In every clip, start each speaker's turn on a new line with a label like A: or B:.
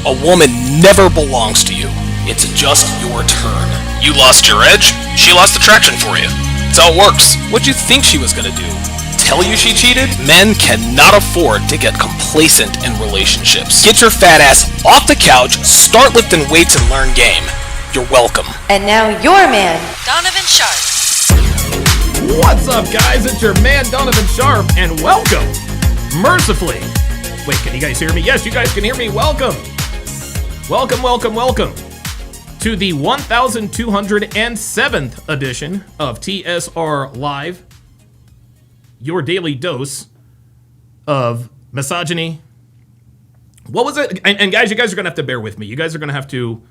A: A woman never belongs to you. It's just your turn. You lost your edge, she lost attraction for you. That's how it works. What'd you think she was gonna do? Tell you she cheated? Men cannot afford to get complacent in relationships. Get your fat ass off the couch, start lifting weights, and learn game. You're welcome.
B: And now your man, Donovan Sharp.
C: What's up, guys? It's your man, Donovan Sharp, and welcome, mercifully. Wait, can you guys hear me? Yes, you guys can hear me. Welcome. Welcome to the 1207th edition of TSR Live, your daily dose of misogyny. What was it? And guys, you guys are going to have to bear with me. You guys are going to have to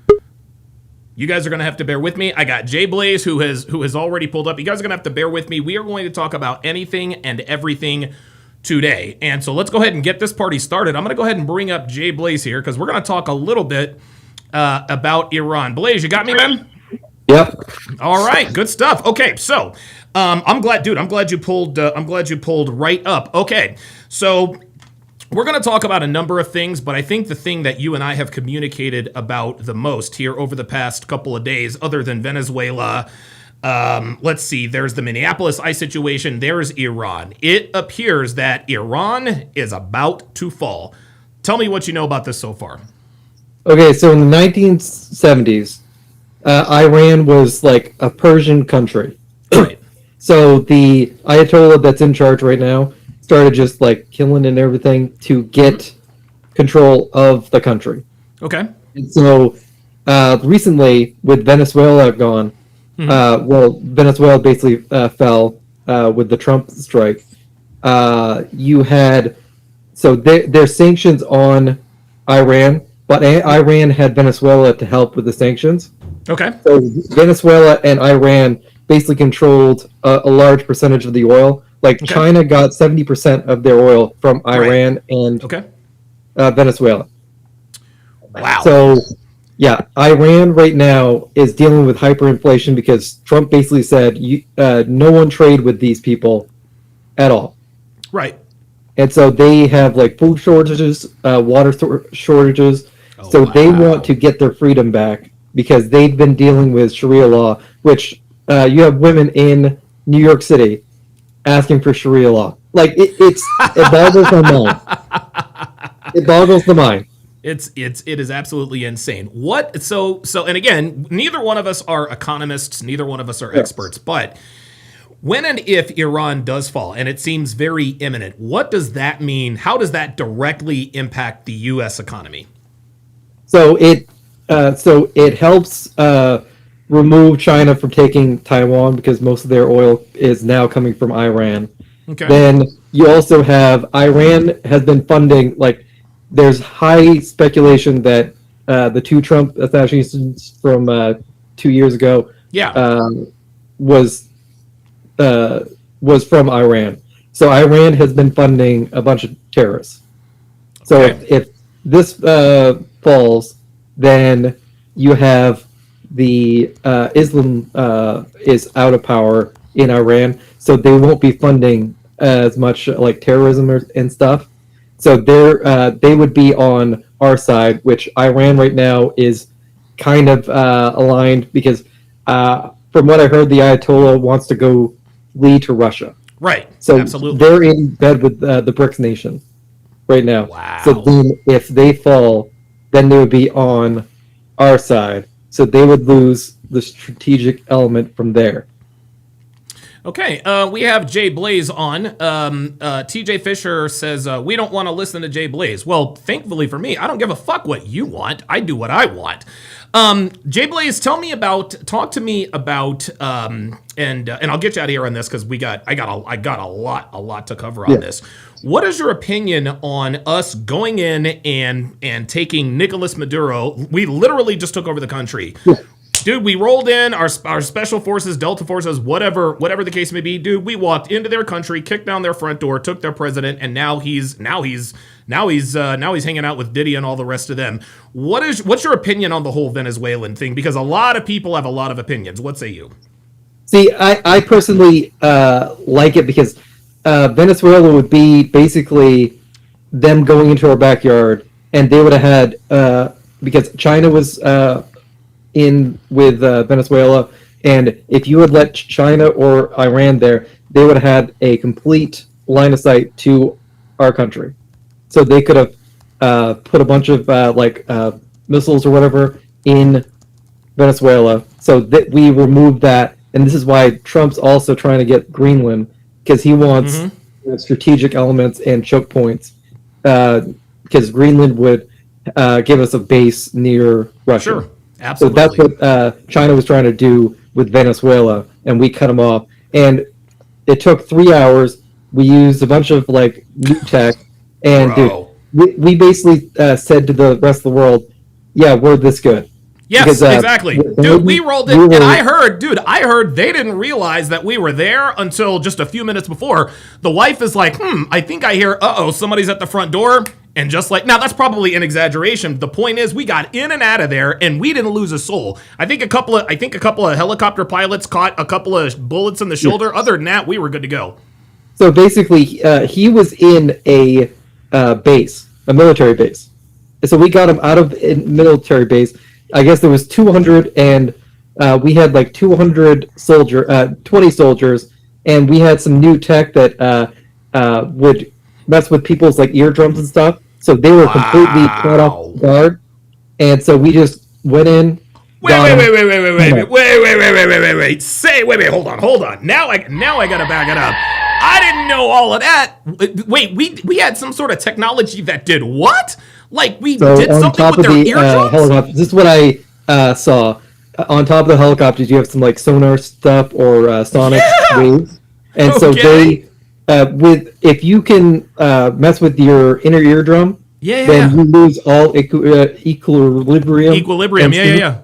C: bear with me. I got Jay Blaze, who has already pulled up. You guys are going to have to bear with me. We are going to talk about anything and everything today. And so let's go ahead and get this party started. I'm going to go ahead and bring up Jay Blaze here because we're going to talk a little bit about Iran. Blaze, you got me, man?
D: Yep.
C: All right, good stuff. Okay, so I'm glad you pulled right up. Okay, so we're going to talk about a number of things, but I think the thing that you and I have communicated about the most here over the past couple of days, other than Venezuela, let's see, there's the Minneapolis I.C.E. situation, there's Iran. It appears that Iran is about to fall. Tell me what you know about this so far.
D: Okay, so in the 1970s, Iran was like a Persian country.
C: Right.
D: So the Ayatollah that's in charge right now started just like killing and everything to get control of the country.
C: Okay.
D: And so recently, with Venezuela gone, Venezuela basically fell with the Trump strike. You had there's sanctions on Iran, but Iran had Venezuela to help with the sanctions.
C: Okay.
D: So Venezuela and Iran basically controlled a large percentage of the oil. Like China got 70% of their oil from Iran and Venezuela.
C: Wow.
D: So, yeah, Iran right now is dealing with hyperinflation because Trump basically said no one trade with these people at all.
C: Right.
D: And so they have like food shortages, water shortages. They want to get their freedom back because they've been dealing with Sharia law, which you have women in New York City asking for Sharia law. Like it boggles my mind. It boggles the mind.
C: It is absolutely insane. What so and again, neither one of us are economists, neither one of us are experts, but when and if Iran does fall, and it seems very imminent, what does that mean? How does that directly impact the U.S. economy?
D: So it helps remove China from taking Taiwan because most of their oil is now coming from Iran.
C: Okay.
D: Then you also have Iran has been funding, like there's high speculation that the two Trump assassinations from 2 years ago was from Iran. So Iran has been funding a bunch of terrorists. So if this falls, then you have the Islam is out of power in Iran, so they won't be funding as much like terrorism and stuff. So they would be on our side, which Iran right now is kind of aligned because from what I heard, the Ayatollah wants to go lead to Russia.
C: Right.
D: So
C: absolutely.
D: They're in bed with the BRICS nation right now.
C: Wow.
D: So then if they fall, then they would be on our side. So they would lose the strategic element from there.
C: Okay, we have Jay Blaze on. TJ Fisher says, we don't want to listen to Jay Blaze. Well, thankfully for me, I don't give a fuck what you want. I do what I want. Jay Blaze, talk to me about, and I'll get you out of here on this because I got a lot to cover on this. What is your opinion on us going in and taking Nicolas Maduro? We literally just took over the country. Dude, we rolled in our special forces, Delta forces, whatever the case may be. Dude, we walked into their country, kicked down their front door, took their president, and now he's hanging out with Diddy and all the rest of them. What's your opinion on the whole Venezuelan thing? Because a lot of people have a lot of opinions. What say you?
D: See, I personally like it because Venezuela would be basically them going into our backyard, and they would have had because China was in with Venezuela, and if you had let China or Iran there, they would have had a complete line of sight to our country. So they could have put a bunch of missiles or whatever in Venezuela. So that we removed that, and this is why Trump's also trying to get Greenland, because he wants strategic elements and choke points, because Greenland would give us a base near Russia.
C: Sure, absolutely.
D: So that's what China was trying to do with Venezuela, and we cut them off. And it took 3 hours. We used a bunch of new tech, and we basically said to the rest of the world, "Yeah, we're this good."
C: Yes,
D: because,
C: exactly. Dude, we rolled it, and I heard they didn't realize that we were there until just a few minutes before. The wife is like, I think I hear, somebody's at the front door. And just now that's probably an exaggeration. The point is we got in and out of there and we didn't lose a soul. I think a couple of helicopter pilots caught a couple of bullets in the shoulder. Other than that, we were good to go.
D: So basically, he was in a base, a military base. So we got him out of a military base. I guess there was 200, and we had 200 20 soldiers, and we had some new tech that would mess with people's
C: Mm-hmm.
D: eardrums and stuff. So they were completely caught off guard, and so we just went in.
C: Wait! Hold on. Now I gotta back it up. I didn't know all of that. Wait, we had some sort of technology that did what? We did something with their eardrums?
D: Helicopters, this is what I saw. On top of the helicopters, you have some sonar stuff or sonic waves, and so they, if you can mess with your inner eardrum, then you lose all equilibrium.
C: Equilibrium,
D: yeah.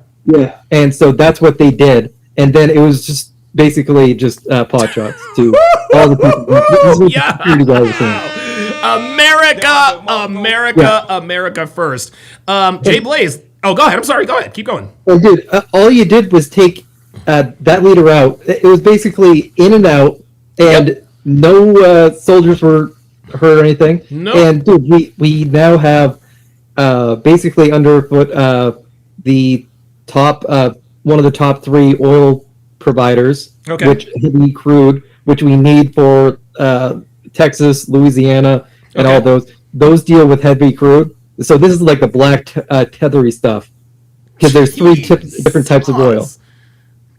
D: And so that's what they did, and then it was just basically just pot shots to all the people. This was the security guys were saying.
C: America first. Jay Blaze. Oh, go ahead. I'm sorry. Go ahead. Keep going.
D: Well, dude, all you did was take that leader out. It was basically in and out, and no soldiers were hurt or anything.
C: Nope.
D: And dude, we now have basically underfoot the top one of the top 3 oil providers, which heavy crude, which we need for Texas, Louisiana, and all those. Those deal with heavy crude. So this is the black tethery stuff, because there's 3 different types of oil.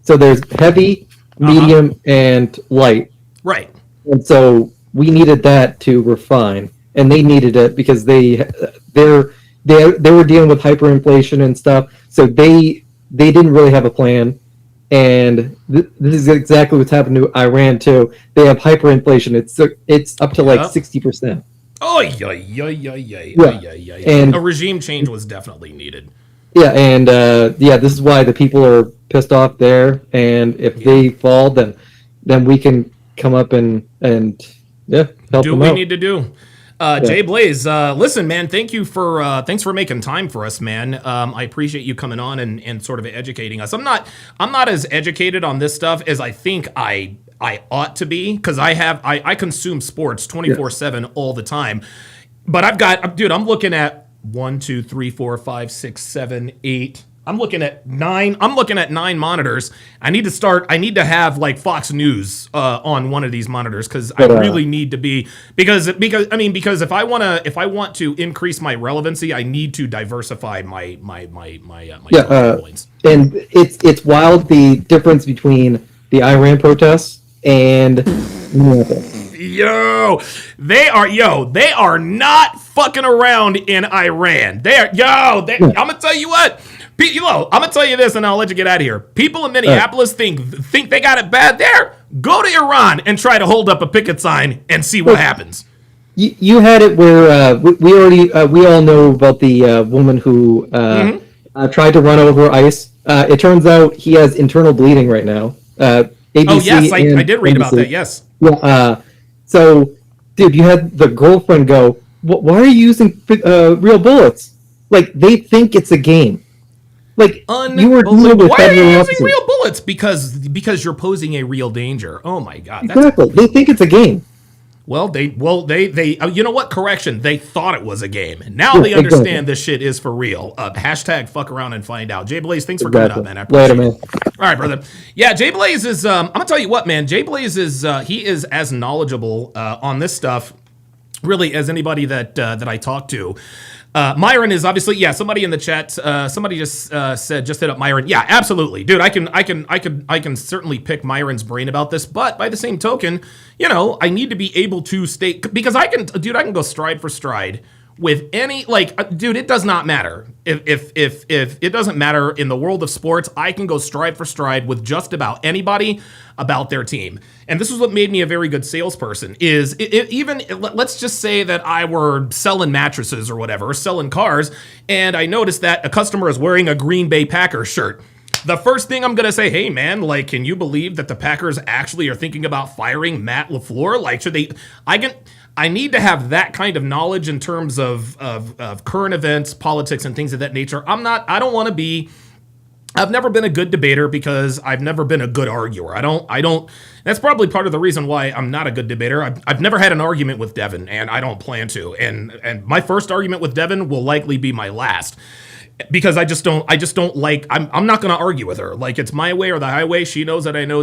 D: So there's heavy, medium, and light.
C: Right.
D: And so we needed that to refine, and they needed it because they were dealing with hyperinflation and stuff. So they didn't really have a plan. And this is exactly what's happened to Iran too. They have hyperinflation. It's up to 60%.
C: Oh, and a regime change was definitely needed.
D: Yeah, and this is why the people are pissed off there. And if they fall, then we can come up and help them out.
C: Do what we need to do. Jay Blaze, listen, man, thanks for making time for us, man. I appreciate you coming on and sort of educating us. I'm not as educated on this stuff as I think I ought to be, because I consume sports 24/7 all the time. But I'm looking at 1, 2, 3, 4, 5, 6, 7, 8. I'm looking at 9. I'm looking at 9 monitors. I need to have Fox News on one of these monitors, because I really need to be, because if I want to increase my relevancy, I need to diversify my points.
D: And it's wild, the difference between the Iran protests and Minneapolis.
C: They are not fucking around in Iran. I'm gonna tell you what. I'm gonna tell you this, and I'll let you get out of here. People in Minneapolis think they got it bad there. Go to Iran and try to hold up a picket sign and see what happens.
D: You had it where we all know about the woman who tried to run over ICE. It turns out he has internal bleeding right now. ABC
C: I did read about that. Yes.
D: Yeah. So, dude, you had the girlfriend go, "Why are you using real bullets?" They think it's a game. You were dealing with
C: why are you using real bullets? Because you're posing a real danger. Oh my god.
D: Exactly. They think it's a game.
C: They you know what? Correction. They thought it was a game. Now they understand this shit is for real. Hashtag fuck around and find out. Jay Blaze, thanks for coming up, man. I appreciate
D: Later, man.
C: it. All right, brother. Yeah, Jay Blaze is, I'm going to tell you what, man. Jay Blaze is, he is as knowledgeable on this stuff, really, as anybody that I talk to. Myron is obviously, somebody in the chat, somebody just said, just hit up Myron. Yeah, absolutely. Dude, I can certainly pick Myron's brain about this, but by the same token, I need to be able to stay, because I can go stride for stride with any, dude, it does not matter. If it doesn't matter in the world of sports, I can go stride for stride with just about anybody about their team. And this is what made me a very good salesperson is let's just say that I were selling mattresses or whatever, or selling cars, and I noticed that a customer is wearing a Green Bay Packers shirt. The first thing I'm going to say, hey man, can you believe that the Packers actually are thinking about firing Matt LaFleur? Should they, I need to have that kind of knowledge in terms of current events, politics, and things of that nature. I've never been a good debater because I've never been a good arguer. That's probably part of the reason why I'm not a good debater. I've never had an argument with Devin, and I don't plan to. And my first argument with Devin will likely be my last. Because I just don't like, I'm not going to argue with her. It's my way or the highway. She knows that I know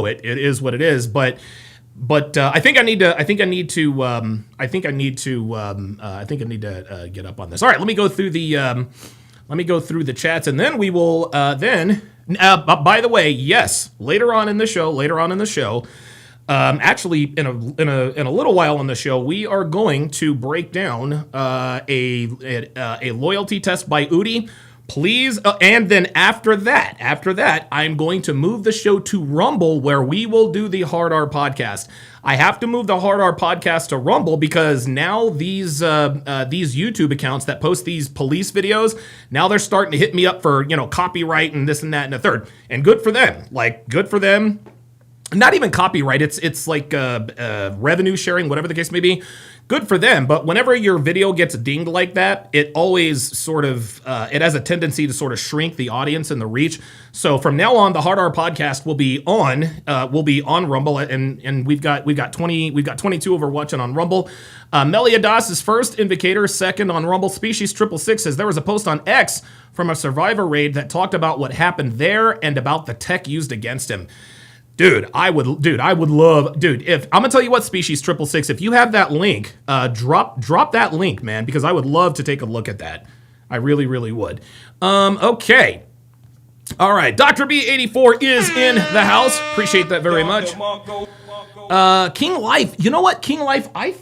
C: it. It is what it is. But I think I need to get up on this. All right, let me go through the chats, and then we will by the way, yes, later on in the show, actually in a little while on the show, we are going to break down a loyalty test by Udi. Please, and then after that, I'm going to move the show to Rumble, where we will do the Hard R podcast. I have to move the Hard R podcast to Rumble because now these YouTube accounts that post these police videos, now they're starting to hit me up for copyright and this and that and a third. And good for them. Good for them. Not even copyright. It's like revenue sharing, whatever the case may be. Good for them, but whenever your video gets dinged like that, it always sort of it has a tendency to sort of shrink the audience and the reach. So from now on, the Hard R podcast will be on Rumble, and we've got 22 over watching on Rumble. Meliadas is first, Invocator second on Rumble. Species 666 says there was a post on X from a Survivor raid that talked about what happened there and about the tech used against him. If I'm gonna tell you what, Species 666, if you have that link, drop that link, man, because I would love to take a look at that. I really, really would. Okay. All right. Dr. B84 is in the house. Appreciate that very much. King Life. You know what, King Life? I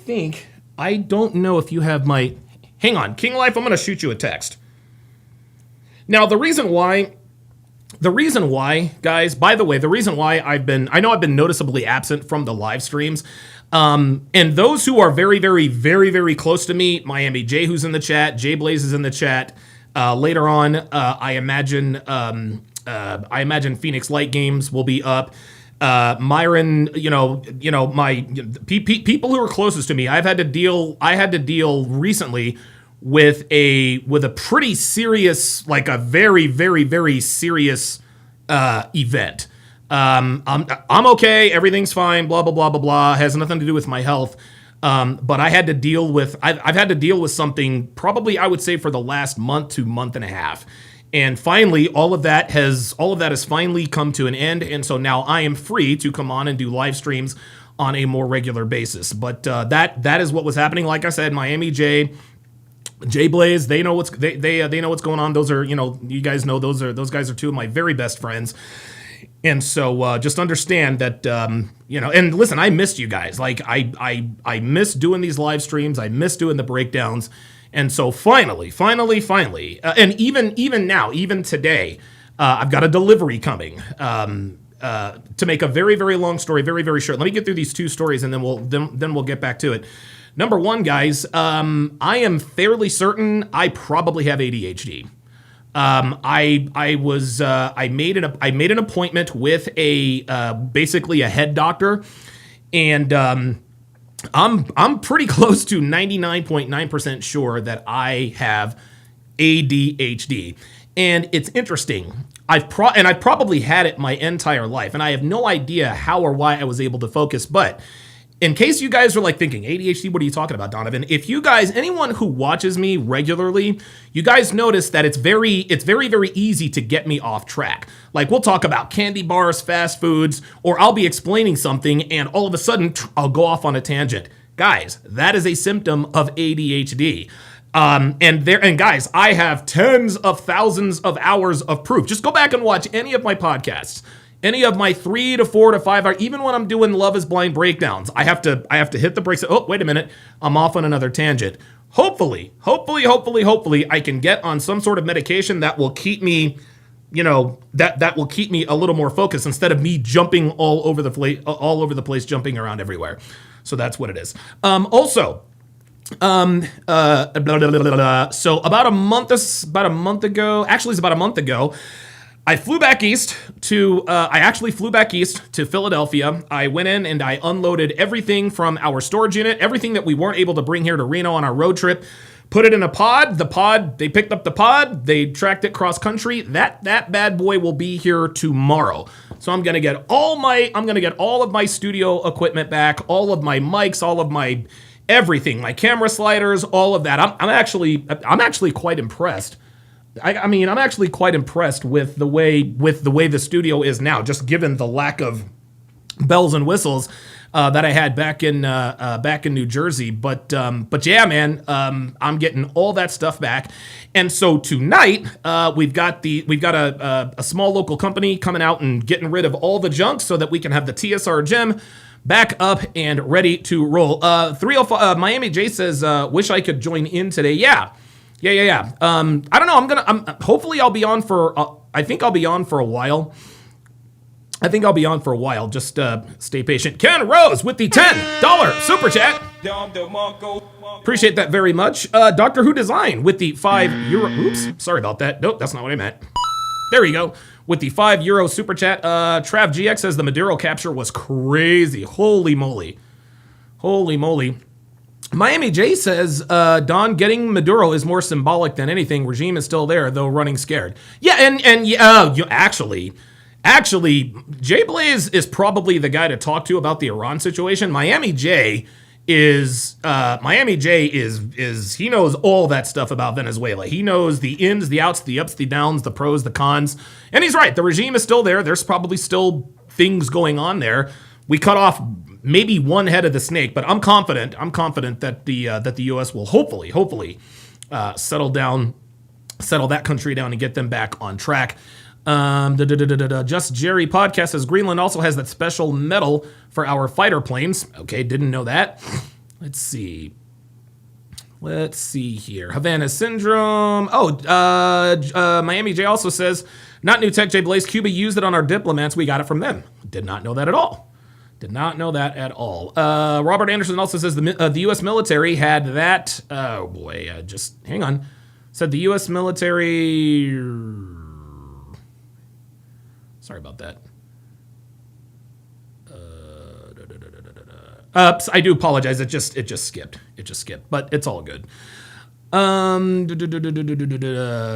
C: don't know if you have my, hang on. King Life, I'm gonna shoot you a text. Now, the reason why, guys, by the way, the reason why I've been noticeably absent from the live streams, and those who are very, very, very, very close to me, Miami J, who's in the chat, Jay Blaze is in the chat. Later on, I imagine Phoenix Light Games will be up. Myron, my people who are closest to me, I had to deal recently with a pretty serious, a very, very, very serious event. I'm okay, everything's fine, blah blah blah blah blah. Has nothing to do with my health. But I had to deal with I've had to deal with something probably, I would say, for the last month to month and a half. And finally, all of that has finally come to an end, and so now I am free to come on and do live streams on a more regular basis. But that is what was happening. Like I said, Miami J Blaze, they know what's going on. Those are, you guys know those guys are two of my very best friends. And so just understand that, and listen, I missed you guys. I miss doing these live streams. I miss doing the breakdowns. And so finally, and even now, even today, I've got a delivery coming. To make a very, very long story very, very short. Let me get through these two stories, and then we'll get back to it. Number one, guys, I am fairly certain I probably have ADHD. I made an appointment with basically a head doctor, and I'm pretty close to 99.9% sure that I have ADHD. And it's interesting. I've probably had it my entire life, and I have no idea how or why I was able to focus, but in case you guys are like thinking, ADHD, what are you talking about, Donovan? If you guys, anyone who watches me regularly, you guys notice that it's very, very easy to get me off track. Like we'll talk about candy bars, fast foods, or I'll be explaining something and all of a sudden I'll go off on a tangent. Guys, that is a symptom of ADHD. And guys, I have tens of thousands of hours of proof. Just go back and watch any of my podcasts, any of my 3 to 4 to 5 hours, even when I'm doing Love is Blind breakdowns. I have to hit the brakes. Oh, wait a minute. I'm off on another tangent. Hopefully, I can get on some sort of medication that will keep me, that will keep me a little more focused instead of me jumping all over the place, jumping around everywhere. So that's what it is. So about a month ago, I flew back east to Philadelphia. I went in and I unloaded everything from our storage unit, everything that we weren't able to bring here to Reno on our road trip, put it in a pod. They picked up the pod, they tracked it cross country. That bad boy will be here tomorrow. So I'm gonna get all of my studio equipment back, all of my mics, all of my everything, my camera sliders, all of that. I'm actually quite impressed. I'm actually quite impressed with the way the studio is now, just given the lack of bells and whistles that I had back in New Jersey. But yeah, man, I'm getting all that stuff back. And so tonight, we've got a small local company coming out and getting rid of all the junk so that we can have the TSR gym back up and ready to roll. 305 Miami J says, wish I could join in today. Yeah. I don't know. Hopefully I'll be on for, I think I'll be on for a while. Just stay patient. Ken Rose with the $10 super chat. Appreciate that very much. Doctor Who Design with the €5. Oops, sorry about that. Nope, that's not what I meant. There we go. With the €5 super chat. Trav GX says the Maduro capture was crazy. Holy moly. Miami J says, Don, getting Maduro is more symbolic than anything. Regime is still there, though running scared. Yeah, and actually, Jay Blaze is probably the guy to talk to about the Iran situation. Miami J is he knows all that stuff about Venezuela. He knows the ins, the outs, the ups, the downs, the pros, the cons. And he's right. The regime is still there. There's probably still things going on there. We cut off maybe one head of the snake, but I'm confident that the U.S. will hopefully settle that country down and get them back on track. Just Jerry podcast says Greenland also has that special medal for our fighter planes. Okay, didn't know that. Let's see here. Havana Syndrome. Miami J also says, not new tech, J Blaze. Cuba used it on our diplomats. We got it from them. Did not know that at all. Robert Anderson also says the U.S. military had that. Oh boy, just hang on. Said the U.S. military. Sorry about that. I do apologize. It just skipped. But it's all good.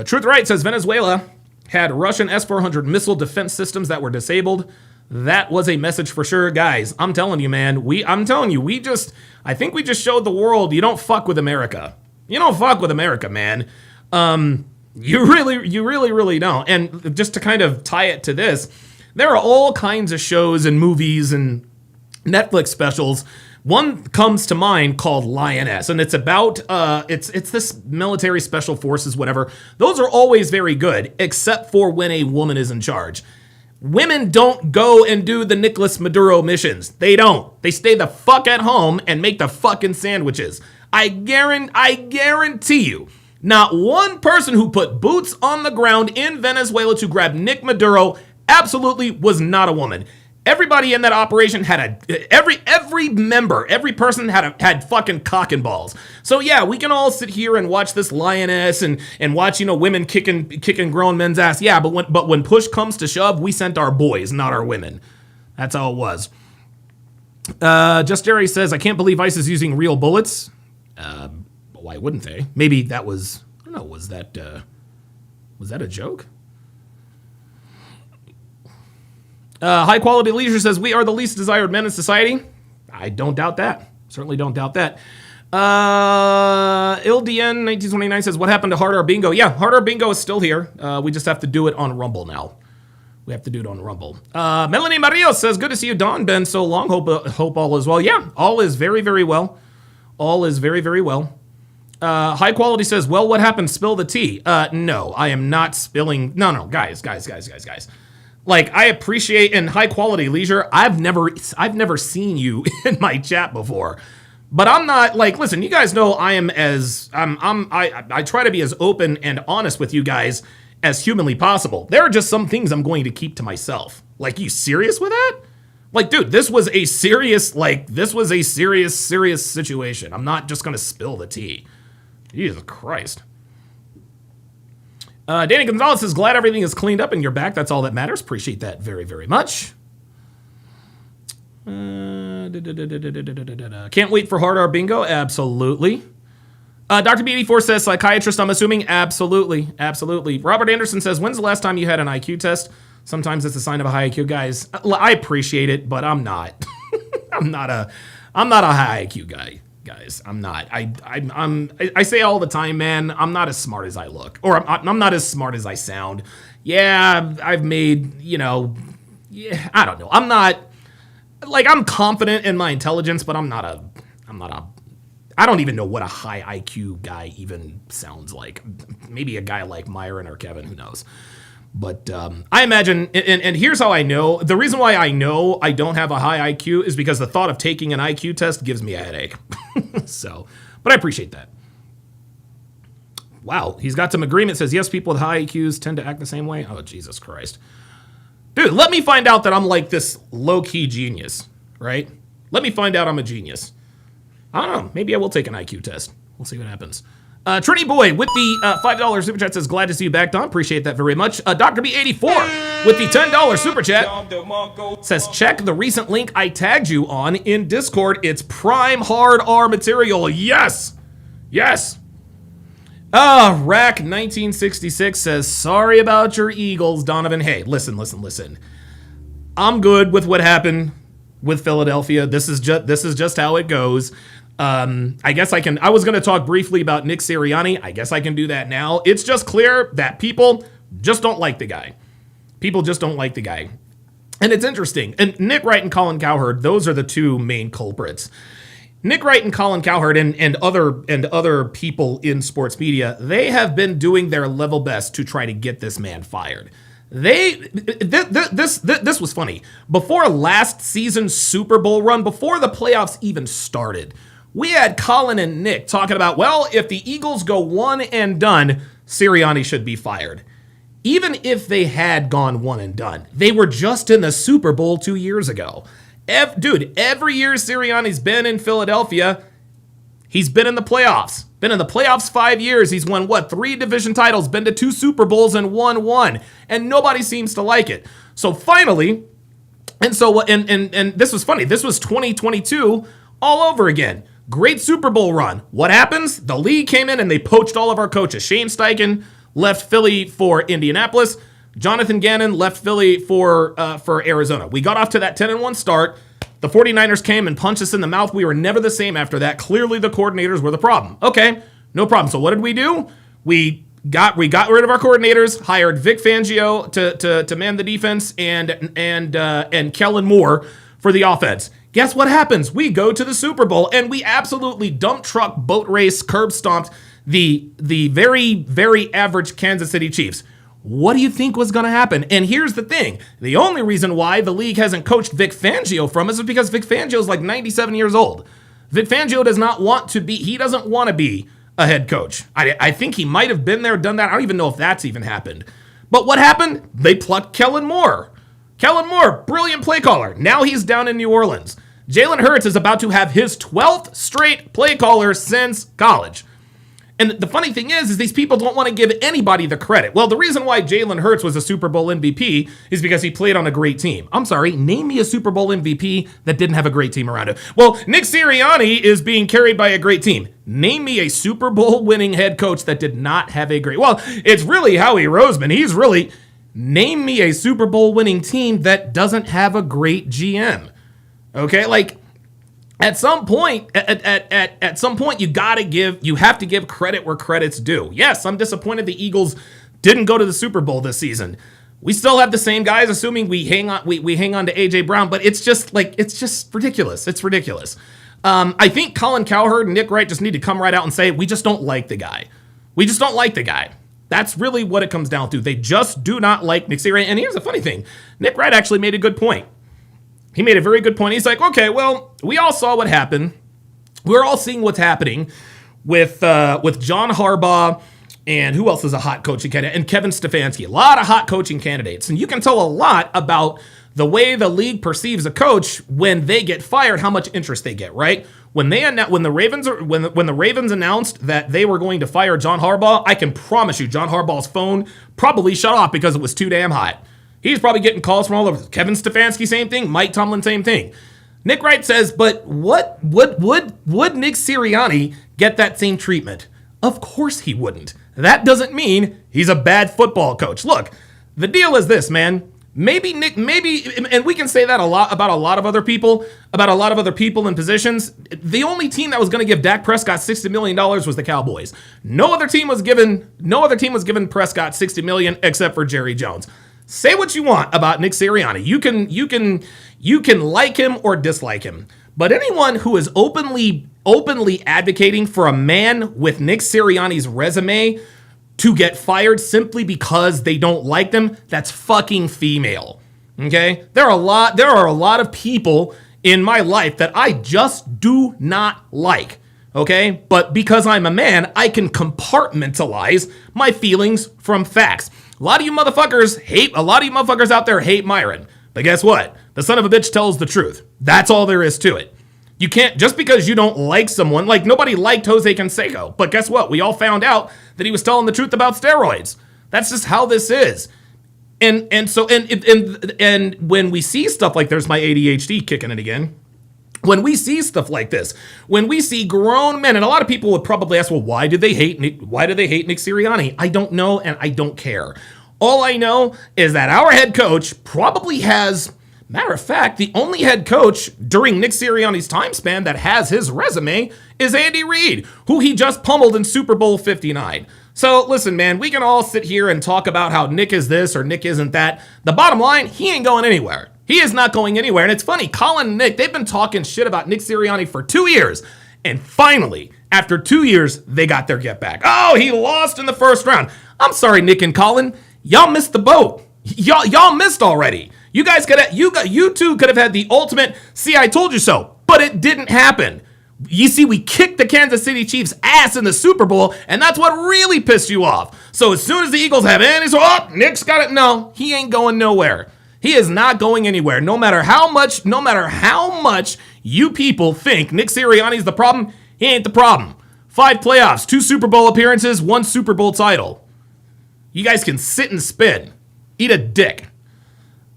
C: Truth Right says Venezuela had Russian S-400 missile defense systems that were disabled. That was a message for sure, guys. I'm telling you, man. I think we just showed the world you don't fuck with America. You don't fuck with America, man. You really don't. And just to kind of tie it to this, there are all kinds of shows and movies and Netflix specials. One comes to mind called Lioness, and it's about it's this military special forces, whatever. Those are always very good, except for when a woman is in charge. Women don't go and do the Nicolas Maduro missions. They don't. They stay the fuck at home and make the fucking sandwiches. I guarantee you, not one person who put boots on the ground in Venezuela to grab Nick Maduro absolutely was not a woman. Everybody in that operation had every person had fucking cock and balls. So yeah, we can all sit here and watch this Lioness and watch, women kicking grown men's ass. Yeah, but when push comes to shove, we sent our boys, not our women. That's how it was. Just Jerry says, I can't believe ICE is using real bullets. Why wouldn't they? Maybe that was, I don't know, was that a joke? High Quality Leisure says, we are the least desired men in society. I don't doubt that. Certainly don't doubt that. Ildn 1929 says, what happened to Hard R Bingo? Yeah, Hard R Bingo is still here. We just have to do it on Rumble now. We have to do it on Rumble. Melanie Mario says, good to see you, Don. Been so long. Hope all is well. Yeah, all is very, very well. All is very, very well. High Quality says, well, what happened? Spill the tea. No, I am not spilling. No, guys. Like, I appreciate, and High Quality Leisure, I've never seen you in my chat before. But I'm not, like, listen, you guys know I try to be as open and honest with you guys as humanly possible. There are just some things I'm going to keep to myself. Like, you serious with that? Like, dude, this was a serious situation. I'm not just going to spill the tea. Jesus Christ. Danny Gonzalez says, glad everything is cleaned up and you're back. That's all that matters. Appreciate that very, very much. Can't wait for Hard R Bingo. Absolutely. Dr. B84 says, psychiatrist, I'm assuming. Absolutely. Robert Anderson says, when's the last time you had an IQ test? Sometimes it's a sign of a high IQ. Guys, I appreciate it, but I'm not. I'm not a high IQ guy. Guys, I'm not. I say all the time, man, I'm not as smart as I look. Or I'm not as smart as I sound. Yeah, I've made, I don't know. I'm not, like, I'm confident in my intelligence, but I don't even know what a high IQ guy even sounds like. Maybe a guy like Myron or Kevin, who knows. But I imagine, and here's how I know. The reason why I know I don't have a high IQ is because the thought of taking an IQ test gives me a headache. So, but I appreciate that. Wow, he's got some agreement. Says, yes, people with high IQs tend to act the same way. Oh, Jesus Christ. Dude, let me find out that I'm like this low-key genius, right? Let me find out I'm a genius. I don't know. Maybe I will take an IQ test. We'll see what happens. Trini Boy with the $5 super chat says, glad to see you back, Don. Appreciate that very much. Dr. B84 with the $10 super chat says, check the recent link I tagged you on in Discord. It's prime hard R material. Yes. Rack 1966 says, sorry about your Eagles, Donovan. Hey, listen. I'm good with what happened with Philadelphia. This is just how it goes. I guess I was going to talk briefly about Nick Sirianni. I guess I can do that now. It's just clear that people just don't like the guy. People just don't like the guy. And it's interesting. And Nick Wright and Colin Cowherd, those are the two main culprits. Nick Wright and Colin Cowherd and other people in sports media, they have been doing their level best to try to get this man fired. This was funny. Before last season's Super Bowl run, before the playoffs even started, we had Colin and Nick talking about, well, if the Eagles go one and done, Sirianni should be fired. Even if they had gone one and done, they were just in the Super Bowl 2 years ago. Dude, every year Sirianni's been in Philadelphia, he's been in the playoffs. Been in the playoffs 5 years. He's won, 3 division titles, been to 2 Super Bowls and won 1. And nobody seems to like it. So finally, and this was funny. This was 2022 all over again. Great Super Bowl run. What happens? The league came in and they poached all of our coaches. Shane Steichen left Philly for Indianapolis. Jonathan Gannon left Philly for Arizona. We got off to that 10-1 start. The 49ers came and punched us in the mouth. We were never the same after that. Clearly the coordinators were the problem. Okay, no problem. So what did we do? We got rid of our coordinators, hired Vic Fangio to man the defense and Kellen Moore for the offense. Guess what happens? We go to the Super Bowl and we absolutely dump truck, boat race, curb stomped the very, very average Kansas City Chiefs. What do you think was going to happen? And here's the thing. The only reason why the league hasn't coached Vic Fangio from us is because Vic Fangio is like 97 years old. Vic Fangio doesn't want to be a head coach. I think he might have been there, done that. I don't even know if that's even happened. But what happened? They plucked Kellen Moore. Kellen Moore, brilliant play caller. Now he's down in New Orleans. Jalen Hurts is about to have his 12th straight play caller since college. And the funny thing is these people don't want to give anybody the credit. Well, the reason why Jalen Hurts was a Super Bowl MVP is because he played on a great team. I'm sorry, name me a Super Bowl MVP that didn't have a great team around it. Well, Nick Sirianni is being carried by a great team. Name me a Super Bowl winning head coach that did not have a great... Well, it's really Howie Roseman. Name me a Super Bowl winning team that doesn't have a great GM. Okay, like... at some point, at some point, you have to give credit where credit's due. Yes, I'm disappointed the Eagles didn't go to the Super Bowl this season. We still have the same guys, assuming we hang on to AJ Brown, but it's just ridiculous. It's ridiculous. I think Colin Cowherd and Nick Wright just need to come right out and say, we just don't like the guy. We just don't like the guy. That's really what it comes down to. They just do not like Nick Sirianni. And here's the funny thing. Nick Wright actually made a good point. He made a very good point. He's like, okay, well, we all saw what happened. We're all seeing what's happening with John Harbaugh and who else is a hot coaching candidate? And Kevin Stefanski. A lot of hot coaching candidates. And you can tell a lot about the way the league perceives a coach when they get fired, how much interest they get, right? When the Ravens announced that they were going to fire John Harbaugh, I can promise you John Harbaugh's phone probably shut off because it was too damn hot. He's probably getting calls from all over. Kevin Stefanski, same thing. Mike Tomlin, same thing. Nick Wright says, but would Nick Sirianni get that same treatment? Of course he wouldn't. That doesn't mean he's a bad football coach. Look, the deal is this, man. Maybe, and we can say that about a lot of other people in positions. The only team that was going to give Dak Prescott $60 million was the Cowboys. No other team was given Prescott $60 million except for Jerry Jones. Say what you want about Nick Sirianni. You can like him or dislike him. But anyone who is openly advocating for a man with Nick Sirianni's resume to get fired simply because they don't like them, that's fucking female. Okay? There are a lot of people in my life that I just do not like. Okay? But because I'm a man, I can compartmentalize my feelings from facts. A lot of you motherfuckers out there hate Myron. But guess what? The son of a bitch tells the truth. That's all there is to it. You can't, just because you don't like someone, like nobody liked Jose Canseco, but guess what? We all found out that he was telling the truth about steroids. That's just how this is. And when we see stuff like, there's my ADHD kicking in again. When we see stuff like this, when we see grown men, and a lot of people would probably ask, well, why do they hate Nick Sirianni? I don't know, and I don't care. All I know is that our head coach probably has, matter of fact, the only head coach during Nick Sirianni's time span that has his resume is Andy Reid, who he just pummeled in Super Bowl 59. So listen, man, we can all sit here and talk about how Nick is this or Nick isn't that. The bottom line, he ain't going anywhere. He is not going anywhere. And it's funny, Colin and Nick, they've been talking shit about Nick Sirianni for 2 years. And finally, after 2 years, they got their get back. Oh, he lost in the first round. I'm sorry, Nick and Colin. Y'all missed the boat. Y'all missed already. You guys you two could have had the ultimate, see, I told you so, but it didn't happen. You see, we kicked the Kansas City Chiefs' ass in the Super Bowl, and that's what really pissed you off. So as soon as the Eagles have any, so, oh, Nick's got it. No, he ain't going nowhere. He is not going anywhere. No matter how much you people think Nick Sirianni's the problem, he ain't the problem. 5 playoffs, 2 Super Bowl appearances, 1 Super Bowl title. You guys can sit and spin. Eat a dick.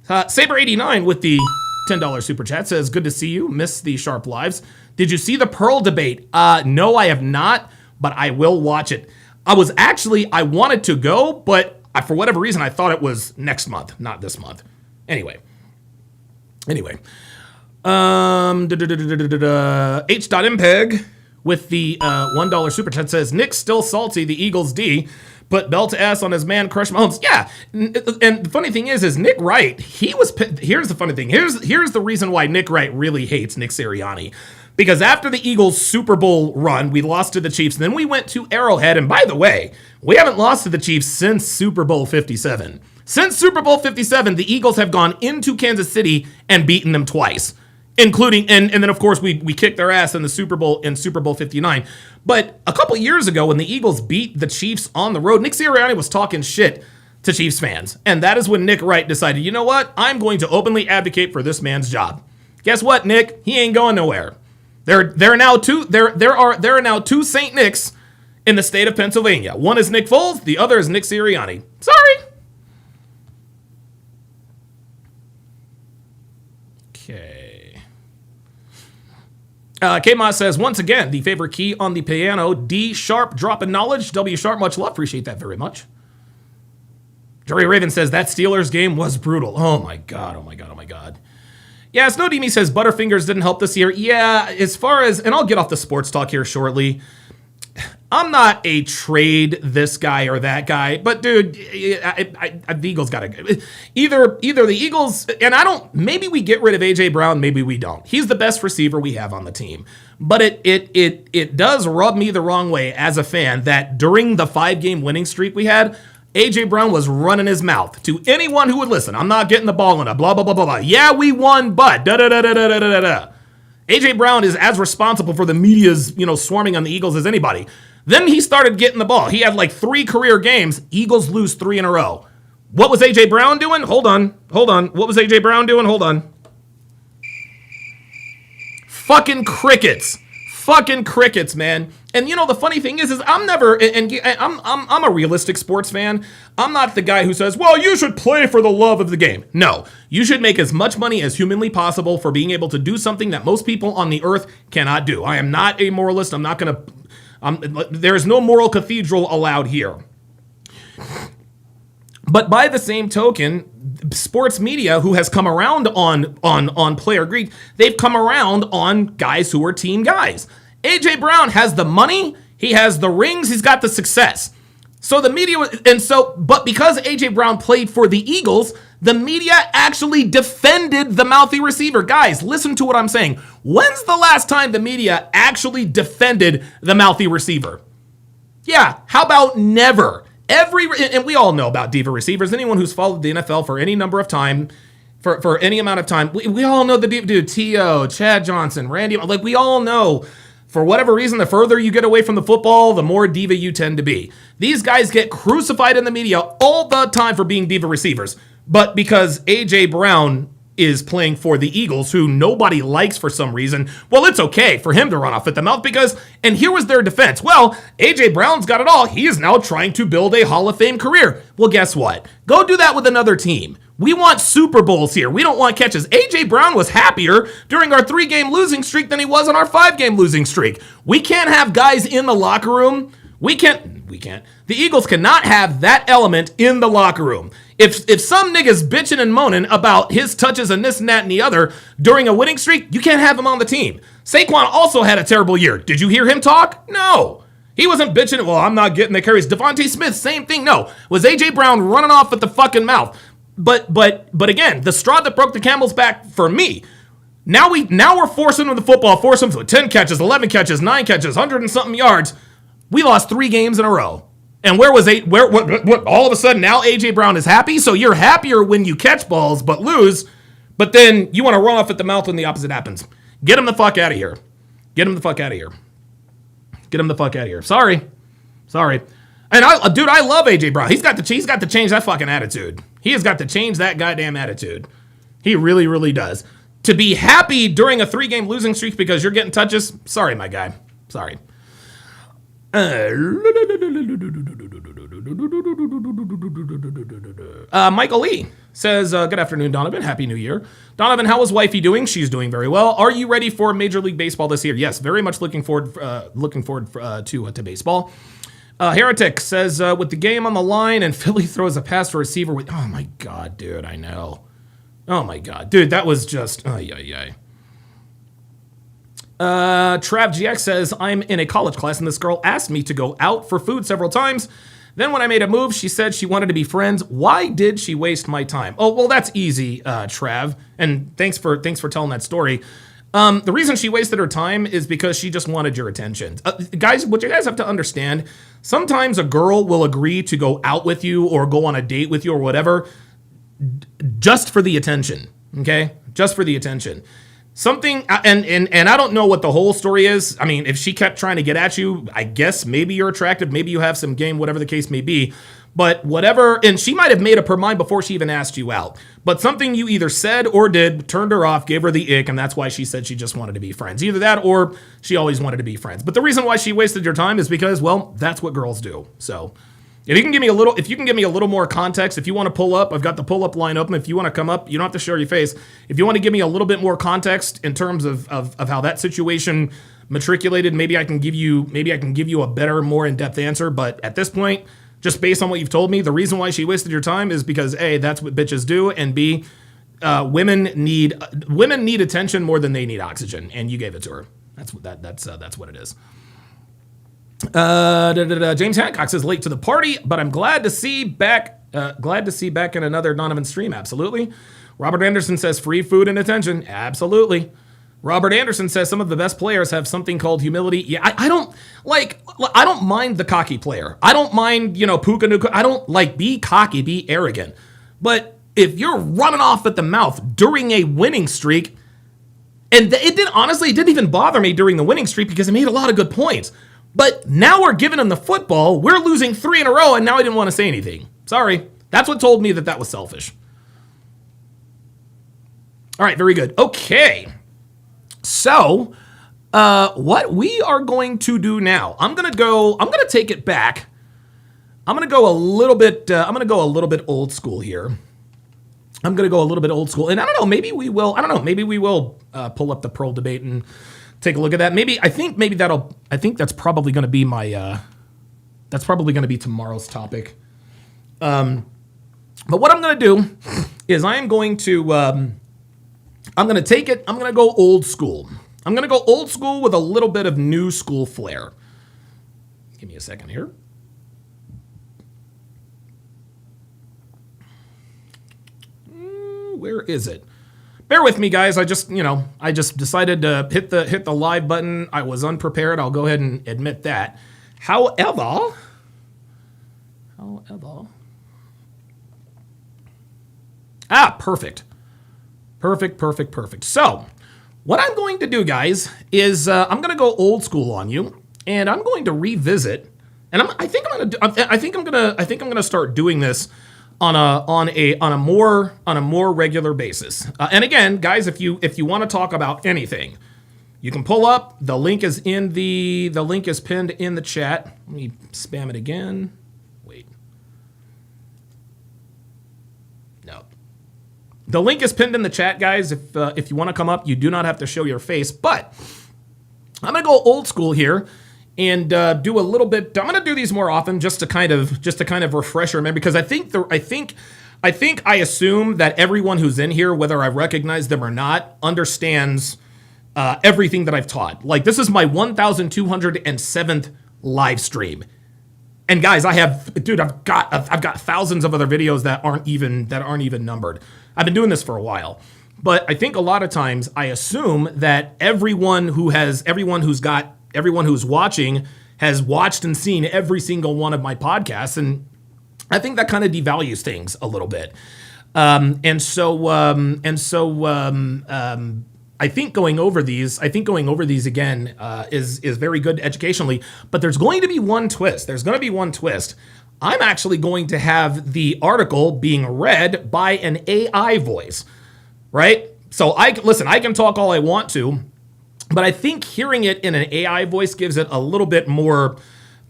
C: Saber89 with the $10 super chat says, good to see you. Miss the sharp lives. Did you see the Pearl debate? No, I have not, but I will watch it. I wanted to go, but for whatever reason, I thought it was next month, not this month. Anyway. H.Mpeg with the $1 super chat says, Nick's still salty, the Eagles D. Put belt ass on his man, Crush Mahomes. Yeah, and the funny thing is Nick Wright, here's the funny thing. Here's the reason why Nick Wright really hates Nick Sirianni. Because after the Eagles Super Bowl run, we lost to the Chiefs. Then we went to Arrowhead. And by the way, we haven't lost to the Chiefs since Super Bowl 57. Since Super Bowl 57, the Eagles have gone into Kansas City and beaten them twice. Including, and then of course we kicked their ass in the Super Bowl 59. But a couple years ago when the Eagles beat the Chiefs on the road, Nick Sirianni was talking shit to Chiefs fans. And that is when Nick Wright decided, you know what? I'm going to openly advocate for this man's job. Guess what, Nick? He ain't going nowhere. There are now two Saint Nicks in the state of Pennsylvania. One is Nick Foles, the other is Nick Sirianni. Sorry. Okay. K-Ma says, once again, the favorite key on the piano, D sharp, drop in knowledge. W sharp, much love. Appreciate that very much. Jerry Raven says, that Steelers game was brutal. Oh my God. Yeah, Snowdemi says Butterfingers didn't help this year. Yeah, as far as, and I'll get off the sports talk here shortly. I'm not a trade this guy or that guy, but dude, the Eagles gotta go. Either the Eagles, and I don't, maybe we get rid of A.J. Brown, maybe we don't. He's the best receiver we have on the team. But it does rub me the wrong way as a fan that during the 5-game winning streak we had, A.J. Brown was running his mouth to anyone who would listen. I'm not getting the ball in a blah, blah, blah, blah, blah. Yeah, we won, but da-da-da-da-da-da-da-da. A.J. Brown is as responsible for the media's, swarming on the Eagles as anybody. Then he started getting the ball. He had like 3 career games. Eagles lose 3 in a row. What was A.J. Brown doing? Hold on. What was A.J. Brown doing? Hold on. Fucking crickets, man. And the funny thing is I'm never, and I'm a realistic sports fan. I'm not the guy who says, well, you should play for the love of the game. No, you should make as much money as humanly possible for being able to do something that most people on the earth cannot do. I am not a moralist. I'm not going to, there's no moral cathedral allowed here. But by the same token, sports media who has come around on player greed, they've come around on guys who are team guys. A.J. Brown has the money, he has the rings, he's got the success. So the media, but because A.J. Brown played for the Eagles, the media actually defended the mouthy receiver. Guys, listen to what I'm saying. When's the last time the media actually defended the mouthy receiver? Yeah, how about never? And we all know about diva receivers. Anyone who's followed the NFL for any number of time, for any amount of time, we all know the diva dude, T.O., Chad Johnson, Randy, like we all know. For whatever reason, the further you get away from the football, the more diva you tend to be. These guys get crucified in the media all the time for being diva receivers. But because A.J. Brown is playing for the Eagles, who nobody likes for some reason, well, it's okay for him to run off at the mouth because, and here was their defense. Well, A.J. Brown's got it all. He is now trying to build a Hall of Fame career. Well, guess what? Go do that with another team. We want Super Bowls here. We don't want catches. A.J. Brown was happier during our 3-game losing streak than he was on our 5-game losing streak. We can't have guys in the locker room. We can't. The Eagles cannot have that element in the locker room. If some nigga's bitching and moaning about his touches and this and that and the other during a winning streak, you can't have him on the team. Saquon also had a terrible year. Did you hear him talk? No. He wasn't bitching, well, I'm not getting the carries. Devontae Smith, same thing. No. Was A.J. Brown running off at the fucking mouth? But again, the straw that broke the camel's back for me. Now we're forcing him the football, force him to 10 catches, 11 catches, 9 catches, 100 and something yards. We lost 3 games in a row. And what all of a sudden now A.J. Brown is happy? So you're happier when you catch balls but lose, but then you want to run off at the mouth when the opposite happens. Get him the fuck out of here. Get him the fuck out of here. Get him the fuck out of here. Sorry. And I love A.J. Brown. He's got to change that fucking attitude. He has got to change that goddamn attitude. He really, really does. To be happy during a 3-game losing streak because you're getting touches, sorry, my guy. Sorry. Michael Lee says, good afternoon, Donovan. Happy New Year. Donovan, how is wifey doing? She's doing very well. Are you ready for Major League Baseball this year? Yes, very much looking forward to baseball. Heretic says, with the game on the line and Philly throws a pass to receiver with, oh my God, dude, I know. Oh my God, dude, that was just, Trav GX says, I'm in a college class and this girl asked me to go out for food several times. Then when I made a move, she said she wanted to be friends. Why did she waste my time? Oh, well, that's easy, Trav. And thanks for telling that story. The reason she wasted her time is because she just wanted your attention. Guys, what you guys have to understand, sometimes a girl will agree to go out with you or go on a date with you or whatever just for the attention, okay? Just for the attention. Something, and I don't know what the whole story is. I mean, if she kept trying to get at you, I guess maybe you're attractive, maybe you have some game, whatever the case may be. But whatever, and she might have made up her mind before she even asked you out. But something you either said or did turned her off, gave her the ick, and that's why she said she just wanted to be friends. Either that or she always wanted to be friends. But the reason why she wasted your time is because, well, that's what girls do. So if you can give me a little more context, if you want to pull up, I've got the pull up line open. If you want to come up, you don't have to show your face. If you want to give me a little bit more context in terms of how that situation matriculated, maybe I can give you a better, more in-depth answer. But at this point, just based on what you've told me, the reason why she wasted your time is because A, that's what bitches do, and B, women need attention more than they need oxygen, and you gave it to her. That's what it is. James Hancock says late to the party, but I'm glad to see back in another Donovan stream. Absolutely. Robert Anderson says free food and attention. Absolutely. Robert Anderson says some of the best players have something called humility. Yeah, I don't mind the cocky player. I don't mind, Puka Nuka. I don't be cocky, be arrogant. But if you're running off at the mouth during a winning streak, and it didn't even bother me during the winning streak because it made a lot of good points. But now we're giving him the football. We're losing 3 in a row, and now I didn't want to say anything. Sorry. That's what told me that was selfish. All right, very good. Okay. So, what we are going to do now, I'm going to take it back. I'm going to go a little bit old school here. And I don't know, maybe we will pull up the Pearl debate and take a look at that. I think that's probably going to be tomorrow's topic. But what I'm going to do is I'm going to go old school. I'm going to go old school with a little bit of new school flair. Give me a second here. Where is it? Bear with me, guys. I just decided to hit the live button. I was unprepared. I'll go ahead and admit that. However, perfect. So, what I'm going to do, guys, is I'm going to go old school on you, and I'm going to revisit. And I think I'm going to start doing this on a more regular basis. And again, guys, if you want to talk about anything, you can pull up. The link is pinned in the chat. Let me spam it again. Wait. No. The link is pinned in the chat, guys. If you want to come up, you do not have to show your face. But I'm gonna go old school here and do a little bit. I'm gonna do these more often just to kind of refresh your memory, because I assume that everyone who's in here, whether I recognize them or not, understands everything that I've taught. Like, this is my 1,207th live stream. And guys, I've got thousands of other videos that aren't even numbered. I've been doing this for a while. But I think a lot of times I assume that everyone who's watching has watched and seen every single one of my podcasts, and I think that kind of devalues things a little bit. I think going over these again is very good educationally. But there's going to be one twist. I'm actually going to have the article being read by an AI voice, right? So I can talk all I want to, but I think hearing it in an AI voice gives it a little bit more,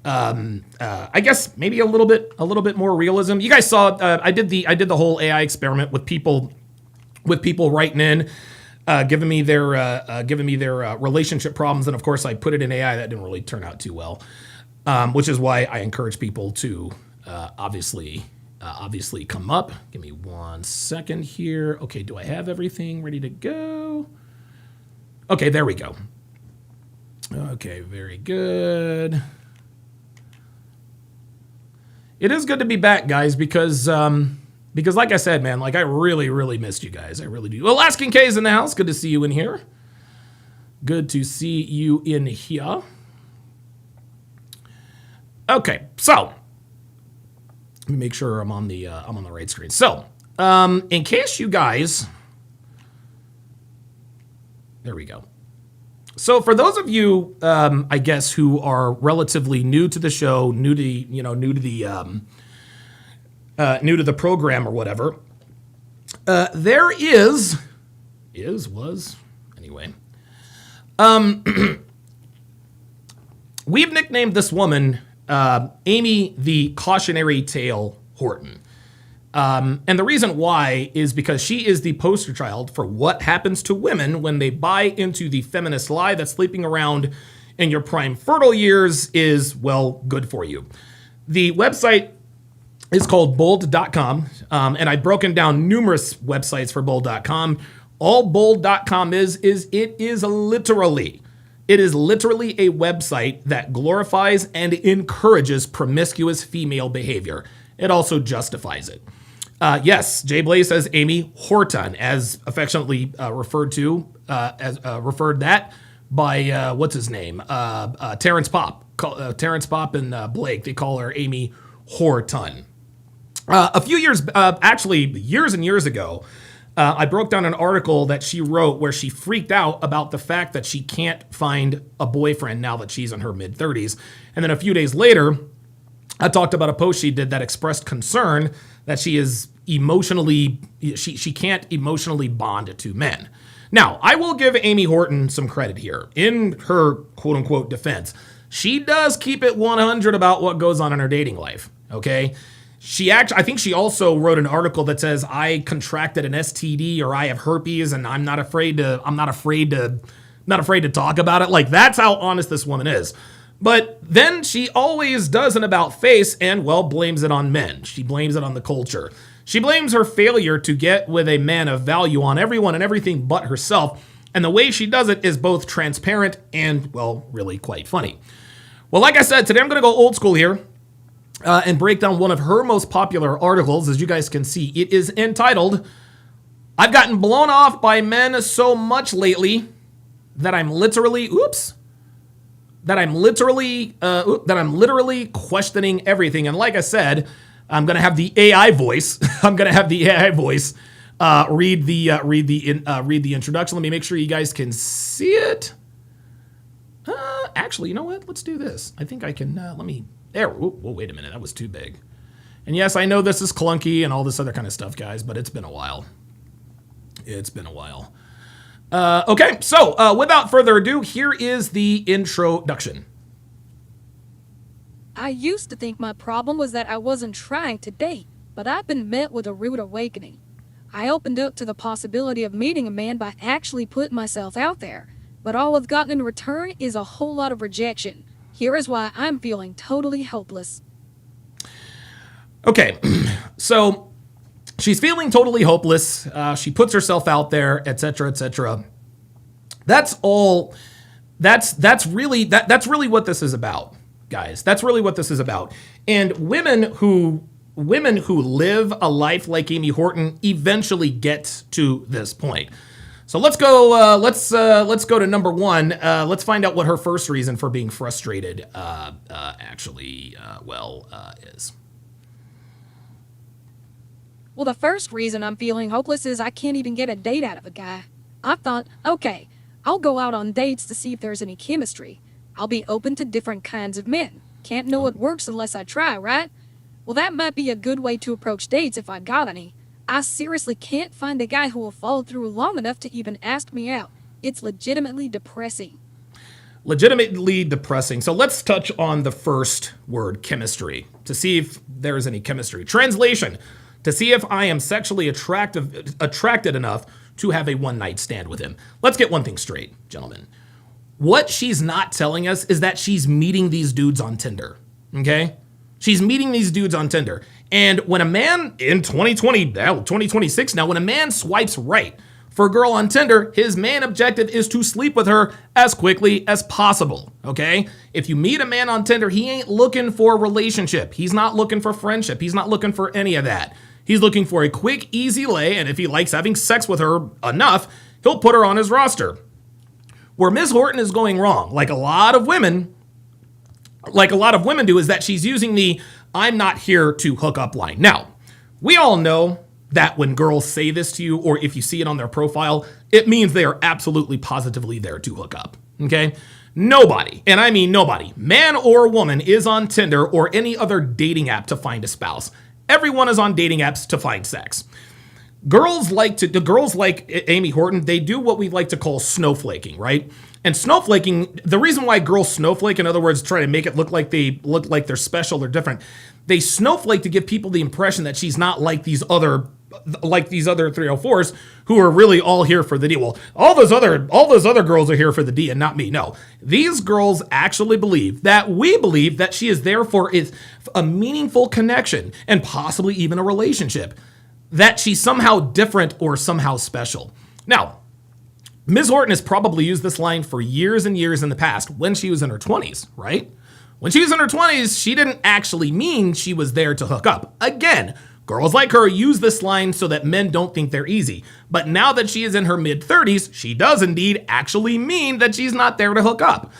C: I guess maybe a little bit more realism. You guys saw I did the whole AI experiment with people writing in, giving me their relationship problems, and of course I put it in AI. That didn't really turn out too well, which is why I encourage people to obviously come up. Give me 1 second here. Okay, do I have everything ready to go? Okay, there we go. Okay, very good. It is good to be back, guys, because like I said, man, like I really, really missed you guys. I really do. Well, Alaskan K is in the house. Good to see you in here. Okay, so let me make sure I'm on the right screen. So, in case you guys, there we go. So for those of you, I guess, who are relatively new to the show, new to the program or whatever, there anyway. We've nicknamed this woman Amy the Cautionary Tale Horton. And the reason why is because she is the poster child for what happens to women when they buy into the feminist lie that sleeping around in your prime fertile years is, well, good for you. The website is called bold.com. And I've broken down numerous websites for bold.com. All bold.com is it is literally a website that glorifies and encourages promiscuous female behavior. It also justifies it. Yes, Jay Blaze says Amy Horton, as affectionately referred that by what's his name, Terrence Pop. Terrence Pop and Blake, they call her Amy Horton. A few years, actually years and years ago, I broke down an article that she wrote where she freaked out about the fact that she can't find a boyfriend now that she's in her mid-30s. And then a few days later, I talked about a post she did that expressed concern that she can't emotionally bond to men. Now, I will give Amy Horton some credit here. In her quote-unquote defense, she does keep it 100 about what goes on in her dating life, okay? I think she also wrote an article that says I contracted an STD or I have herpes and I'm not afraid to talk about it. Like, that's how honest this woman is. But then she always does an about face and, well, blames it on men. She blames it on the culture. She blames her failure to get with a man of value on everyone and everything but herself. And the way she does it is both transparent and, well, really quite funny. Well, like I said, today I'm going to go old school here. And break down one of her most popular articles. As you guys can see, it is entitled, I've gotten blown off by men so much lately that I'm literally questioning everything. And like I said, I'm going to have the AI voice. Read the introduction. Let me make sure you guys can see it. Actually, you know what? Let's do this. I think I can, There, wait a minute, that was too big. And yes, I know this is clunky and all this other kind of stuff, guys, but it's been a while. Okay, so without further ado, here is the introduction.
E: I used to think my problem was that I wasn't trying to date, but I've been met with a rude awakening. I opened up to the possibility of meeting a man by actually putting myself out there, but all I've gotten in return is a whole lot of rejection. Here is why I'm feeling totally hopeless.
C: Okay, so she's feeling totally hopeless. She puts herself out there, etc., etc. That's all. That's really what this is about, guys. That's really what this is about. And women who live a life like Amy Horton eventually get to this point. So let's go. Let's go to number one. Let's find out what her first reason for being frustrated is.
E: Well, the first reason I'm feeling hopeless is I can't even get a date out of a guy. I thought, okay, I'll go out on dates to see if there's any chemistry. I'll be open to different kinds of men. Can't know what works unless I try, right? Well, that might be a good way to approach dates if I got any. I seriously can't find a guy who will follow through long enough to even ask me out. It's legitimately depressing.
C: Legitimately depressing. So let's touch on the first word, chemistry, to see if there is any chemistry. Translation, to see if I am sexually attracted enough to have a one-night stand with him. Let's get one thing straight, gentlemen. What she's not telling us is that she's meeting these dudes on Tinder, okay? She's meeting these dudes on Tinder. And when a man in 2026 now, when a man swipes right for a girl on Tinder, his main objective is to sleep with her as quickly as possible, okay? If you meet a man on Tinder, he ain't looking for a relationship. He's not looking for friendship. He's not looking for any of that. He's looking for a quick, easy lay, and if he likes having sex with her enough, he'll put her on his roster. Where Ms. Horton is going wrong, like a lot of women do, is that she's using the I'm not here to hook up line. Now, we all know that when girls say this to you, or if you see it on their profile, it means they are absolutely positively there to hook up, okay? Nobody, and I mean nobody, man or woman, is on Tinder or any other dating app to find a spouse. Everyone is on dating apps to find sex. Girls like Amy Horton, they do what we like to call snowflaking, right? And snowflaking, the reason why girls snowflake, in other words, try to make it look like they're special or different, they snowflake to give people the impression that she's not like these other like these other 304s who are really all here for the D. Well, all those other girls are here for the D and not me. No, these girls actually believe that she is there for a meaningful connection and possibly even a relationship, that she's somehow different or somehow special. Now, Ms. Horton has probably used this line for years and years in the past when she was in her 20s, right? When she was in her 20s, she didn't actually mean she was there to hook up. Again, girls like her use this line so that men don't think they're easy. But now that she is in her mid-30s, she does indeed actually mean that she's not there to hook up.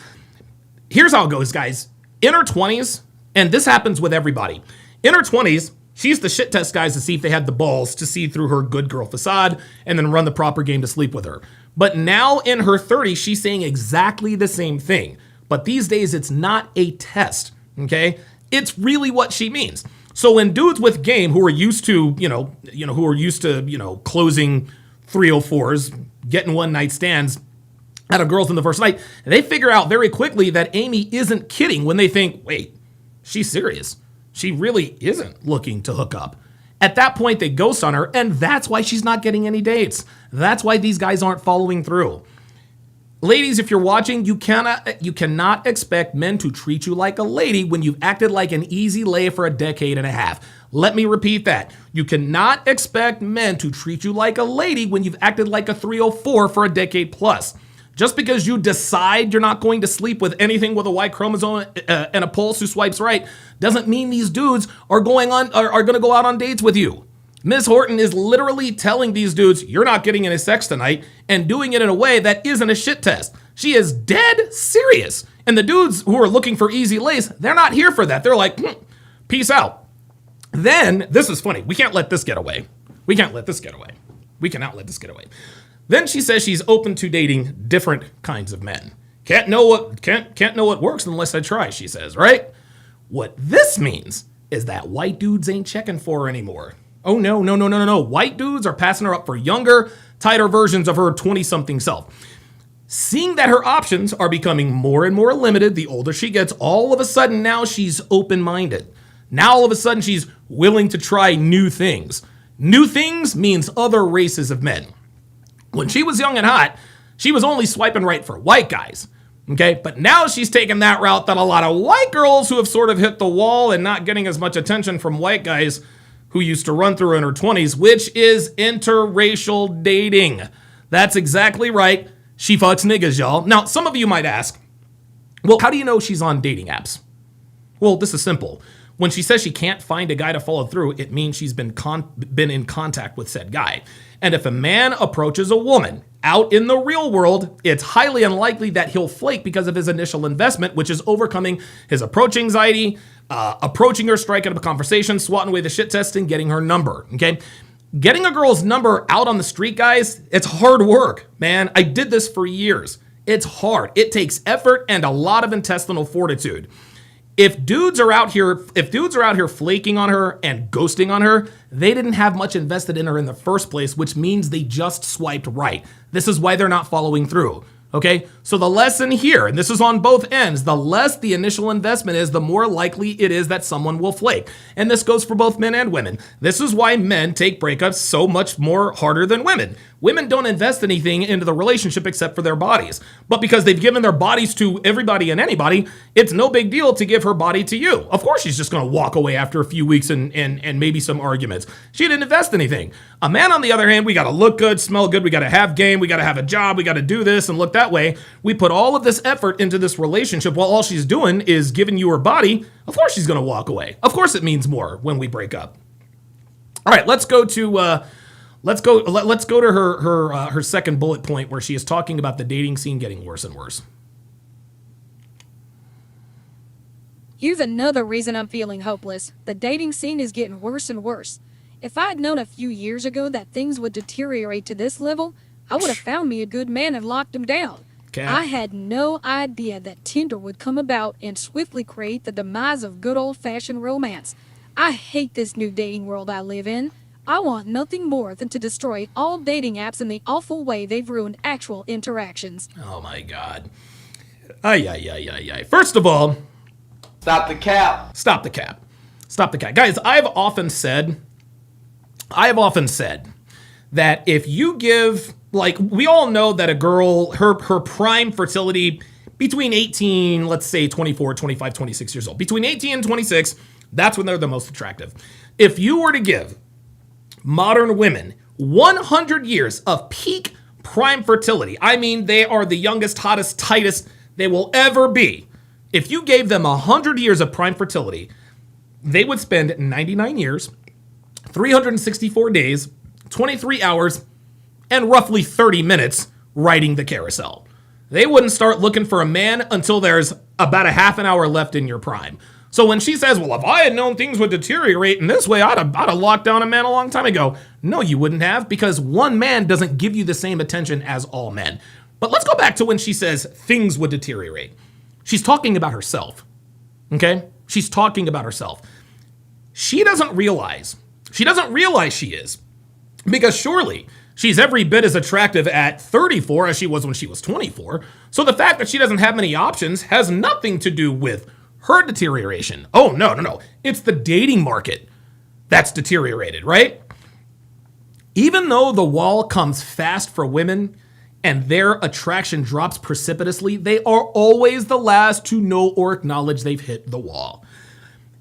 C: Here's how it goes, guys. In her 20s, and this happens with everybody, in her 20s, she used to shit test guys to see if they had the balls to see through her good girl facade and then run the proper game to sleep with her. But now in her 30s, she's saying exactly the same thing. But these days, it's not a test, okay? It's really what she means. So when dudes with game who are used to, closing 304s, getting one night stands out of girls in the first night, they figure out very quickly that Amy isn't kidding when they think, wait, she's serious. She really isn't looking to hook up. At that point, they ghost on her, and that's why she's not getting any dates. That's why these guys aren't following through. Ladies, if you're watching, you cannot expect men to treat you like a lady when you've acted like an easy lay for a decade and a half. Let me repeat that. You cannot expect men to treat you like a lady when you've acted like a 304 for a decade plus. Just because you decide you're not going to sleep with anything with a Y chromosome and a pulse who swipes right doesn't mean these dudes are going to go out on dates with you. Ms. Horton is literally telling these dudes, you're not getting any sex tonight, and doing it in a way that isn't a shit test. She is dead serious. And the dudes who are looking for easy lays, they're not here for that. They're like, peace out. Then, this is funny. We can't let this get away. We cannot let this get away. Then she says she's open to dating different kinds of men. Can't know what works unless I try, she says, right? What this means is that white dudes ain't checking for her anymore. Oh, no. White dudes are passing her up for younger, tighter versions of her 20-something self. Seeing that her options are becoming more and more limited the older she gets, all of a sudden now she's open-minded. Now all of a sudden she's willing to try new things. New things means other races of men. When she was young and hot, she was only swiping right for white guys. Okay, but now she's taken that route that a lot of white girls who have sort of hit the wall and not getting as much attention from white guys who used to run through in her 20s, which is interracial dating. That's exactly right. She fucks niggas, y'all. Now, some of you might ask, well, how do you know she's on dating apps? Well, this is simple. When she says she can't find a guy to follow through, it means she's been in contact with said guy. And if a man approaches a woman out in the real world, it's highly unlikely that he'll flake because of his initial investment, which is overcoming his approach anxiety, approaching her, striking up a conversation, swatting away the shit test, and getting her number, okay? Getting a girl's number out on the street, guys, it's hard work, man. I did this for years. It's hard. It takes effort and a lot of intestinal fortitude. If dudes are out here flaking on her and ghosting on her, they didn't have much invested in her in the first place, which means they just swiped right. This is why they're not following through. Okay, so the lesson here, and this is on both ends, the less the initial investment is, the more likely it is that someone will flake. And this goes for both men and women. This is why men take breakups so much more harder than women. Women don't invest anything into the relationship except for their bodies. But because they've given their bodies to everybody and anybody, it's no big deal to give her body to you. Of course she's just going to walk away after a few weeks and maybe some arguments. She didn't invest anything. A man, on the other hand, we got to look good, smell good, we got to have game, we got to have a job, we got to do this and look that way. We put all of this effort into this relationship while all she's doing is giving you her body. Of course she's going to walk away. Of course it means more when we break up. All right, let's go to her second bullet point, where she is talking about the dating scene getting worse and worse.
E: Here's another reason I'm feeling hopeless. The dating scene is getting worse and worse. If I'd known a few years ago that things would deteriorate to this level, I would have found me a good man and locked him down.
C: Okay.
E: I had no idea that Tinder would come about and swiftly create the demise of good old-fashioned romance. I hate this new dating world I live in. I want nothing more than to destroy all dating apps in the awful way they've ruined actual interactions.
C: Oh my God. Ay. First of all,
F: Stop the cap.
C: Stop the cap. Guys, I've often said I have often said that if you give, like, we all know that a girl, her prime fertility between 18, let's say 24, 25, 26 years old, between 18 and 26, that's when they're the most attractive. If you were to give modern women 100 years of peak prime fertility, I mean, they are the youngest, hottest, tightest they will ever be. If you gave them 100 years of prime fertility, they would spend 99 years, 364 days, 23 hours, and roughly 30 minutes riding the carousel. They wouldn't start looking for a man until there's about a half an hour left in your prime. So when she says, well, if I had known things would deteriorate in this way, I'd have locked down a man a long time ago. No, you wouldn't have, because one man doesn't give you the same attention as all men. But let's go back to when she says things would deteriorate. She's talking about herself, okay? She's talking about herself. She doesn't realize she is, because surely she's every bit as attractive at 34 as she was when she was 24. So the fact that she doesn't have many options has nothing to do with her deterioration. Oh, no. It's the dating market that's deteriorated, right? Even though the wall comes fast for women and their attraction drops precipitously, they are always the last to know or acknowledge they've hit the wall.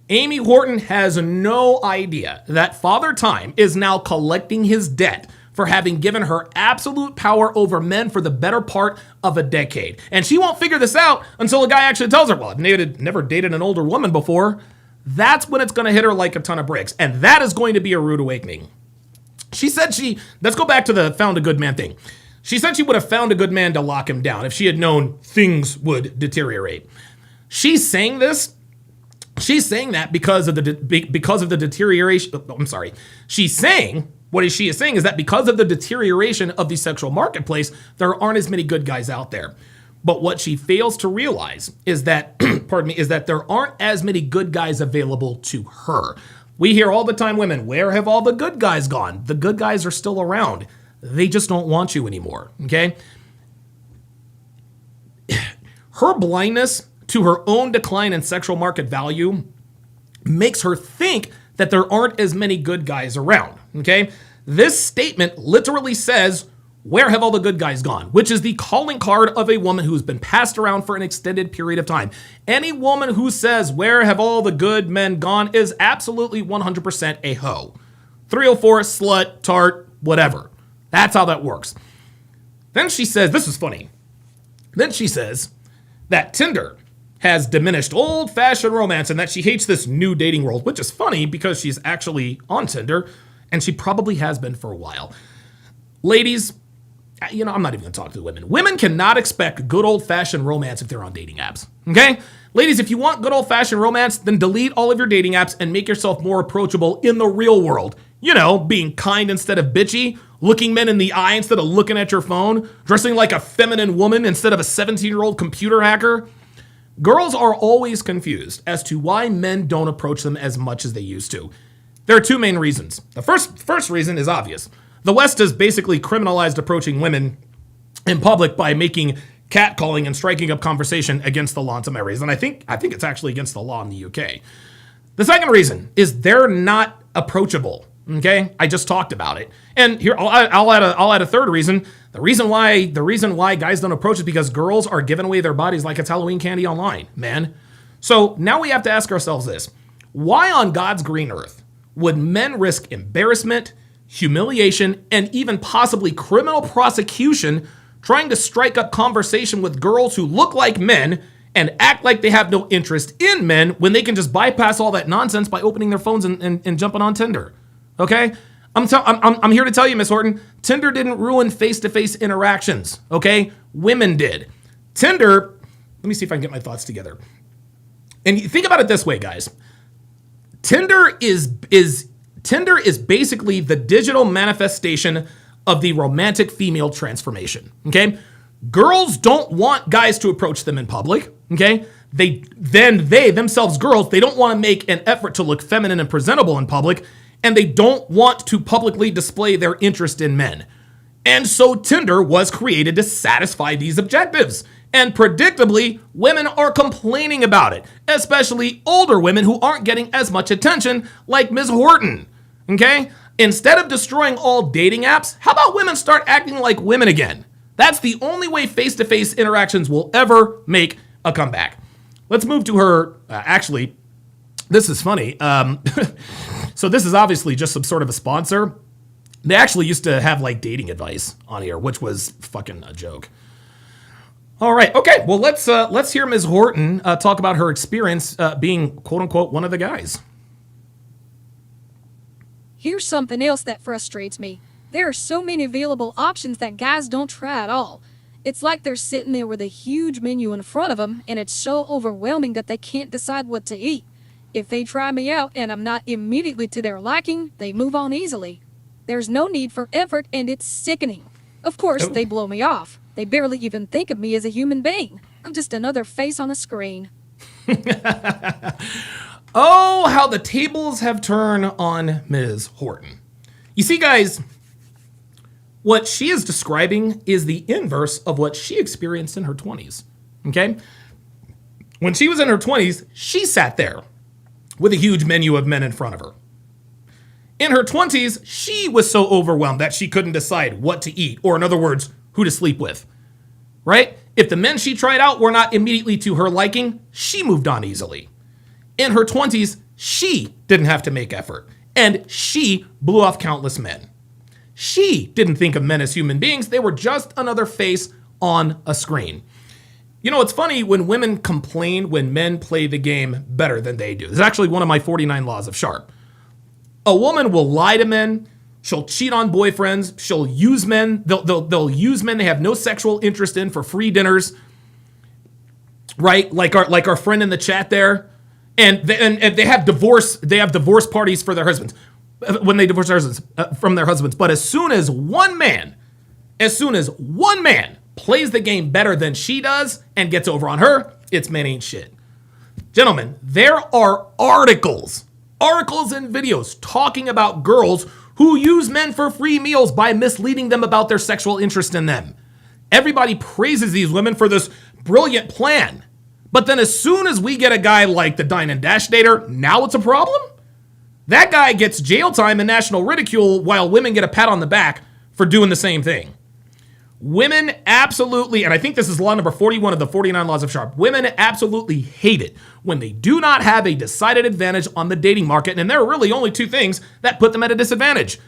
C: Amy Horton has no idea that Father Time is now collecting his debt for having given her absolute power over men for the better part of a decade. And she won't figure this out until a guy actually tells her, well, I've never dated an older woman before. That's when it's going to hit her like a ton of bricks. And that is going to be a rude awakening. She said let's go back to the found a good man thing. She said she would have found a good man to lock him down if she had known things would deteriorate. She's saying that because of the deterioration. I'm sorry. What she is saying is that because of the deterioration of the sexual marketplace, there aren't as many good guys out there. But what she fails to realize is that, is that there aren't as many good guys available to her. We hear all the time, women, where have all the good guys gone? The good guys are still around. They just don't want you anymore, okay? Her blindness to her own decline in sexual market value makes her think that there aren't as many good guys around, okay? This statement literally says, where have all the good guys gone? Which is the calling card of a woman who's been passed around for an extended period of time. Any woman who says, where have all the good men gone, is absolutely 100% a hoe. 304, slut, tart, whatever. That's how that works. Then she says, this is funny. Then she says that Tinder has diminished old-fashioned romance and that she hates this new dating world, which is funny because she's actually on Tinder, and she probably has been for a while. Ladies, I'm not even going to talk to the women. Women cannot expect good old-fashioned romance if they're on dating apps, okay? Ladies, if you want good old-fashioned romance, then delete all of your dating apps and make yourself more approachable in the real world. Being kind instead of bitchy, looking men in the eye instead of looking at your phone, dressing like a feminine woman instead of a 17-year-old computer hacker. Girls are always confused as to why men don't approach them as much as they used to. There are two main reasons. The first reason is obvious. The West has basically criminalized approaching women in public by making catcalling and striking up conversation against the law in some areas. And I think it's actually against the law in the UK. The second reason is they're not approachable. Okay, I just talked about it, and here I'll add a third reason. The reason why guys don't approach is because girls are giving away their bodies like it's Halloween candy online, man. So now we have to ask ourselves this: why on God's green earth would men risk embarrassment, humiliation, and even possibly criminal prosecution trying to strike up conversation with girls who look like men and act like they have no interest in men when they can just bypass all that nonsense by opening their phones and jumping on Tinder? Okay? I'm here to tell you, Miss Horton, Tinder didn't ruin face-to-face interactions, okay? Women did. Tinder, let me see if I can get my thoughts together. And think about it this way, guys. Tinder is basically the digital manifestation of the romantic female transformation, okay? Girls don't want guys to approach them in public, okay? They themselves, girls, they don't want to make an effort to look feminine and presentable in public, and they don't want to publicly display their interest in men. And so Tinder was created to satisfy these objectives. And predictably, women are complaining about it, especially older women who aren't getting as much attention like Ms. Horton, okay? Instead of destroying all dating apps, how about women start acting like women again? That's the only way face-to-face interactions will ever make a comeback. Let's move to her, actually, this is funny. So this is obviously just some sort of a sponsor. They actually used to have like dating advice on here, which was fucking a joke. All right, okay, well let's hear Ms. Horton talk about her experience being quote-unquote one of the guys.
E: Here's something else that frustrates me. There are so many available options that guys don't try at all. It's like they're sitting there with a huge menu in front of them, and it's so overwhelming that they can't decide what to eat. If they try me out and I'm not immediately to their liking, they move on easily. There's no need for effort, and it's sickening. Of course, they blow me off. They barely even think of me as a human being. I'm just another face on a screen.
C: Oh, how the tables have turned on Ms. Horton. You see, guys, what she is describing is the inverse of what she experienced in her 20s, okay? When she was in her 20s, she sat there with a huge menu of men in front of her. In her 20s, she was so overwhelmed that she couldn't decide what to eat, or in other words, who to sleep with, right? If the men she tried out were not immediately to her liking, she moved on easily. In her 20s, she didn't have to make effort, and she blew off countless men. She didn't think of men as human beings. They were just another face on a screen. You know, it's funny when women complain when men play the game better than they do. It's actually one of my 49 laws of Sharp. A woman will lie to men. She'll cheat on boyfriends. She'll use men. They'll use men they have no sexual interest in for free dinners, right? Like our friend in the chat there. And they have divorce parties for their husbands when they divorce their husbands from their husbands. But as soon as one man plays the game better than she does and gets over on her, it's men ain't shit. Gentlemen, there are articles and videos talking about girls who use men for free meals by misleading them about their sexual interest in them. Everybody praises these women for this brilliant plan. But then as soon as we get a guy like the Dine and Dash dater, now it's a problem? That guy gets jail time and national ridicule while women get a pat on the back for doing the same thing. Women absolutely, and I think this is law number 41 of the 49 laws of Sharp, women absolutely hate it when they do not have a decided advantage on the dating market, and there are really only two things that put them at a disadvantage.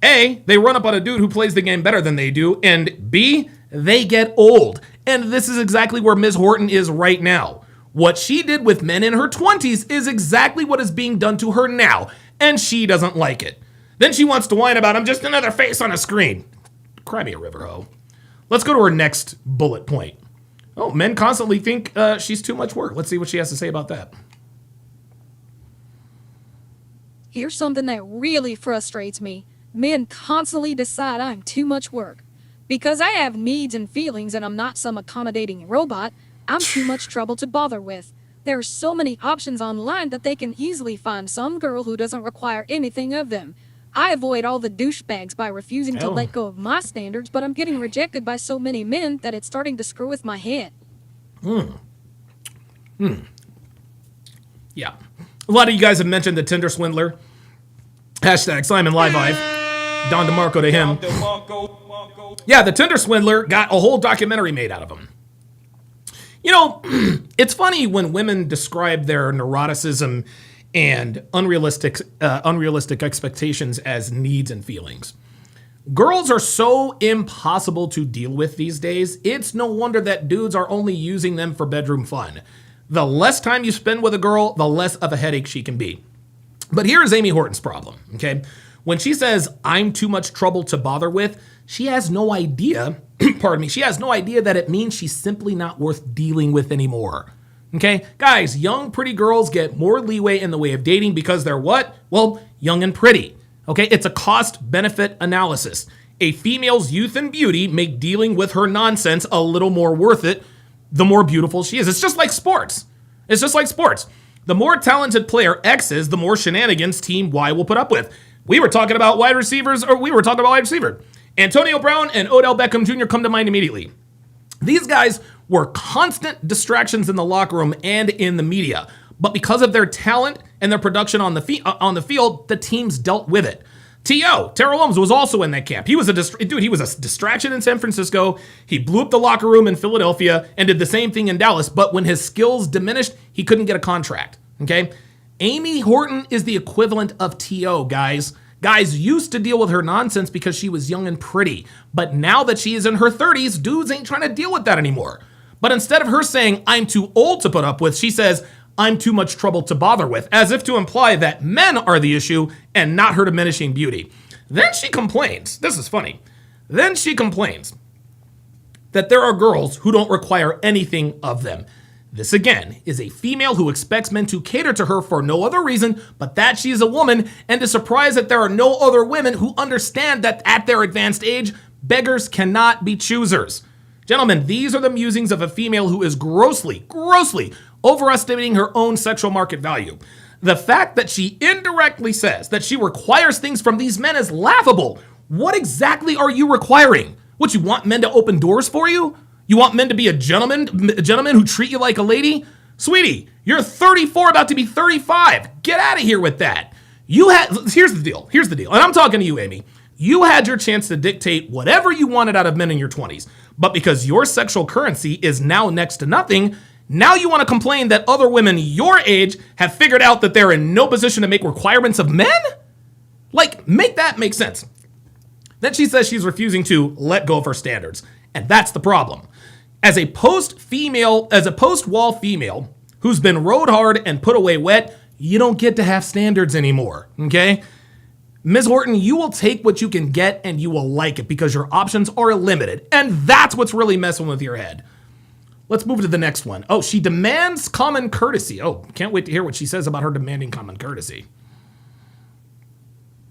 C: A, they run up on a dude who plays the game better than they do, and B, they get old. And this is exactly where Ms. Horton is right now. What she did with men in her 20s is exactly what is being done to her now, and she doesn't like it. Then she wants to whine about, I'm just another face on a screen. Cry me a river, ho. Let's go to her next bullet point. Oh, men constantly think she's too much work. Let's see what she has to say about that.
E: Here's something that really frustrates me. Men constantly decide I'm too much work. Because I have needs and feelings and I'm not some accommodating robot, I'm too much trouble to bother with. There are so many options online that they can easily find some girl who doesn't require anything of them. I avoid all the douchebags by refusing to let go of my standards, but I'm getting rejected by so many men that it's starting to screw with my head.
C: Yeah. A lot of you guys have mentioned the Tinder swindler. Hashtag Simon Live. Don DeMarco to him. Yeah, the Tinder swindler got a whole documentary made out of him. You know, it's funny when women describe their neuroticism and unrealistic expectations as needs and feelings. Girls are so impossible to deal with these days, it's no wonder that dudes are only using them for bedroom fun. The less time you spend with a girl, the less of a headache she can be. But here's Amy Horton's problem, okay? When she says, I'm too much trouble to bother with, she has no idea, she has no idea that it means she's simply not worth dealing with anymore. Okay, guys, young, pretty girls get more leeway in the way of dating because they're what? Well, young and pretty. Okay, it's a cost-benefit analysis. A female's youth and beauty make dealing with her nonsense a little more worth it the more beautiful she is. It's just like sports. The more talented player X is, the more shenanigans Team Y will put up with. We were talking about wide receiver. Antonio Brown and Odell Beckham Jr. come to mind immediately. These guys were constant distractions in the locker room and in the media. But because of their talent and their production on the field, the teams dealt with it. T.O., Terrell Owens, was also in that camp. He was a distraction in San Francisco. He blew up the locker room in Philadelphia and did the same thing in Dallas. But when his skills diminished, he couldn't get a contract. Okay? Amy Horton is the equivalent of T.O., guys. Guys used to deal with her nonsense because she was young and pretty. But now that she is in her 30s, dudes ain't trying to deal with that anymore. But instead of her saying, I'm too old to put up with, she says, I'm too much trouble to bother with, as if to imply that men are the issue and not her diminishing beauty. Then she complains, this is funny, then she complains that there are girls who don't require anything of them. This again is a female who expects men to cater to her for no other reason but that she is a woman, and is surprised that there are no other women who understand that at their advanced age, beggars cannot be choosers. Gentlemen, these are the musings of a female who is grossly overestimating her own sexual market value. The fact that she indirectly says that she requires things from these men is laughable. What exactly are you requiring? What, you want men to open doors for you? You want men to be a gentleman who treat you like a lady? Sweetie, you're 34, about to be 35. Get out of here with that. Here's the deal, and I'm talking to you, Amy. You had your chance to dictate whatever you wanted out of men in your 20s, but because your sexual currency is now next to nothing, now you want to complain that other women your age have figured out that they're in no position to make requirements of men? Like, make that make sense. Then she says she's refusing to let go of her standards, and that's the problem. As a post-wall female who's been rode hard and put away wet, you don't get to have standards anymore, okay? Ms. Horton, you will take what you can get and you will like it because your options are limited, and that's what's really messing with your head. Let's move to the next one. Oh, she demands common courtesy. Oh, can't wait to hear what she says about her demanding common courtesy.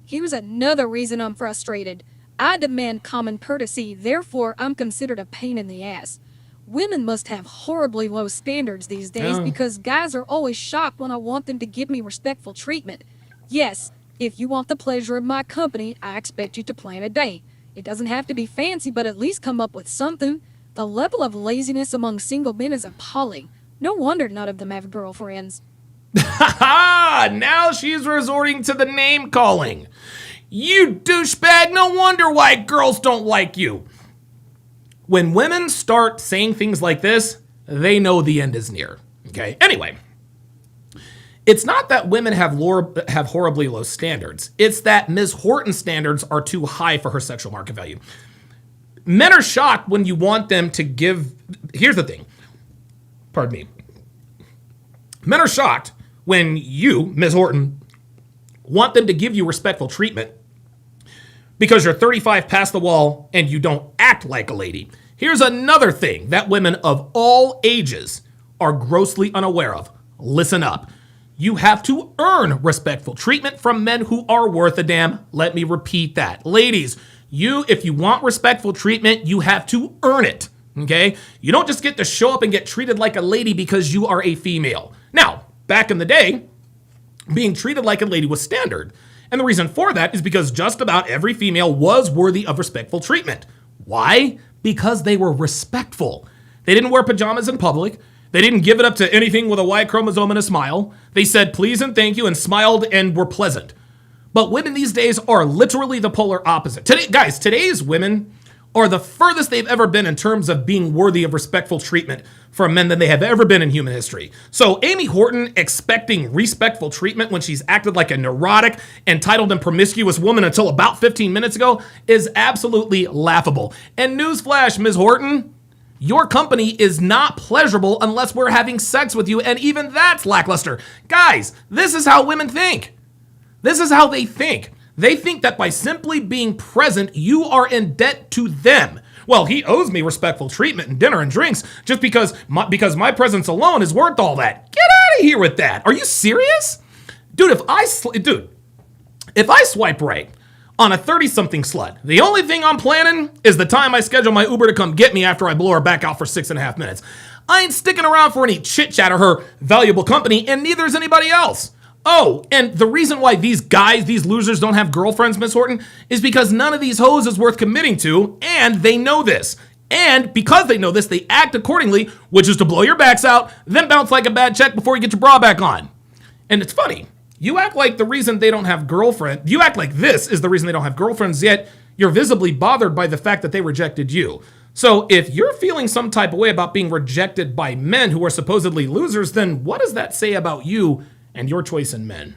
E: Here's another reason I'm frustrated. I demand common courtesy, therefore I'm considered a pain in the ass. Women must have horribly low standards these days because guys are always shocked when I want them to give me respectful treatment. Yes, if you want the pleasure of my company, I expect you to plan a date. It doesn't have to be fancy, but at least come up with something. The level of laziness among single men is appalling. No wonder none of them have girlfriends.
C: Ha ha! Now she's resorting to the name calling. You douchebag, no wonder why girls don't like you. When women start saying things like this, they know the end is near. Okay? Anyway, it's not that women have horribly low standards. It's that Ms. Horton's standards are too high for her sexual market value. Men are shocked when you want them to give... Here's the thing. Pardon me. Men are shocked when you, Ms. Horton, want them to give you respectful treatment because you're 35 past the wall and you don't act like a lady. Here's another thing that women of all ages are grossly unaware of. Listen up. You have to earn respectful treatment from men who are worth a damn. Let me repeat that. Ladies, if you want respectful treatment, you have to earn it, okay? You don't just get to show up and get treated like a lady because you are a female. Now, back in the day, being treated like a lady was standard. And the reason for that is because just about every female was worthy of respectful treatment. Why? Because they were respectful. They didn't wear pajamas in public. They didn't give it up to anything with a Y chromosome and a smile. They said please and thank you and smiled and were pleasant. But women these days are literally the polar opposite. Today's women are the furthest they've ever been in terms of being worthy of respectful treatment from men than they have ever been in human history. So Amy Horton expecting respectful treatment when she's acted like a neurotic, entitled and promiscuous woman until about 15 minutes ago is absolutely laughable. And newsflash, Ms. Horton, your company is not pleasurable unless we're having sex with you, and even that's lackluster. Guys, this is how women think. This is how they think. They think that by simply being present, you are in debt to them. Well, he owes me respectful treatment and dinner and drinks just because my presence alone is worth all that. Get out of here with that. Are you serious? Dude, if I swipe right on a 30-something slut, the only thing I'm planning is the time I schedule my Uber to come get me after I blow her back out for 6.5 minutes. I ain't sticking around for any chit-chat or her valuable company, and neither is anybody else. Oh, and the reason why these losers don't have girlfriends, Miss Horton, is because none of these hoes is worth committing to, and they know this. And because they know this, they act accordingly, which is to blow your backs out, then bounce like a bad check before you get your bra back on. And it's funny. You act like the reason they don't have girlfriends, you act like this is the reason they don't have girlfriends, yet you're visibly bothered by the fact that they rejected you. So if you're feeling some type of way about being rejected by men who are supposedly losers, then what does that say about you and your choice in men?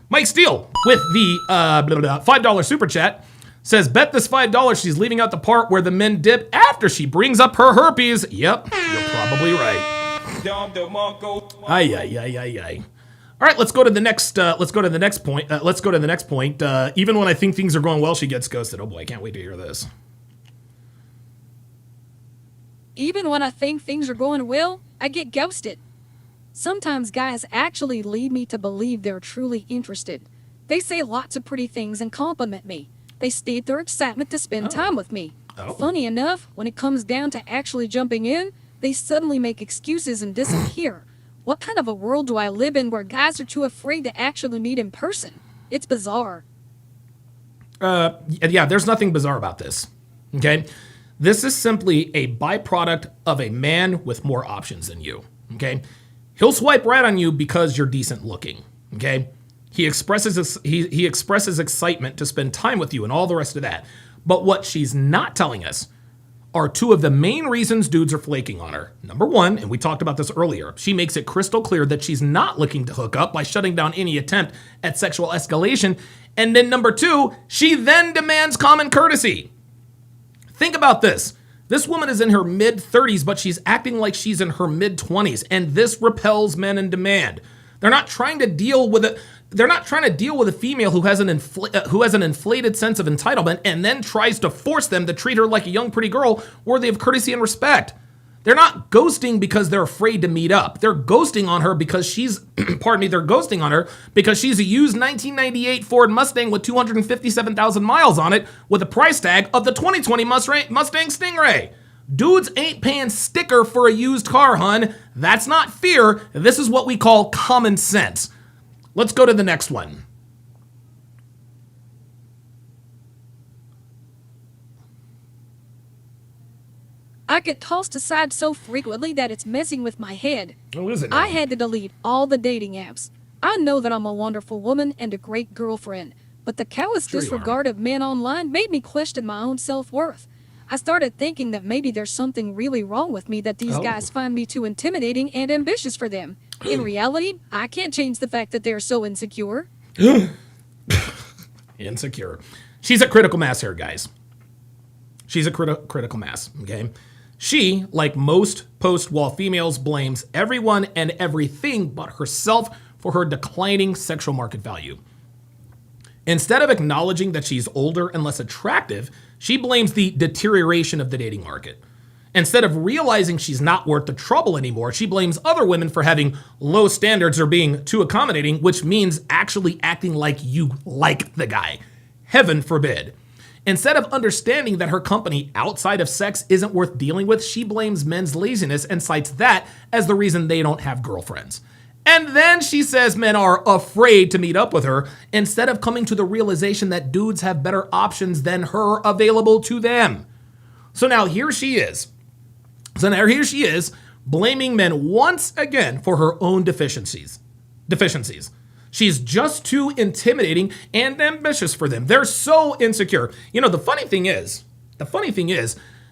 C: Mike Steele with the $5 super chat says, bet this $5 she's leaving out the part where the men dip after she brings up her herpes. Yep, you're probably right. Ay. All right, let's go to the next. point. Even when I think things are going well, she gets ghosted. Oh boy, I can't wait to hear this.
E: Even when I think things are going well, I get ghosted. Sometimes guys actually lead me to believe they're truly interested. They say lots of pretty things and compliment me. They state their excitement to spend time with me. Funny enough, when it comes down to actually jumping in, they suddenly make excuses and disappear. What kind of a world do I live in where guys are too afraid to actually meet in person? It's bizarre.
C: Yeah, there's nothing bizarre about this. Okay? This is simply a byproduct of a man with more options than you. Okay? He'll swipe right on you because you're decent looking. Okay? He expresses he expresses excitement to spend time with you and all the rest of that. But what she's not telling us are two of the main reasons dudes are flaking on her. Number one, and we talked about this earlier, she makes it crystal clear that she's not looking to hook up by shutting down any attempt at sexual escalation. And then number two, she then demands common courtesy. Think about this. This woman is in her mid-30s, but she's acting like she's in her mid-20s, and this repels men in demand. They're not trying to deal with a female who has an inflated sense of entitlement and then tries to force them to treat her like a young pretty girl worthy of courtesy and respect. They're not ghosting because they're afraid to meet up. They're ghosting on her because she's they're ghosting on her because she's a used 1998 Ford Mustang with 257,000 miles on it with a price tag of the 2020 Mustang Stingray. Dudes ain't paying sticker for a used car, hun. That's not fear. This is what we call common sense. Let's go to the next one.
E: I get tossed aside so frequently that it's messing with my head.
C: Oh, is it now?
E: I had to delete all the dating apps. I know that I'm a wonderful woman and a great girlfriend, but the callous disregard of men online made me question my own self-worth. I started thinking that maybe there's something really wrong with me, that these guys find me too intimidating and ambitious for them. In reality, I can't change the fact that they're so insecure.
C: Insecure. She's a critical mass here, guys. She's a critical mass, okay? She, like most post-wall females, blames everyone and everything but herself for her declining sexual market value. Instead of acknowledging that she's older and less attractive, she blames the deterioration of the dating market. Instead of realizing she's not worth the trouble anymore, she blames other women for having low standards or being too accommodating, which means actually acting like you like the guy. Heaven forbid. Instead of understanding that her company outside of sex isn't worth dealing with, she blames men's laziness and cites that as the reason they don't have girlfriends. And then she says men are afraid to meet up with her instead of coming to the realization that dudes have better options than her available to them. So now here she is. Blaming men once again for her own deficiencies. She's just too intimidating and ambitious for them. They're so insecure. You know, the funny thing is,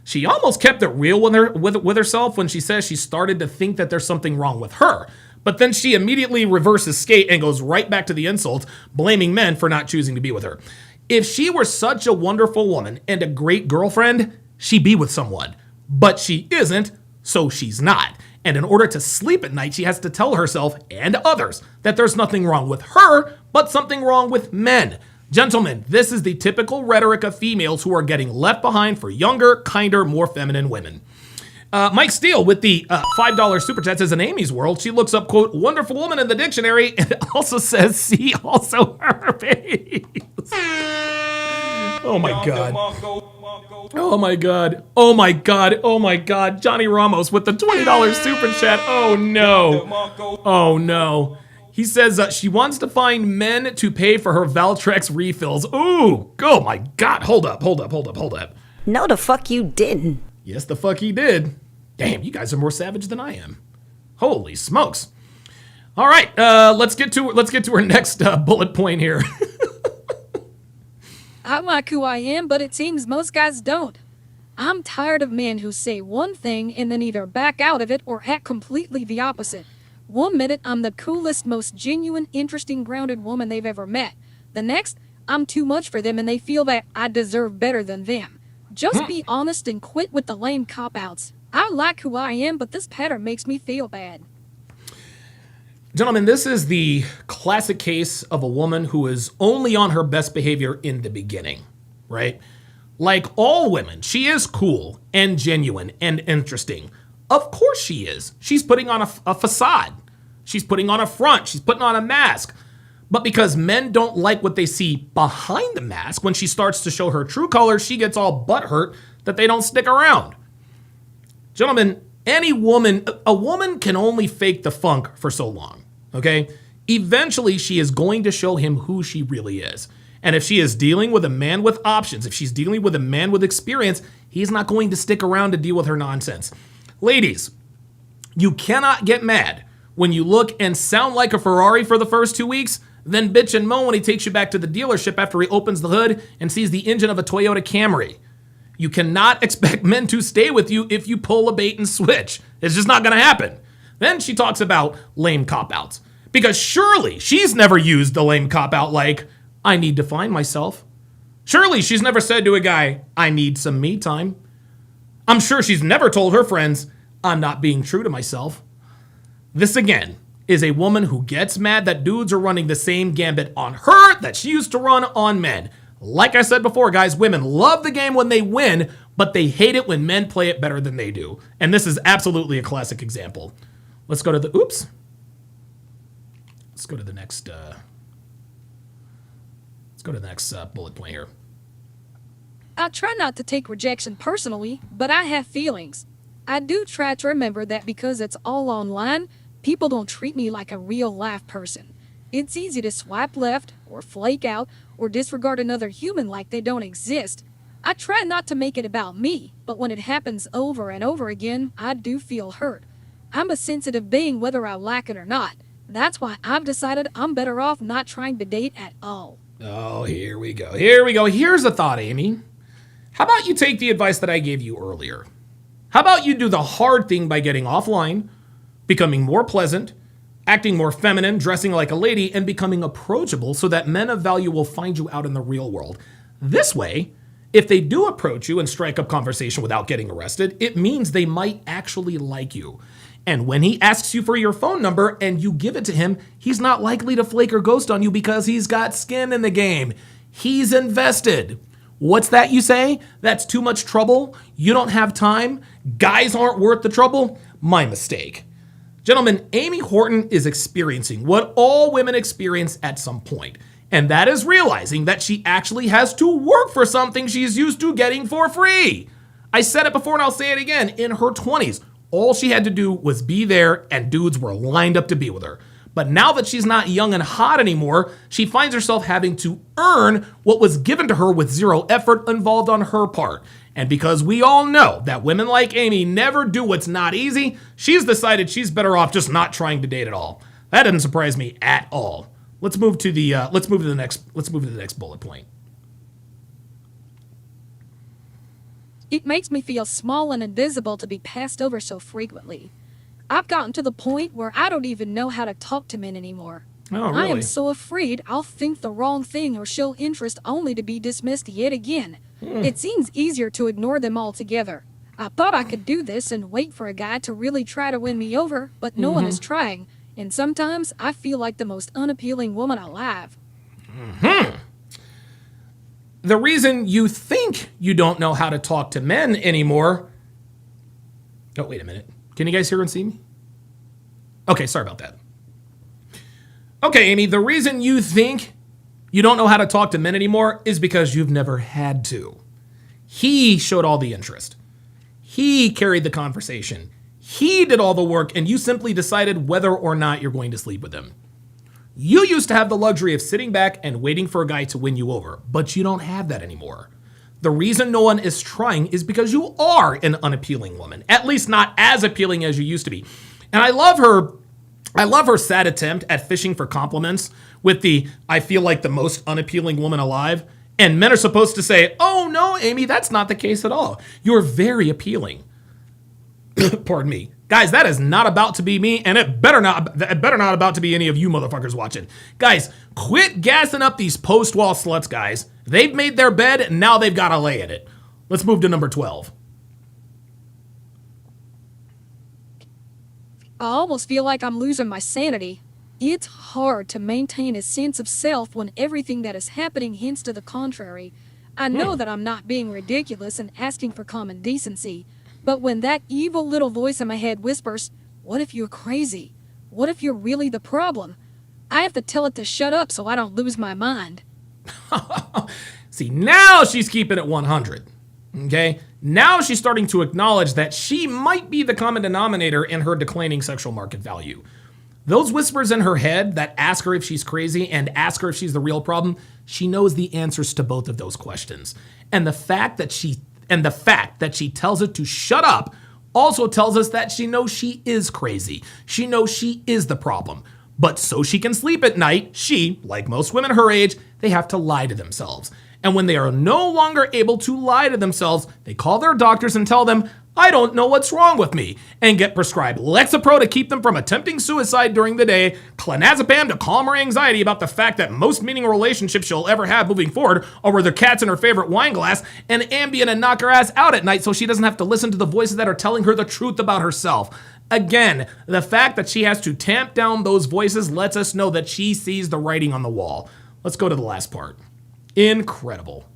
C: she almost kept it real with herself when she says she started to think that there's something wrong with her. But then she immediately reverses skate and goes right back to the insults, blaming men for not choosing to be with her. If she were such a wonderful woman and a great girlfriend, she'd be with someone. But she isn't, so she's not. And in order to sleep at night, she has to tell herself and others that there's nothing wrong with her, but something wrong with men. Gentlemen, this is the typical rhetoric of females who are getting left behind for younger, kinder, more feminine women. Mike Steele with the $5 super chat says, in Amy's world, she looks up, quote, wonderful woman in the dictionary, and it also says, see also herpes. Oh my God. Oh my God. Oh my God. Oh my God. Johnny Ramos with the $20 super chat. Oh no. Oh no. He says she wants to find men to pay for her Valtrex refills. Ooh. Oh my God. Hold up.
F: No, the fuck you didn't.
C: Yes, the fuck he did. Damn, you guys are more savage than I am. Holy smokes. All right, let's get to our next bullet point here.
E: I like who I am, but it seems most guys don't. I'm tired of men who say one thing and then either back out of it or act completely the opposite. One minute, I'm the coolest, most genuine, interesting, grounded woman they've ever met. The next, I'm too much for them and they feel that I deserve better than them. Just be honest and quit with the lame cop-outs. I like who I am, but this pattern makes me feel bad.
C: Gentlemen, this is the classic case of a woman who is only on her best behavior in the beginning, right? Like all women, she is cool and genuine and interesting. Of course she is. She's putting on a facade. She's putting on a front. She's putting on a mask. But because men don't like what they see behind the mask, when she starts to show her true colors, she gets all butthurt that they don't stick around. Gentlemen, a woman can only fake the funk for so long, okay? Eventually, she is going to show him who she really is. And if she is dealing with a man with options, if she's dealing with a man with experience, he's not going to stick around to deal with her nonsense. Ladies, you cannot get mad when you look and sound like a Ferrari for the first 2 weeks, then bitch and moan when he takes you back to the dealership after he opens the hood and sees the engine of a Toyota Camry. You cannot expect men to stay with you if you pull a bait and switch. It's just not going to happen. Then she talks about lame cop-outs. Because surely she's never used the lame cop-out like, I need to find myself. Surely she's never said to a guy, I need some me time. I'm sure she's never told her friends, I'm not being true to myself. This again is a woman who gets mad that dudes are running the same gambit on her that she used to run on men. Like I said before, guys, women love the game when they win, but they hate it when men play it better than they do. And this is absolutely a classic example. Let's go to the next bullet point here.
E: I try not to take rejection personally, but I have feelings. I do try to remember that because it's all online, people don't treat me like a real life person. It's easy to swipe left, or flake out, or disregard another human like they don't exist. I try not to make it about me, but when it happens over and over again, I do feel hurt. I'm a sensitive being whether I like it or not. That's why I've decided I'm better off not trying to date at all.
C: Oh, here we go. Here's a thought, Amy. How about you take the advice that I gave you earlier? How about you do the hard thing by getting offline, becoming more pleasant, acting more feminine, dressing like a lady, and becoming approachable so that men of value will find you out in the real world. This way, if they do approach you and strike up conversation without getting arrested, it means they might actually like you. And when he asks you for your phone number and you give it to him, he's not likely to flake or ghost on you because he's got skin in the game. He's invested. What's that you say? That's too much trouble? You don't have time? Guys aren't worth the trouble? My mistake. Gentlemen, Amy Horton is experiencing what all women experience at some point, and that is realizing that she actually has to work for something she's used to getting for free. I said it before and I'll say it again. In her 20s, all she had to do was be there and dudes were lined up to be with her. But now that she's not young and hot anymore, she finds herself having to earn what was given to her with zero effort involved on her part. And because we all know that women like Amy never do what's not easy, she's decided she's better off just not trying to date at all. That doesn't surprise me at all. Let's move to the next bullet point.
E: It makes me feel small and invisible to be passed over so frequently. I've gotten to the point where I don't even know how to talk to men anymore.
C: Oh, really?
E: I am so afraid I'll think the wrong thing or show interest only to be dismissed yet again. It seems easier to ignore them altogether. I thought I could do this and wait for a guy to really try to win me over, but no one is trying. And sometimes I feel like the most unappealing woman alive.
C: The reason you think you don't know how to talk to men anymore... Oh, wait a minute. Can you guys hear and see me? Okay, sorry about that. Okay, Amy, the reason you think you don't know how to talk to men anymore is because you've never had to. He showed all the interest. He carried the conversation. He did all the work, and you simply decided whether or not you're going to sleep with him. You used to have the luxury of sitting back and waiting for a guy to win you over, but you don't have that anymore. The reason no one is trying is because you are an unappealing woman, at least not as appealing as you used to be. And I love her I love her sad attempt at fishing for compliments with the, I feel like the most unappealing woman alive. And men are supposed to say, oh no, Amy, that's not the case at all. You're very appealing. Pardon me. Guys, that is not about to be me, and it better not about to be any of you motherfuckers watching. Guys, quit gassing up these post-wall sluts, guys. They've made their bed, and now they've got to lay in it. Let's move to number 12.
E: I almost feel like I'm losing my sanity. It's hard to maintain a sense of self when everything that is happening hints to the contrary. I know that I'm not being ridiculous and asking for common decency, but when that evil little voice in my head whispers, what if you're crazy? What if you're really the problem? I have to tell it to shut up so I don't lose my mind.
C: See, now she's keeping it 100. Okay? Now she's starting to acknowledge that she might be the common denominator in her declining sexual market value. Those whispers in her head that ask her if she's crazy and ask her if she's the real problem, she knows the answers to both of those questions. And the fact that she tells it to shut up also tells us that she knows she is crazy. She knows she is the problem. But so she can sleep at night, she, like most women her age, they have to lie to themselves. And when they are no longer able to lie to themselves, they call their doctors and tell them, I don't know what's wrong with me, and get prescribed Lexapro to keep them from attempting suicide during the day, clonazepam to calm her anxiety about the fact that most meaningful relationships she'll ever have moving forward are with her cats in her favorite wine glass, and Ambien to knock her ass out at night so she doesn't have to listen to the voices that are telling her the truth about herself. Again, the fact that she has to tamp down those voices lets us know that she sees the writing on the wall. Let's go to the last part. Incredible.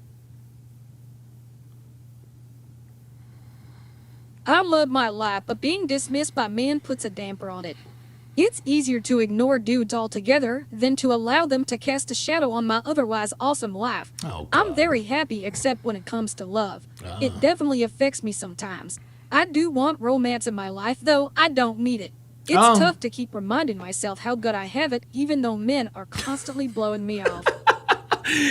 E: I love my life, but being dismissed by men puts a damper on it. It's easier to ignore dudes altogether than to allow them to cast a shadow on my otherwise awesome life.
C: Oh, God.
E: I'm very happy except when it comes to love. It definitely affects me sometimes. I do want romance in my life, though I don't need it. It's tough to keep reminding myself how good I have it, even though men are constantly blowing me off.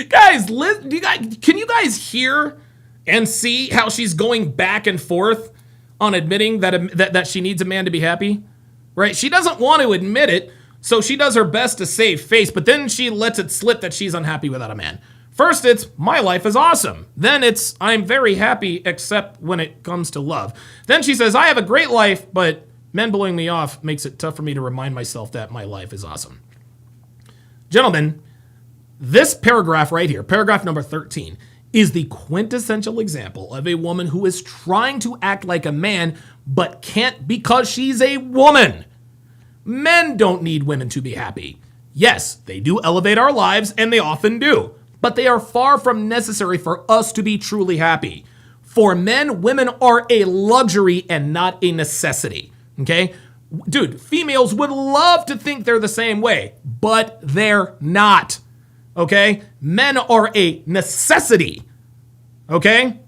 C: Guys, can you guys hear and see how she's going back and forth on admitting that she needs a man to be happy? Right? She doesn't want to admit it, so she does her best to save face, but then she lets it slip that she's unhappy without a man. First, it's, my life is awesome. Then it's, I'm very happy except when it comes to love. Then she says, I have a great life, but men blowing me off makes it tough for me to remind myself that my life is awesome. Gentlemen, this paragraph right here, paragraph number 13, is the quintessential example of a woman who is trying to act like a man, but can't because she's a woman. Men don't need women to be happy. Yes, they do elevate our lives, and they often do, but they are far from necessary for us to be truly happy. For men, women are a luxury and not a necessity, okay? Dude, females would love to think they're the same way, but they're not. Okay? Men are a necessity. Okay?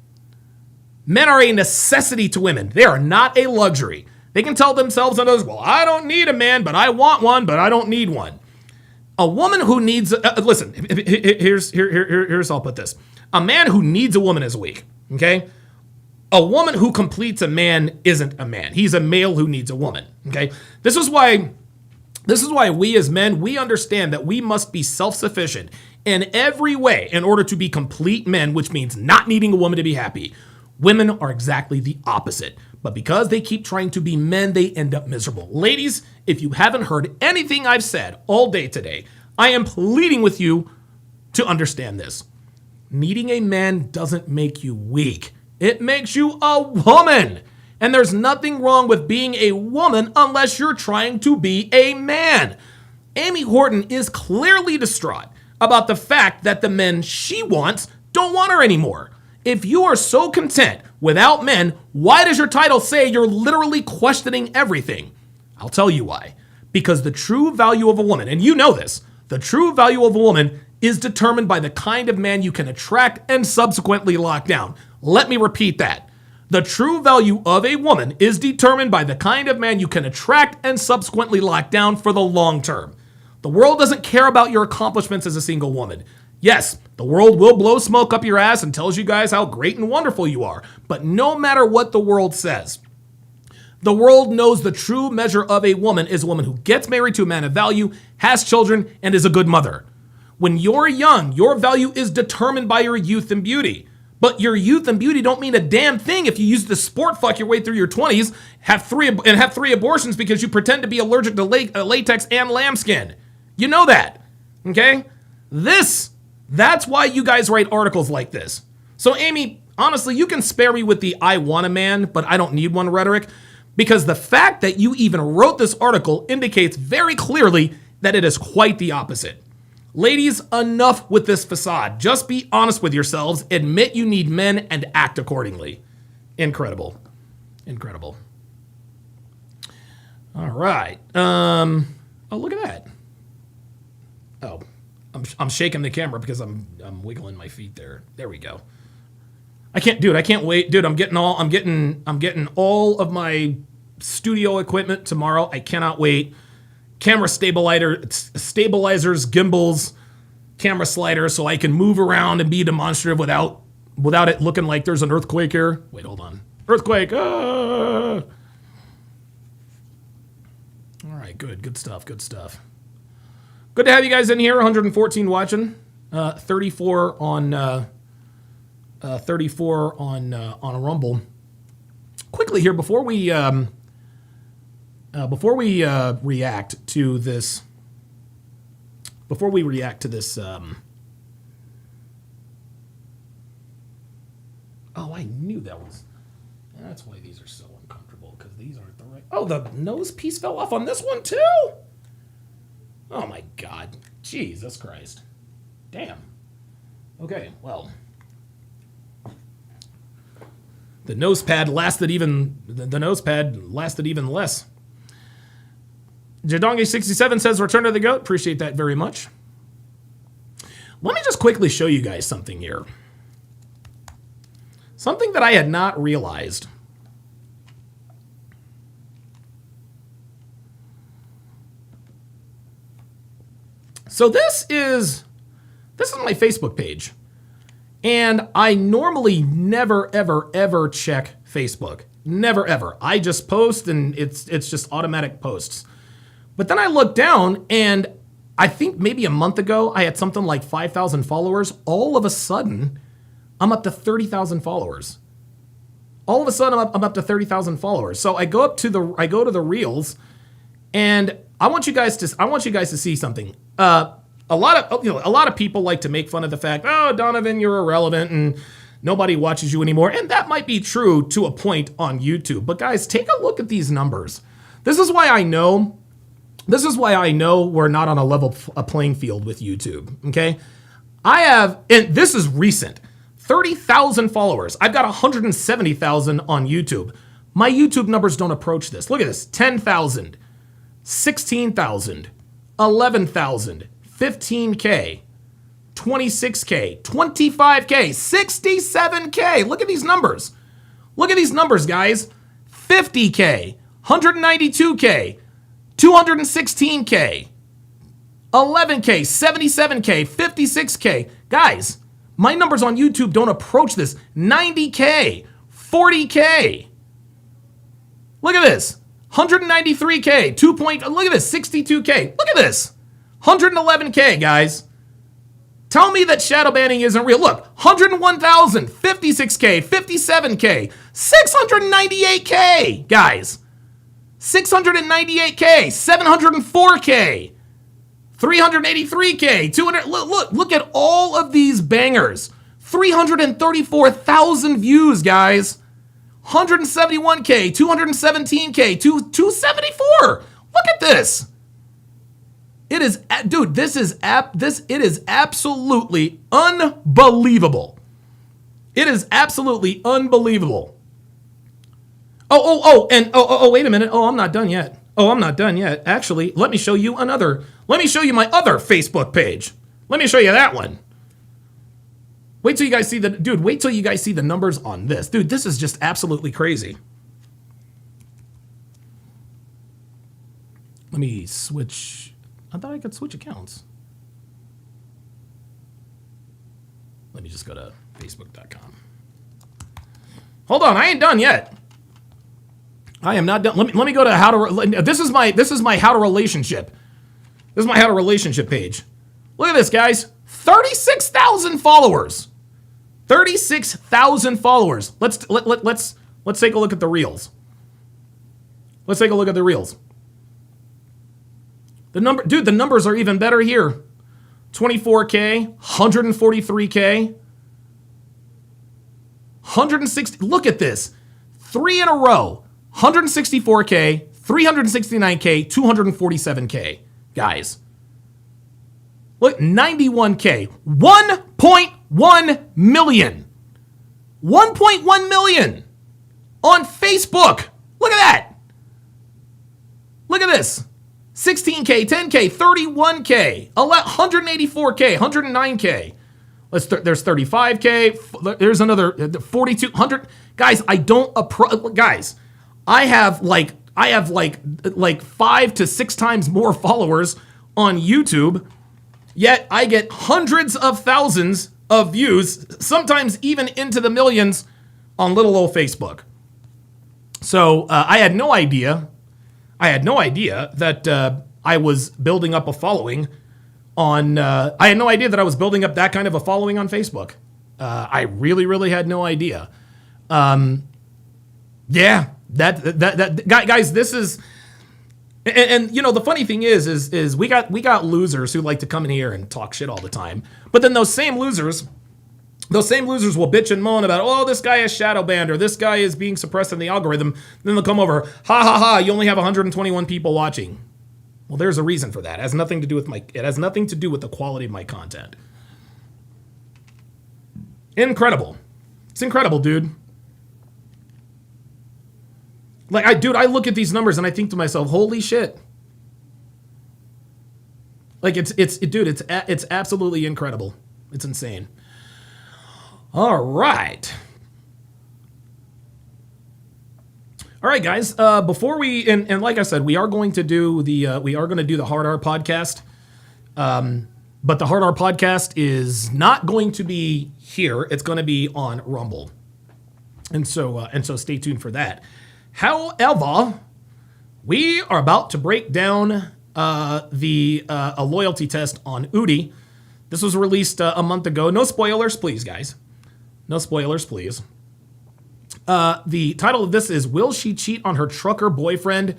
C: Men are a necessity to women. They are not a luxury. They can tell themselves and others, well, I don't need a man, but I want one, but I don't need one. A woman who needs, listen, here's how I'll put this. A man who needs a woman is weak. Okay? A woman who completes a man isn't a man. He's a male who needs a woman. Okay? This is why we as men, we understand that we must be self-sufficient in every way in order to be complete men, which means not needing a woman to be happy. Women are exactly the opposite. But because they keep trying to be men, they end up miserable. Ladies, if you haven't heard anything I've said all day today, I am pleading with you to understand this. Needing a man doesn't make you weak. It makes you a woman. And there's nothing wrong with being a woman unless you're trying to be a man. Amy Horton is clearly distraught about the fact that the men she wants don't want her anymore. If you are so content without men, why does your title say you're literally questioning everything? I'll tell you why. Because the true value of a woman, and you know this, the true value of a woman is determined by the kind of man you can attract and subsequently lock down. Let me repeat that. The true value of a woman is determined by the kind of man you can attract and subsequently lock down for the long term. The world doesn't care about your accomplishments as a single woman. Yes, the world will blow smoke up your ass and tells you guys how great and wonderful you are. But no matter what the world says, The world knows the true measure of a woman is a woman who gets married to a man of value, has children, and is a good mother. When you're young, your value is determined by your youth and beauty. But your youth and beauty don't mean a damn thing if you use the sport fuck your way through your 20s, have three abortions because you pretend to be allergic to latex and lambskin. You know that, okay? That's why you guys write articles like this. So Amy, honestly, you can spare me with the I want a man, but I don't need one rhetoric, because the fact that you even wrote this article indicates very clearly that it is quite the opposite. Ladies, enough with this facade. Just be honest with yourselves, admit you need men, and act accordingly. Incredible. Incredible. All right. Oh, look at that. Oh, I'm shaking the camera because I'm wiggling my feet there. There we go. I can't wait. Dude, I'm getting all of my studio equipment tomorrow. I cannot wait. Camera stabilizers, gimbals, camera slider, so I can move around and be demonstrative without it looking like there's an earthquake here. Wait, hold on. Earthquake. Ah! All right, good stuff. Good to have you guys in here. 114 watching, 34 on a Rumble. Quickly here before we react to this. Oh, I knew that was. That's why these are so uncomfortable, because these aren't the right. Oh, the nose piece fell off on this one too. Oh my God, Jesus Christ, damn. Okay, well, the nose pad lasted even less. Jadongi67 says, "Return to the GOAT." Appreciate that very much. Let me just quickly show you guys something here. Something that I had not realized. So this is my Facebook page. And I normally never, ever, ever check Facebook. Never, ever. I just post and it's just automatic posts. But then I looked down and I think maybe a month ago I had something like 5,000 followers. All of a sudden, I'm up to 30,000 followers. All of a sudden, I'm up to 30,000 followers. So I go to the reels, and I want you guys to see something. A lot of people like to make fun of the fact, oh, Donovan, you're irrelevant and nobody watches you anymore. And that might be true to a point on YouTube. But guys, take a look at these numbers. This is why I know we're not on a level playing field with YouTube. Okay, I have, and this is recent, 30,000 followers. I've got 170,000 on YouTube. My YouTube numbers don't approach this. Look at this: 10,000, 16,000, 11,000, 15K, 26K, 25K, 67K. Look at these numbers. Look at these numbers, guys. 50K, 192K, 216K, 11K, 77K, 56K. Guys, my numbers on YouTube don't approach this. 90K, 40K. Look at this. 193K, look at this, 62K. Look at this. 111K, guys. Tell me that shadow banning isn't real. Look, 101,000, 56K, 57K, 698K, guys. 698K, 704K, 383K, 200. Look at all of these bangers. 334,000 views, guys. 171K, 217K, 274. Look at this. It is, dude, it is absolutely unbelievable. It is absolutely unbelievable. Wait a minute. I'm not done yet. Actually, let me show you my other Facebook page. Let me show you that one. Wait till you guys see the numbers on this. Dude, this is just absolutely crazy. Let me switch. I thought I could switch accounts. Let me just go to facebook.com. Hold on, I ain't done yet. I am not done. Let me go to how to. This is my how to relationship. This is my how to relationship page. Look at this, guys. 36,000 followers. 36,000 followers. Let's take a look at the reels. Let's take a look at the reels. The numbers are even better here. 24K, 143K, 160. Look at this. 3 in a row. 164K, 369K, 247K. Guys. Look, 91K. 1.1 million. 1.1 million on Facebook. Look at that. Look at this. 16K, 10K, 31K, 184K, 109K. There's 35K. There's another 4,200. Guys, guys, I have like 5 to 6 times more followers on YouTube, yet I get hundreds of thousands of views, sometimes even into the millions on little old Facebook. So I had no idea that I was building up a following on. I had no idea that I was building up that kind of a following on Facebook. I really, really had no idea. Yeah, that guys, this is, and you know the funny thing is we got losers who like to come in here and talk shit all the time, but then those same losers will bitch and moan about, oh, this guy is shadow banned or this guy is being suppressed in the algorithm. Then they'll come over, ha ha ha, you only have 121 people watching. Well, there's a reason for that. It has nothing to do with the quality of my content. Incredible. It's incredible, dude. Like, I look at these numbers and I think to myself, holy shit. Like, it's absolutely incredible. It's insane. All right. All right, guys. Before we and like I said, we are going to do the Hard R podcast. But the Hard R podcast is not going to be here. It's going to be on Rumble, and so stay tuned for that. However, we are about to break down a loyalty test on Udi. This was released a month ago. No spoilers, please, guys. No spoilers, please. The title of this is, Will She Cheat on Her Trucker Boyfriend,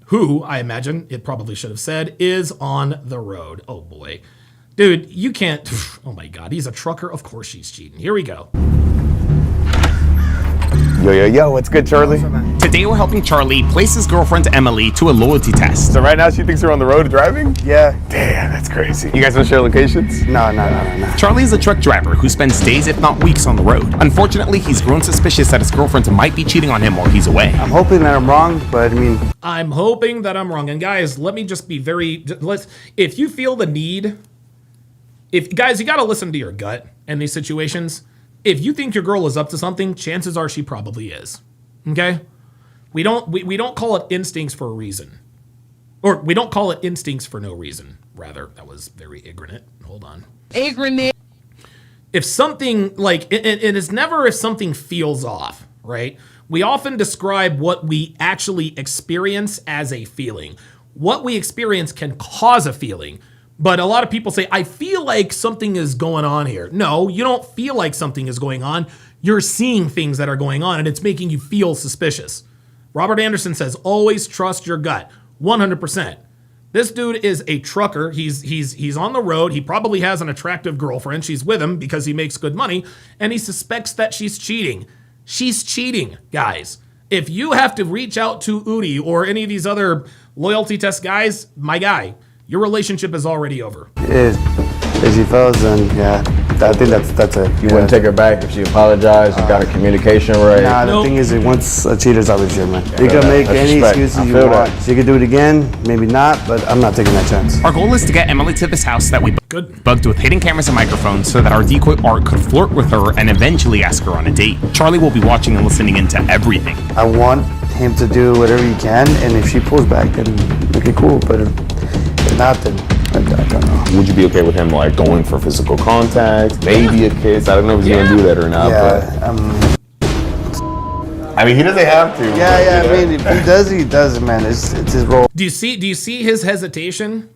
C: who, I imagine, it probably should have said, is on the road. Oh, boy. Dude, you can't... Oh, my God. He's a trucker. Of course she's cheating. Here we go.
G: Yo, what's good, Charlie?
H: Today we're helping Charlie place his girlfriend Emily to a loyalty test.
G: So right now she thinks we're on the road driving?
I: Yeah.
G: Damn, that's crazy. You guys don't share locations?
I: No.
H: Charlie is a truck driver who spends days, if not weeks, on the road. Unfortunately, he's grown suspicious that his girlfriend might be cheating on him while he's away.
I: I'm hoping that I'm wrong, but I mean...
C: I'm hoping that I'm wrong. And guys, let me just be if you feel the need... Guys, you got to listen to your gut in these situations. If you think your girl is up to something, chances are she probably is. Okay? We don't call it instincts for a reason. Or we don't call it instincts for no reason. Rather, that was very ignorant. Hold on.
J: Ignorant.
C: If something, like, it is never if something feels off, right? We often describe what we actually experience as a feeling. What we experience can cause a feeling. But a lot of people say, I feel like something is going on here. No, you don't feel like something is going on. You're seeing things that are going on, and it's making you feel suspicious. Robert Anderson says, always trust your gut. 100%. This dude is a trucker. He's on the road. He probably has an attractive girlfriend. She's with him because he makes good money, and he suspects that she's cheating. She's cheating, guys. If you have to reach out to Udi or any of these other loyalty test guys, my guy, your relationship is already over.
I: If she fails, then yeah, I think that's it.
G: You wouldn't take her back if she apologized, you got her communication right?
I: Nah, the thing is, once a cheater's always here, man. You can make any excuses you want. She could do it again, maybe not, but I'm not taking that chance.
H: Our goal is to get Emily to this house that we bugged with hidden cameras and microphones so that our decoy Art could flirt with her and eventually ask her on a date. Charlie will be watching and listening into everything.
I: I want him to do whatever he can, and if she pulls back, then okay, cool, but if not, then I don't know.
G: Would you be okay with him like going for physical contact, maybe a kiss? I don't know if he's gonna do that or not.
I: Yeah,
G: I mean, he doesn't have to.
I: Yeah. I mean, if he does, he does, man. It's his role.
C: Do you see his hesitation?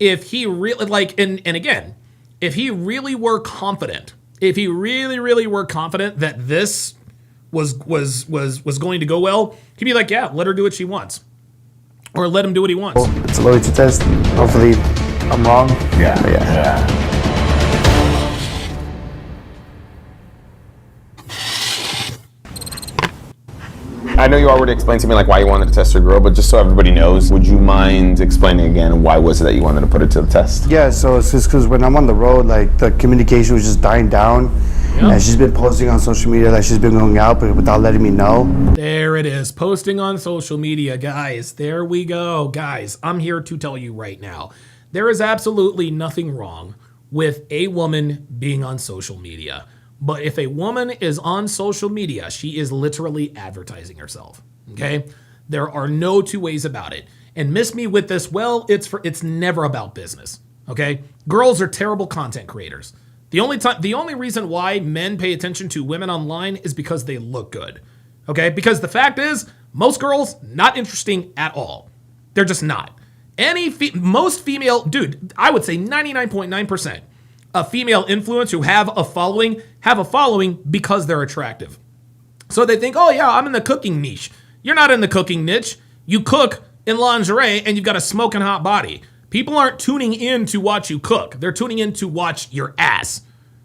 C: If he really and again, if he really were confident, if he really were confident that this was going to go well, he'd be like, yeah, let her do what she wants. Or let him do what he wants.
I: It's a loyalty test. Hopefully I'm wrong.
G: Yeah. I know you already explained to me like why you wanted to test your girl, but just so everybody knows, would you mind explaining again why was it that you wanted to put it to the test?
I: Yeah, so it's just because when I'm on the road, like the communication was just dying down. Yep. And she's been posting on social media that she's been going out, but without letting me know.
C: There it is, posting on social media, guys. There we go, guys. I'm here to tell you right now, there is absolutely nothing wrong with a woman being on social media. But if a woman is on social media, she is literally advertising herself, okay? There are no two ways about it. And miss me with this, well, it's never about business, okay? Girls are terrible content creators. The only reason why men pay attention to women online is because they look good, okay? Because the fact is, most girls, not interesting at all. They're just not. Most female, dude, I would say 99.9% of female influencers who have a following because they're attractive. So they think, oh yeah, I'm in the cooking niche. You're not in the cooking niche. You cook in lingerie and you've got a smoking hot body. People aren't tuning in to watch you cook. They're tuning in to watch your ass,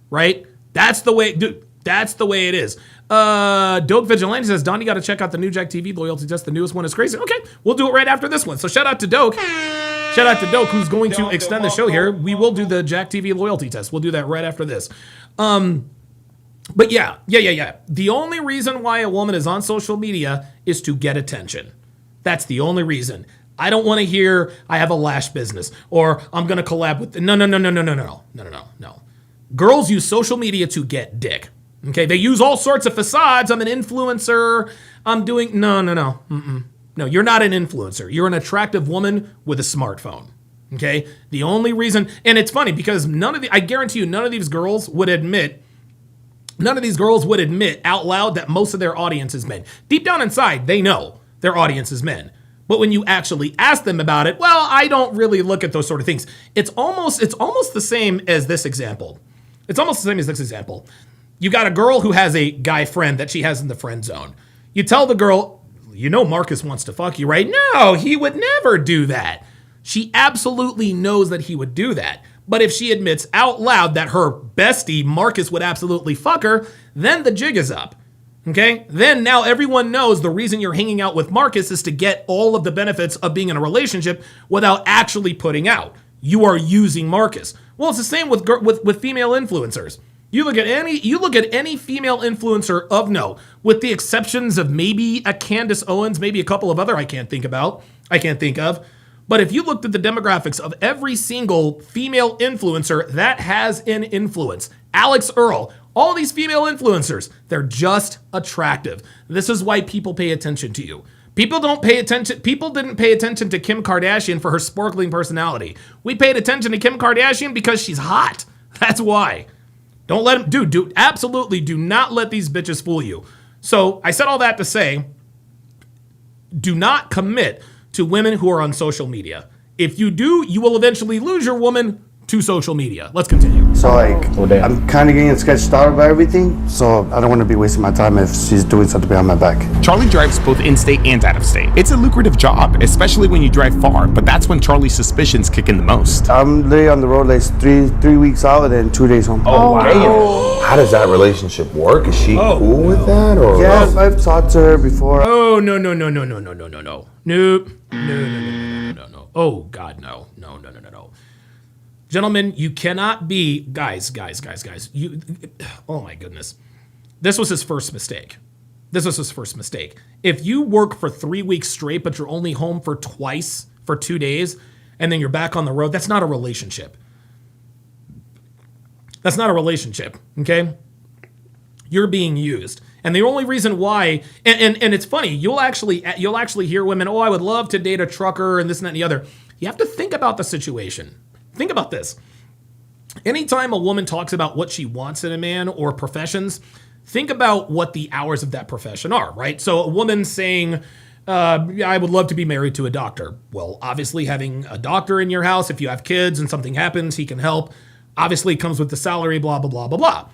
C: right? That's the way, dude. That's the way it is. Dope Vigilante says, Don, you got to check out the new Jack TV loyalty test. The newest one is crazy. Okay, we'll do it right after this one. So shout out to Doke. Shout out to Doke, who's going to extend the show here. We will do the Jack TV loyalty test. We'll do that right after this. But yeah. The only reason why a woman is on social media is to get attention. That's the only reason. I don't want to hear I have a lash business or I'm going to collab with. No. Girls use social media to get dick. Okay, they use all sorts of facades. I'm an influencer. I'm doing no. No, you're not an influencer. You're an attractive woman with a smartphone. Okay, the only reason, and it's funny because I guarantee you, none of these girls would admit out loud that most of their audience is men. Deep down inside, they know their audience is men. But when you actually ask them about it, well, I don't really look at those sort of things. It's almost the same as this example. You got a girl who has a guy friend that she has in the friend zone. You tell the girl, you know Marcus wants to fuck you, right? No, he would never do that. She absolutely knows that he would do that. But if she admits out loud that her bestie, Marcus, would absolutely fuck her, then the jig is up. Okay? Then now everyone knows the reason you're hanging out with Marcus is to get all of the benefits of being in a relationship without actually putting out. You are using Marcus. Well, it's the same with female influencers. You look at any female influencer of note, with the exceptions of maybe a Candace Owens, maybe a couple of other I can't think of. But if you looked at the demographics of every single female influencer that has an influence, Alex Earl, all these female influencers, they're just attractive. This is why people pay attention to you. People didn't pay attention to Kim Kardashian for her sparkling personality. We paid attention to Kim Kardashian because she's hot. That's why. Don't let them, absolutely do not let these bitches fool you. So I said all that to say, do not commit to women who are on social media. If you do, you will eventually lose your woman to social media. Let's continue.
I: So I'm kind of getting sketched out about everything, so I don't want to be wasting my time if she's doing something behind my back.
H: Charlie drives both in-state and out-of-state. It's a lucrative job, especially when you drive far, but that's when Charlie's suspicions kick in the most.
I: I'm literally on the road like three weeks out and then 2 days home.
G: Oh, wow. How does that relationship work? Is she cool with that? Or
I: yeah, I've talked to her before.
C: Oh, no. Nope. No. Oh, God, no. No. Gentlemen, you cannot be, guys, oh my goodness. This was his first mistake. If you work for 3 weeks straight, but you're only home for 2 days, and then you're back on the road, that's not a relationship. Okay? You're being used. And the only reason why, and it's funny, you'll actually hear women, oh, I would love to date a trucker and this and that and the other. You have to think about the situation. Think about this. Anytime a woman talks about what she wants in a man or professions, think about what the hours of that profession are, right? So a woman saying, I would love to be married to a doctor. Well, obviously having a doctor in your house, if you have kids and something happens, he can help. Obviously comes with the salary, blah, blah, blah, blah, blah.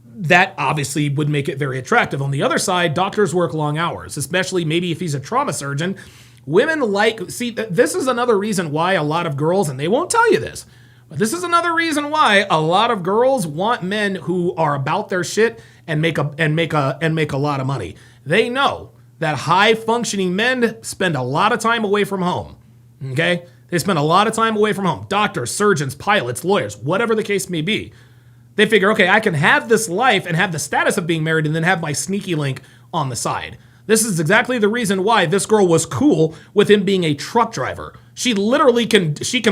C: That obviously would make it very attractive. On the other side, doctors work long hours, especially maybe if he's a trauma surgeon. Women this is another reason why a lot of girls, and they won't tell you this, but this is another reason why a lot of girls want men who are about their shit and make a lot of money. They know that high functioning men spend a lot of time away from home. Okay? They spend a lot of time away from home. Doctors, surgeons, pilots, lawyers, whatever the case may be. They figure, okay, I can have this life and have the status of being married and then have my sneaky link on the side. This is exactly the reason why this girl was cool with him being a truck driver. She can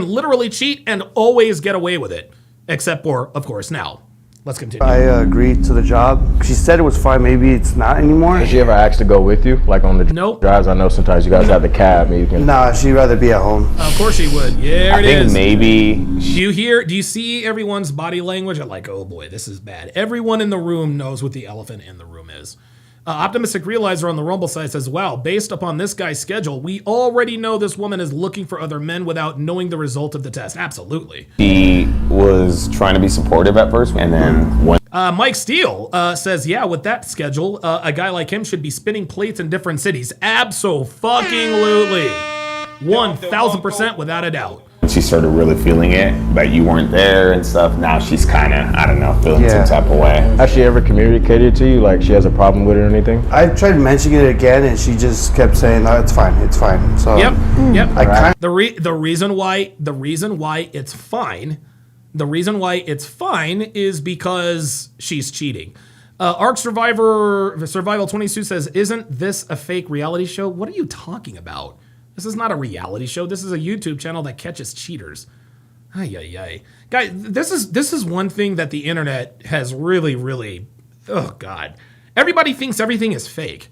C: literally cheat and always get away with it. Except for, of course, now. Let's continue.
I: I agreed to the job. She said it was fine. Maybe it's not anymore.
J: Did she ever ask to go with you? Like on the
C: Nope.
J: drives? I know sometimes you guys have the cab. And you can...
I: Nah, she'd rather be at home.
C: Of course she would. Yeah,
G: I think maybe
C: do you see everyone's body language? I'm like, oh boy, this is bad. Everyone in the room knows what the elephant in the room is. Optimistic Realizer on the Rumble side says, wow, based upon this guy's schedule, we already know this woman is looking for other men without knowing the result of the test. Absolutely.
G: he was trying to be supportive at first, and then when
C: Mike Steele says, yeah, with that schedule, a guy like him should be spinning plates in different cities. Abso-fucking-lutely. 1,000% without a doubt.
G: she started really feeling it, but you weren't there and stuff, now she's kind of, I don't know, feeling some type of way.
J: Has she ever communicated to you, like she has a problem with it or anything?
I: I tried mentioning it again, and she just kept saying, "No, it's fine, it's fine." So
C: Yep.
I: The
C: reason why it's fine is because she's cheating. Arc Survival 22 says, "Isn't this a fake reality show? What are you talking about? This is not a reality show. This is a YouTube channel that catches cheaters." Ay, ay, ay. Guys, this is one thing that the internet has really, oh God. Everybody thinks everything is fake.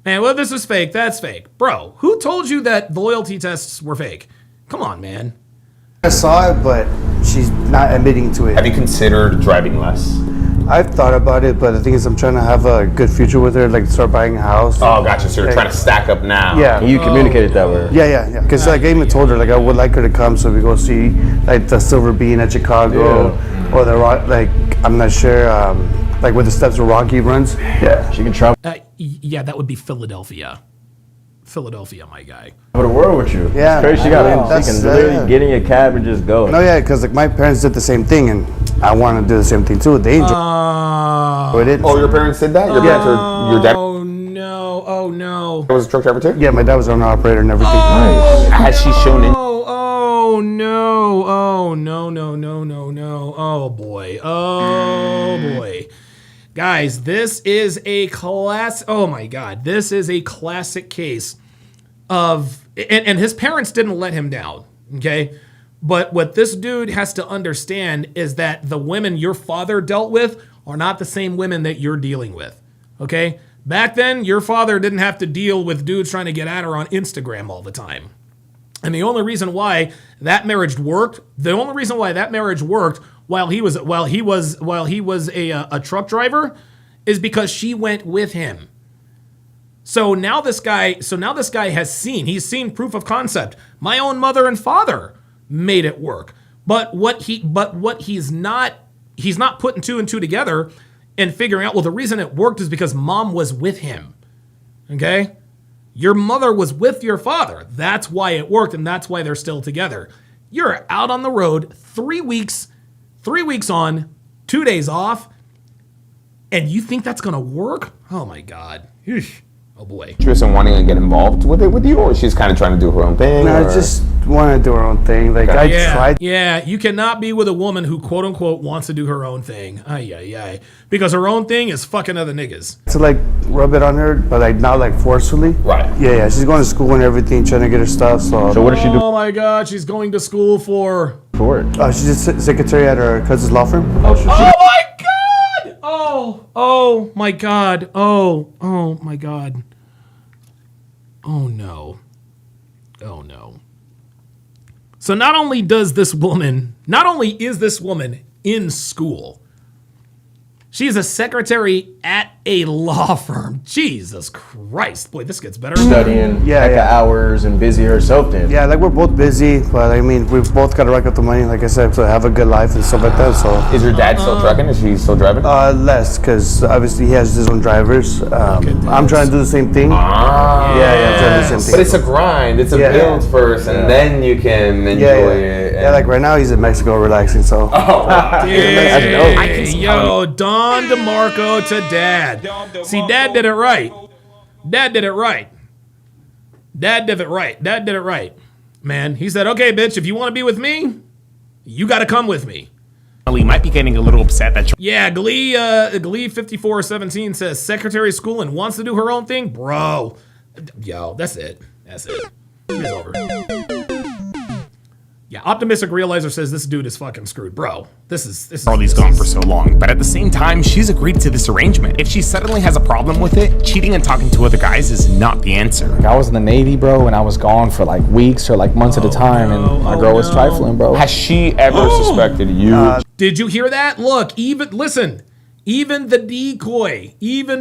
C: Man, well, this is fake, that's fake. Bro, who told you that the loyalty tests were fake? Come on, man.
I: I saw it, but she's not admitting to it.
G: Have you considered driving less?
I: I've thought about it, but the thing is, I'm trying to have a good future with her, like start buying a house.
G: Oh, gotcha. So you're trying to stack up now.
I: Yeah.
J: And you communicated that with her?
I: Yeah. Because like I even told her, like I would like her to come so we go see like the Silver Bean at Chicago, or the rock. Like I'm not sure, like where the steps where Rocky runs. Yeah,
J: she can travel.
C: Yeah, that would be Philadelphia. Philadelphia, my guy.
J: Over the world with you.
I: Yeah,
J: it's crazy. She can literally get in your cab and just go.
I: No, yeah, because like my parents did the same thing, and I want to do the same thing too. They enjoyed it.
G: Oh, your parents did that? Your parents or your dad?
C: Oh no! Oh no!
G: Was a truck driver too?
I: Yeah, my dad was an operator and everything.
G: Nice. Has she shown it?
C: Oh no! Oh no! Oh boy! Oh boy! Guys, this is a class. Oh my God, this is a classic case of, and his parents didn't let him down. Okay, but what this dude has to understand is that the women your father dealt with are not the same women that you're dealing with. Okay, back then your father didn't have to deal with dudes trying to get at her on Instagram all the time. And the only reason why that marriage worked, while he was a truck driver, is because she went with him. So now this guy has seen proof of concept. My own mother and father made it work. But he's not putting two and two together and figuring out, well, the reason it worked is because mom was with him. Okay? Your mother was with your father. That's why it worked, and that's why they're still together. You're out on the road 3 weeks on, 2 days off, and you think that's gonna work? Oh my God. Eesh. Oh boy.
G: Interested in wanting to get involved with it with you, or she's kind of trying to do her own thing?
I: No, I just want to do her own thing. Like I tried.
C: Yeah, you cannot be with a woman who quote unquote wants to do her own thing. Ay. Because her own thing is fucking other niggas.
I: To like rub it on her, but like not like forcefully.
G: Right.
I: Yeah. She's going to school and everything, trying to get her stuff. So
J: what does she do?
C: Oh my God, she's going to school for
J: For it.
I: she's just secretary at her cousin's law firm.
C: Oh my God! Oh my God! Oh my God! Oh no! So not only is this woman in school, She's a secretary at a law firm. Jesus Christ. Boy, this gets better.
J: Studying hours and busy herself then.
I: Yeah, like we're both busy, but I mean, we've both got to rack up the money, like I said, to have a good life and stuff like that. So,
G: Is your dad still trucking? Is he still driving?
I: less, because obviously he has his own drivers. I'm trying to do the same thing. Yeah, I'm trying to do the same thing.
G: But it's a grind. It's a build first, and then you can enjoy it.
I: Yeah, like right now he's in Mexico relaxing, so.
G: Oh, wow.
C: Yo, Don DeMarco to Dad. See, Dad did it right. Dad did it right. Dad did it right. Dad did it right. Man, he said, okay, bitch, if you want to be with me, you got to come with me.
H: Charlie might be getting a little upset that
C: Yeah, Glee 5417 says secretary of school and wants to do her own thing. Bro, yo, that's it. That's it. It's over. Yeah, Optimistic Realizer says this dude is fucking screwed. Bro, this is
H: Charlie's gone for so long, but at the same time, she's agreed to this arrangement. If she suddenly has a problem with it, cheating and talking to other guys is not the answer.
J: I was in the Navy, bro, and I was gone for like weeks or like months at a time, and my girl was trifling, bro.
G: Has she ever suspected you?
C: Did you hear that? Look, even the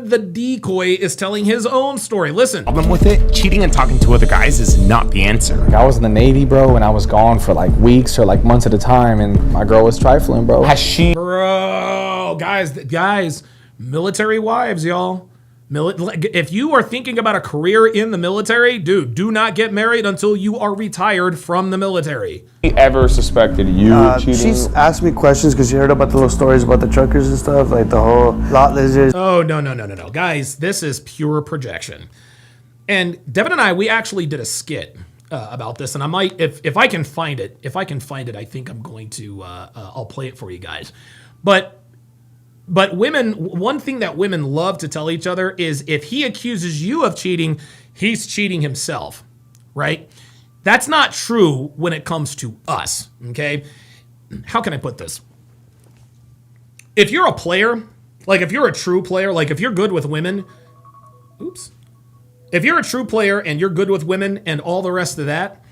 C: decoy is telling his own story. Listen.
H: Problem with it, cheating and talking to other guys is not the answer.
J: I was in the Navy, bro, and I was gone for like weeks or like months at a time, and my girl was trifling, bro.
G: Has she?
C: Bro, guys, military wives, y'all. If you are thinking about a career in the military, dude, do not get married until you are retired from the military.
G: She ever suspected you cheating?
I: She's asked me questions because she heard about the little stories about the truckers and stuff, like the whole lot lizards.
C: Oh, no. Guys, this is pure projection. And Devin and I, we actually did a skit about this, and I might, if I can find it, I think I'm going to, I'll play it for you guys. But women, one thing that women love to tell each other is if he accuses you of cheating, he's cheating himself, right? That's not true when it comes to us, okay? How can I put this? If you're a player, like if you're a true player, like if you're good with women, if you're a true player and you're good with women and all the rest of that,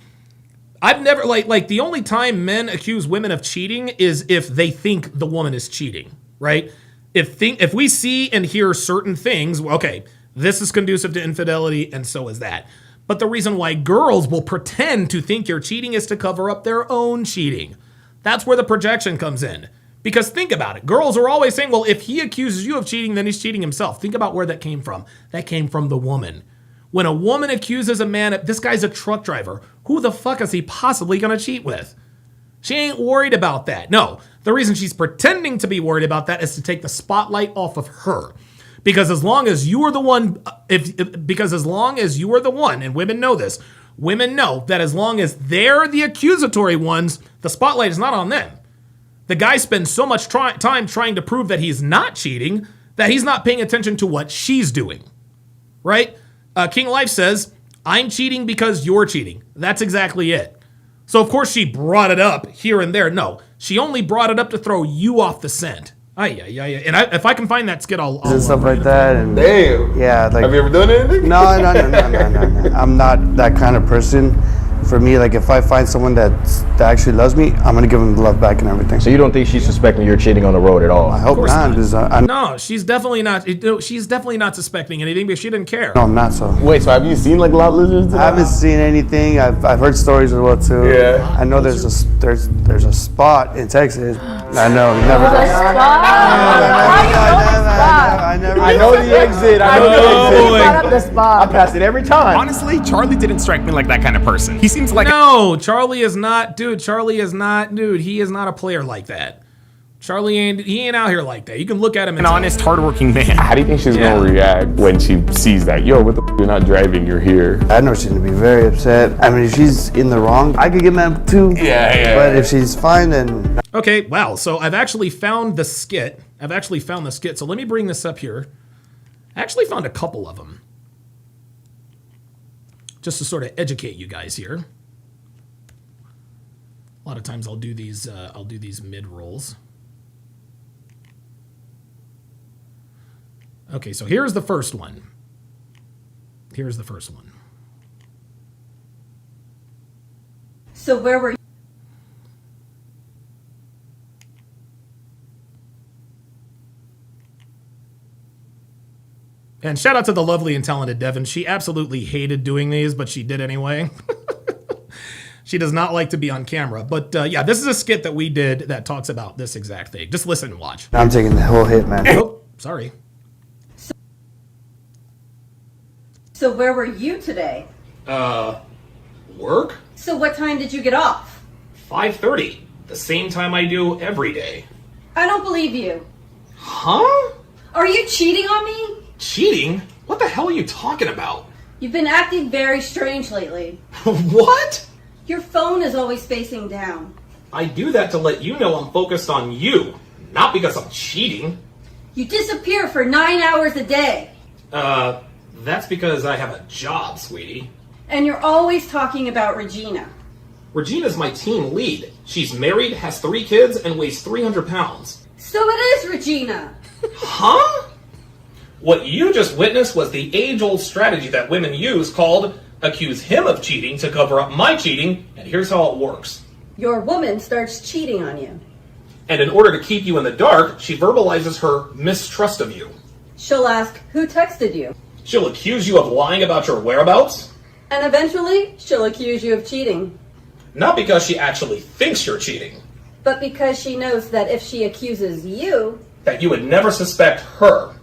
C: I've never, like the only time men accuse women of cheating is if they think the woman is cheating, right? If we see and hear certain things, okay, this is conducive to infidelity and so is that. But the reason why girls will pretend to think you're cheating is to cover up their own cheating. That's where the projection comes in. Because think about it. Girls are always saying, well, if he accuses you of cheating, then he's cheating himself. Think about where that came from. That came from the woman. When a woman accuses a man, this guy's a truck driver. Who the fuck is he possibly going to cheat with? She ain't worried about that. No, the reason she's pretending to be worried about that is to take the spotlight off of her. Because as long as you are the one, and women know this, women know that as long as they're the accusatory ones, the spotlight is not on them. The guy spends so much time trying to prove that he's not cheating that he's not paying attention to what she's doing, right? King Life says, I'm cheating because you're cheating. That's exactly it. So, of course, she brought it up here and there. No, she only brought it up to throw you off the scent. And if I can find that skit, I'll
I: and stuff like that. And
G: damn.
I: Yeah. Like,
G: have you ever done anything?
I: No. I'm not that kind of person. For me, like if I find someone that actually loves me, I'm gonna give them the love back and everything.
J: So you don't think she's suspecting you're cheating on the road at all?
I: I hope not.
C: No, she's definitely not. She's definitely not suspecting anything because she didn't care.
I: No, I'm not. So
G: wait, so have you seen like lot lizards?
I: I haven't seen anything. I've heard stories as well too.
G: Yeah.
I: I know there's a spot in Texas. I know. Never.
J: I know the exit. I know
H: the spot. I pass it every time. Honestly, Charlie didn't strike me like that kind of person. He seems like
C: Charlie is not, dude. He is not a player like that. Charlie ain't out here like that. You can look at him.
H: An honest, hardworking man.
G: How do you think she's gonna react when she sees that? Yo, what the f***, you're not driving, you're here.
I: I know she's gonna be very upset. I mean, if she's in the wrong, I could get mad too.
G: Yeah.
I: But if she's fine, then
C: okay. Wow. So I've actually found the skit. So let me bring this up here. I actually found a couple of them, just to sort of educate you guys here. A lot of times I'll do these mid rolls. Okay, so here's the first one.
B: So where were you?
C: And shout out to the lovely and talented Devin. She absolutely hated doing these, but she did anyway. She does not like to be on camera. But yeah, this is a skit that we did that talks about this exact thing. Just listen and watch.
I: I'm taking the whole hit, man.
C: Oh, sorry.
B: So where were you today?
C: Work?
B: So what time did you get off?
C: 5:30. The same time I do every day.
B: I don't believe you.
C: Huh?
B: Are you cheating on me?
C: Cheating? What the hell are you talking about?
B: You've been acting very strange lately.
C: What?
B: Your phone is always facing down.
C: I do that to let you know I'm focused on you, not because I'm cheating.
B: You disappear for 9 hours a day.
C: That's because I have a job, sweetie.
B: And you're always talking about Regina.
C: Regina's my team lead. She's married, has 3 kids, and weighs 300 pounds.
B: So it is Regina.
C: Huh? What you just witnessed was the age-old strategy that women use called accuse him of cheating to cover up my cheating, and here's how it works.
B: Your woman starts cheating on you.
C: And in order to keep you in the dark, she verbalizes her mistrust of you.
B: She'll ask, who texted you?
C: She'll accuse you of lying about your whereabouts.
B: And eventually, she'll accuse you of cheating.
C: Not because she actually thinks you're cheating.
B: But because she knows that if she accuses you,
C: That you would never suspect her.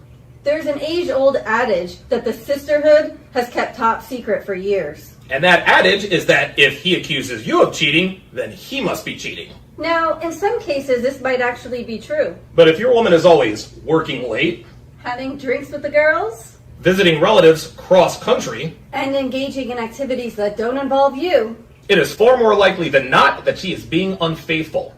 B: there's an age-old adage that the sisterhood has kept top secret for years.
C: And that adage is that if he accuses you of cheating, then he must be cheating.
B: Now, in some cases, this might actually be true.
C: But if your woman is always working late,
B: Having drinks with the girls,
C: visiting relatives cross-country,
B: and engaging in activities that don't involve you,
C: it is far more likely than not that she is being unfaithful.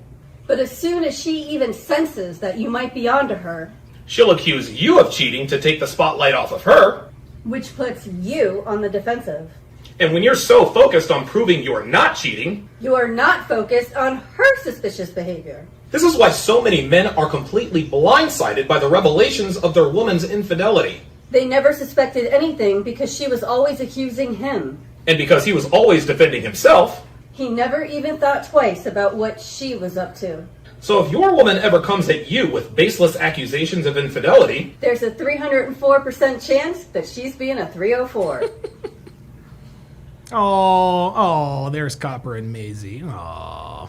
B: but as soon as she even senses that you might be onto her,
C: She'll accuse you of cheating to take the spotlight off of her.
B: which puts you on the defensive.
C: And when you're so focused on proving you're not cheating,
B: You are not focused on her suspicious behavior.
C: this is why so many men are completely blindsided by the revelations of their woman's infidelity.
B: They never suspected anything because she was always accusing him.
C: And because he was always defending himself.
B: He never even thought twice about what she was up to.
C: So if your woman ever comes at you with baseless accusations of infidelity,
B: There's a 304% chance that she's being a 304.
C: oh, there's Copper and Maisie. Oh.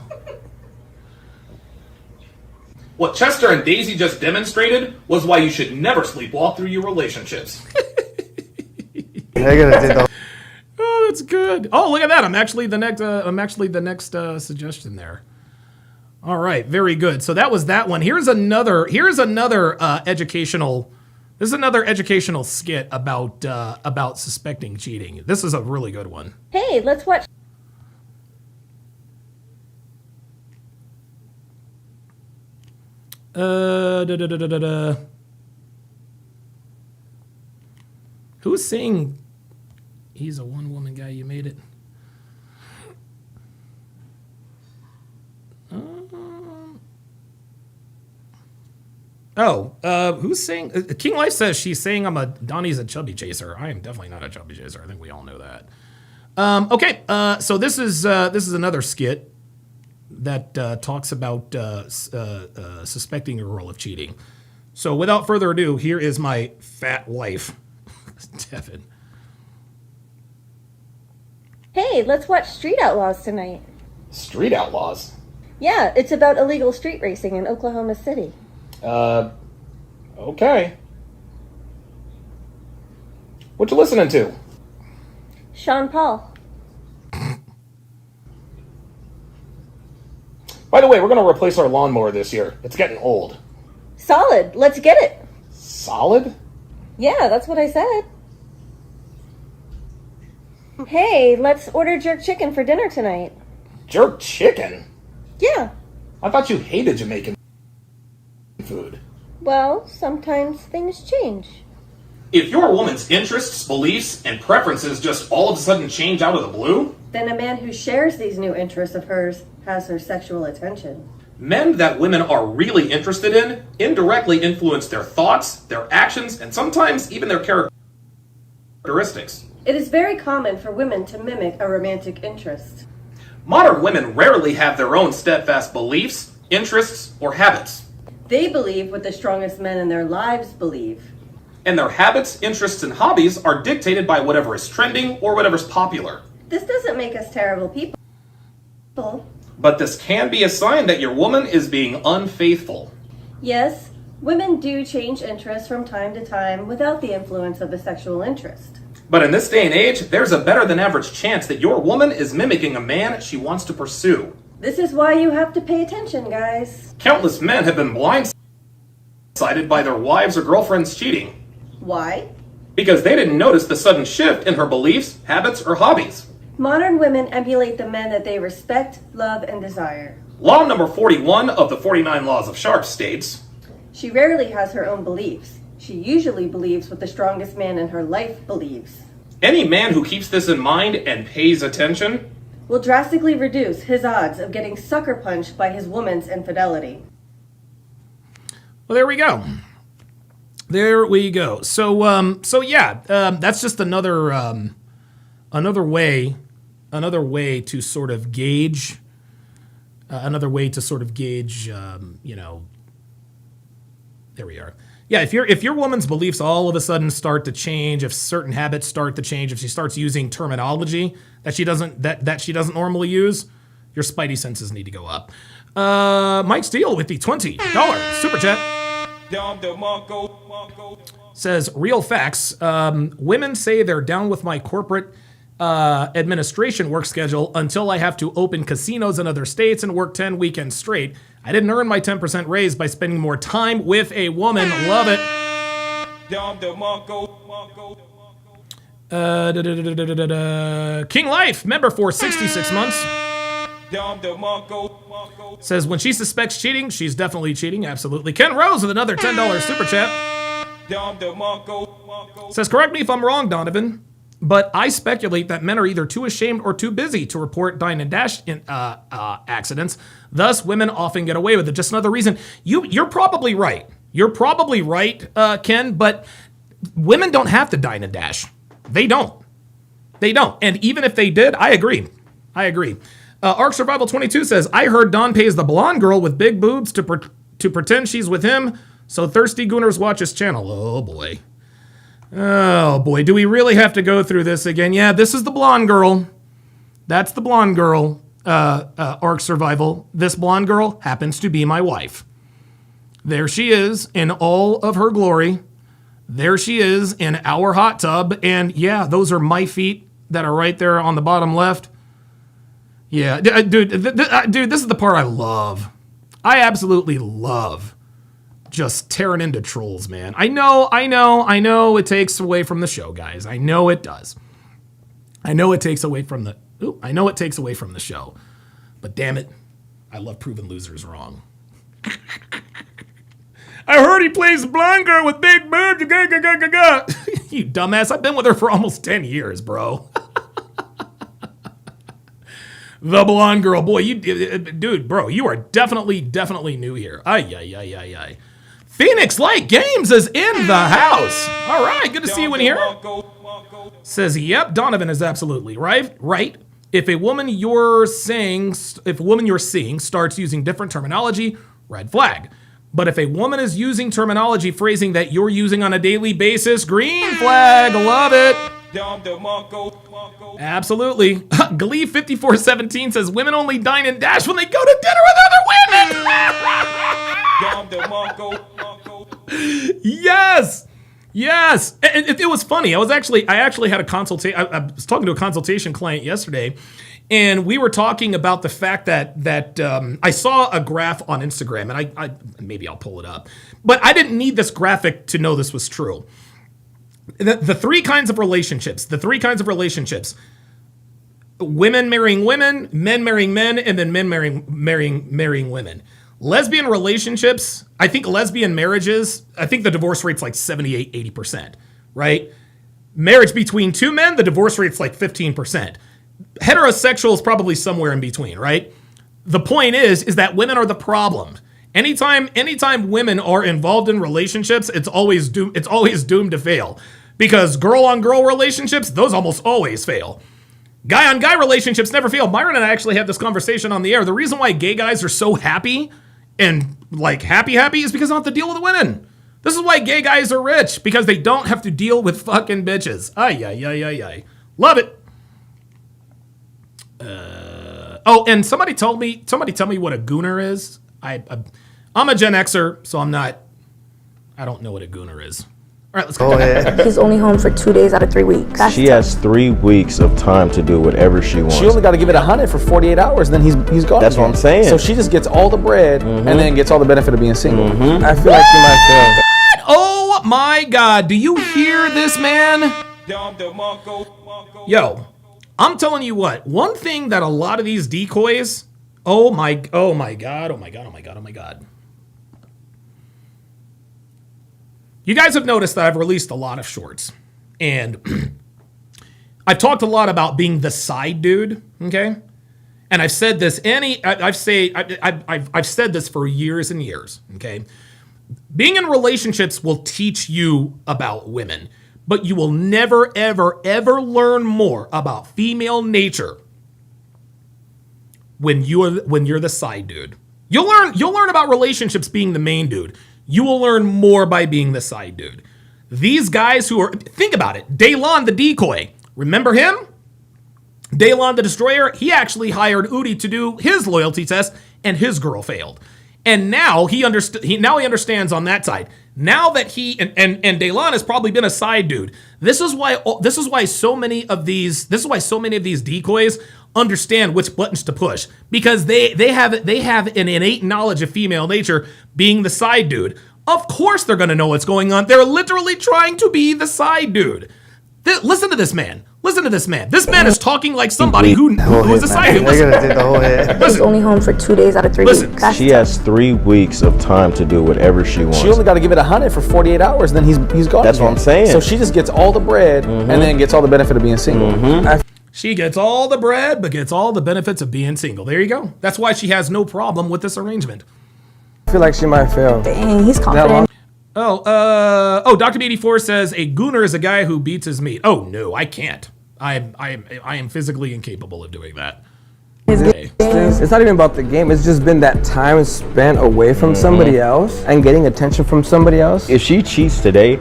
C: What Chester and Daisy just demonstrated was why you should never sleepwalk through your relationships. Oh, that's good. Oh, look at that! I'm actually the next suggestion there. All right, very good. So that was that one. Here's another educational. This is another educational skit about suspecting cheating. This is a really good one.
B: Hey, let's watch.
C: Who's saying he's a one-woman guy? You made it. Who's saying? King Life says she's saying Donnie's a chubby chaser. I am definitely not a chubby chaser. I think we all know that. Okay, so this is another skit that talks about suspecting a girl of cheating. So without further ado, here is my fat wife, Devin.
B: Hey, let's watch Street Outlaws tonight.
C: Street Outlaws?
B: Yeah, it's about illegal street racing in Oklahoma City.
C: Okay. What you listening to?
B: Sean Paul.
C: By the way, we're going to replace our lawnmower this year. It's getting old.
B: Solid. Let's get it.
C: Solid?
B: Yeah, that's what I said. Hey, let's order jerk chicken for dinner tonight.
C: Jerk chicken?
B: Yeah.
C: I thought you hated Jamaican food.
B: Well, sometimes things change.
C: If your woman's interests, beliefs, and preferences just all of a sudden change out of the blue,
B: Then a man who shares these new interests of hers has her sexual attention.
C: men that women are really interested in indirectly influence their thoughts, their actions, and sometimes even their characteristics.
B: It is very common for women to mimic a romantic interest.
C: Modern women rarely have their own steadfast beliefs, interests, or habits.
B: They believe what the strongest men in their lives believe.
C: and their habits, interests, and hobbies are dictated by whatever is trending or whatever's popular.
B: This doesn't make us terrible people.
C: But this can be a sign that your woman is being unfaithful.
B: Yes, women do change interests from time to time without the influence of a sexual interest.
C: But in this day and age, there's a better than average chance that your woman is mimicking a man she wants to pursue.
B: This is why you have to pay attention, guys.
C: Countless men have been blindsided by their wives or girlfriends cheating.
B: Why?
C: Because they didn't notice the sudden shift in her beliefs, habits, or hobbies.
B: Modern women emulate the men that they respect, love, and desire.
C: Law number 41 of the 49 Laws of Sharp states,
B: She rarely has her own beliefs. She usually believes what the strongest man in her life believes.
C: any man who keeps this in mind and pays attention
B: Will drastically reduce his odds of getting sucker punched by his woman's infidelity.
C: Well, there we go. There we go. So yeah, that's just another way to sort of gauge, you know. There we are. Yeah, if your woman's beliefs all of a sudden start to change, if certain habits start to change, if she starts using terminology that she doesn't normally use, your spidey senses need to go up. Mike Steele with the $20 super chat says, real facts. Women say they're down with my corporate administration work schedule until I have to open casinos in other states and work 10 weekends straight. I didn't earn my 10% raise by spending more time with a woman. Love it. King Life, member for 66 months, says when she suspects cheating, she's definitely cheating. Absolutely. Ken Rose with another $10 super chat says, correct me if I'm wrong, Donovan, but I speculate that men are either too ashamed or too busy to report dine and dash accidents. Thus, women often get away with it. Just another reason. You're probably right. You're probably right, Ken, but women don't have to dine and dash. They don't. And even if they did, I agree. Arc Survival 22 says, I heard Don pays the blonde girl with big boobs to pretend she's with him, so thirsty gooners watch his channel. Oh, boy. Do we really have to go through this again? Yeah, this is the blonde girl. That's the blonde girl, Arc Survival. This blonde girl happens to be my wife. There she is in all of her glory. There she is in our hot tub. And yeah, those are my feet that are right there on the bottom left. Yeah, dude, this is the part I love. I absolutely love just tearing into trolls, man. I know it takes away from the show, guys. I know it does. I know it takes away from the show. But damn it, I love proving losers wrong. I heard he plays a blonde girl with big boobs. You dumbass, I've been with her for almost 10 years, bro. The blonde girl, boy, dude, bro, you are definitely new here. Ay. Phoenix Light Games is in the house. All right, good to see you in here. Says, yep, Donovan is absolutely right. If a woman you're seeing starts using different terminology, red flag. But if a woman is using terminology phrasing that you're using on a daily basis, green flag. Love it. Absolutely. Glee 5417 says women only dine and dash when they go to dinner with other women. Yes. And it was funny. I actually had a consultation. I was talking to a consultation client yesterday, and we were talking about the fact that I saw a graph on Instagram, and I maybe I'll pull it up, but I didn't need this graphic to know this was true. The three kinds of relationships, women marrying women, men marrying men, and then men marrying women. Lesbian relationships, I think lesbian marriages, I think the divorce rate's like 78, 80%, right? Marriage between two men, the divorce rate's like 15%. Heterosexual is probably somewhere in between, right? The point is that women are the problem. Anytime women are involved in relationships, it's always doomed to fail. Because girl-on-girl relationships, those almost always fail. Guy-on-guy relationships never fail. Myron and I actually had this conversation on the air. The reason why gay guys are so happy and like happy is because they don't have to deal with the women. This is why gay guys are rich, because they don't have to deal with fucking bitches. Ay. Love it. And somebody tell me what a gooner is. I'm a Gen Xer, so I don't know what a gooner is. All right, let's go.
K: He's only home for 2 days out of 3 weeks.
L: She has 3 weeks of time to do whatever she wants.
J: She only got to give it 100 for 48 hours, then he's gone.
L: That's what I'm saying.
J: So she just gets all the bread and then gets all the benefit of being single.
L: I feel like she might fail.
C: Oh my God! Do you hear this, man? Yo, I'm telling you what. One thing that a lot of these decoys. Oh my God. You guys have noticed that I've released a lot of shorts, and I've talked a lot about being the side dude, okay? And I've said this I've said this for years and years, okay? Being in relationships will teach you about women, but you will never, ever, ever learn more about female nature when you're the side dude. You'll learn about relationships being the main dude. You will learn more by being the side dude. These guys think about it. Daylon the decoy. Remember him? Daylon the destroyer. He actually hired Udi to do his loyalty test, and his girl failed. And now he understands on that side. Now that he and Daylon has probably been a side dude. This is why so many of these decoys understand which buttons to push, because they have an innate knowledge of female nature, being the side dude. Of course they're going to know what's going on. They're literally trying to be the side dude. Listen to this man. This man is talking like somebody who is a side dude.
K: He's only home for 2 days out of 3 weeks.
L: She has 3 weeks of time to do whatever she wants.
J: She only got to give it 100 for 48 hours, then he's gone.
L: That's what I'm saying.
J: So she just gets all the bread and then gets all the benefit of being single.
C: She gets all the bread, but gets all the benefits of being single. There you go. That's why she has no problem with this arrangement.
J: I feel like she might fail.
K: Dang, he's confident.
C: Dr. B84 says a gooner is a guy who beats his meat. Oh no, I can't. I am physically incapable of doing that.
M: It's not even about the game. It's just been that time spent away from somebody else and getting attention from somebody else.
L: If she cheats today,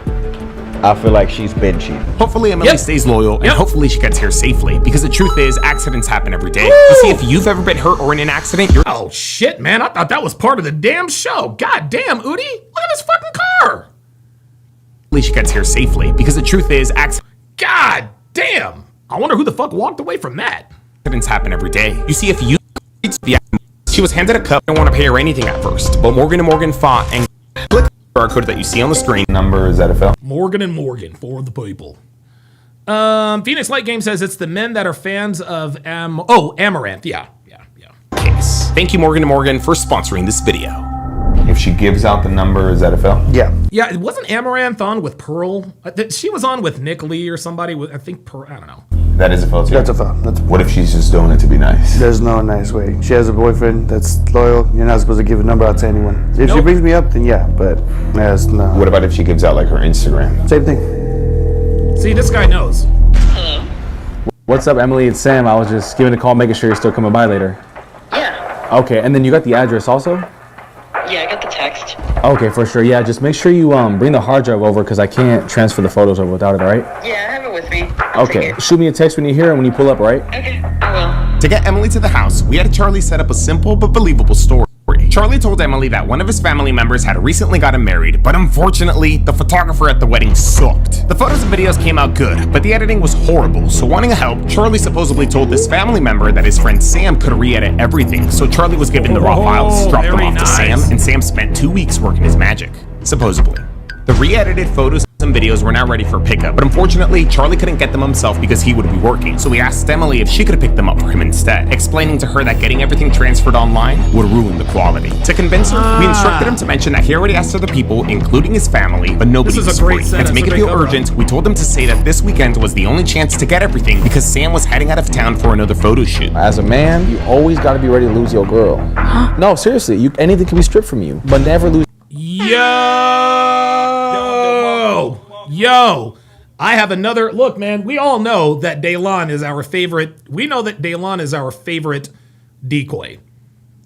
L: I feel like she's been cheating.
H: Hopefully Emily stays loyal, and hopefully she gets here safely, because the truth is, accidents happen every day. You see, if you've ever been hurt or in an accident, you're—
C: Oh shit, man, I thought that was part of the damn show. God damn, Udi, look at this fucking car.
H: Hopefully she gets here safely, because the truth is,
C: God damn, I wonder who the fuck walked away from that.
H: Accidents happen every day. You see, if you— She was handed a cup and didn't want to pay her anything at first, but Morgan & Morgan fought and clicked the QR code that you see on the screen.
G: Number is ZFL.
C: Morgan & Morgan for the people. Phoenix Light Game says it's the men that are fans of Amaranth. Yeah.
H: Case. Thank you, Morgan & Morgan, for sponsoring this video.
G: If she gives out the number, is ZFL?
C: Yeah, it wasn't Amaranth on with Pearl. She was on with Nick Lee or somebody with, I think, Pearl, I don't know.
G: That is a fail too.
I: That's a foul.
G: What if she's just doing it to be nice?
I: There's no nice way. She has a boyfriend that's loyal. You're not supposed to give a number out to anyone. If she brings me up, then yeah, but that's no.
G: What about if she gives out like her Instagram?
I: Same thing.
C: See, this guy knows.
J: What's up, Emily? It's Sam. I was just giving a call, making sure you're still coming by later.
N: Yeah.
J: Okay, and then you got the address also?
N: Yeah, I got the text.
J: Okay, for sure. Yeah, just make sure you bring the hard drive over, because I can't transfer the photos over without it, all right?
N: Yeah, I have it with me. I'll take
J: Okay,
N: it.
J: shoot me a text when you're here and when you pull up, right?
N: Okay, I will.
H: To get Emily to the house, we had Charlie set up a simple but believable story. Charlie told Emily that one of his family members had recently gotten married, but unfortunately, the photographer at the wedding sucked. The photos and videos came out good, but the editing was horrible, so wanting help, Charlie supposedly told this family member that his friend Sam could re-edit everything, so Charlie was given the raw files, dropped them off to Sam, and Sam spent 2 weeks working his magic, supposedly. The re-edited photos and videos were now ready for pickup, but unfortunately, Charlie couldn't get them himself because he would be working, so he asked Emily if she could pick them up for him instead, explaining to her that getting everything transferred online would ruin the quality. To convince her, we instructed him to mention that he already asked other people, including his family, but nobody was free. And to make it feel urgent, we told him to say that this weekend was the only chance to get everything because Sam was heading out of town for another photo shoot.
J: As a man, you always got to be ready to lose your girl. No, seriously, anything can be stripped from you, but never lose.
C: Yo, I have another look, man. We all know that Daylon is our favorite. We know that Daylon is our favorite decoy,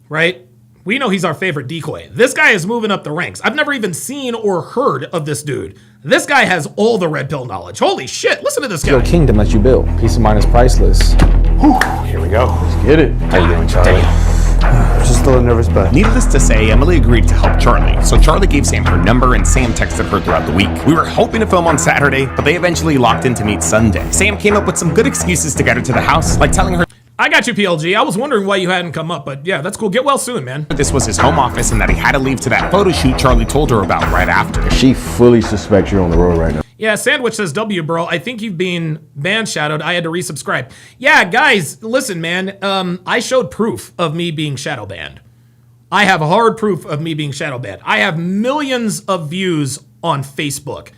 C: right? We know he's our favorite decoy. This guy is moving up the ranks. I've never even seen or heard of this dude. This guy has all the red pill knowledge. Holy shit, listen to this guy.
J: Your kingdom that you built. Peace of mind is priceless.
G: Whew, here we go. Let's get it. How you doing, Charlie?
I: Just a little nervous, but
H: Needless to say, Emily agreed to help Charlie. So Charlie gave Sam her number and Sam texted her throughout the week. We were hoping to film on Saturday, but they eventually locked in to meet Sunday. Sam came up with some good excuses to get her to the house, like telling her
C: I got you, PLG. I was wondering why you hadn't come up, but yeah, that's cool. Get well soon, man.
H: this was his home office and that he had to leave to that photo shoot Charlie told her about right after.
L: She fully suspects you're on the road right now.
C: Yeah, Sandwich says, W, bro, I think you've been ban shadowed. I had to resubscribe. Yeah, guys, listen, man. I showed proof of me being shadow banned. I have hard proof of me being shadow banned. I have millions of views on Facebook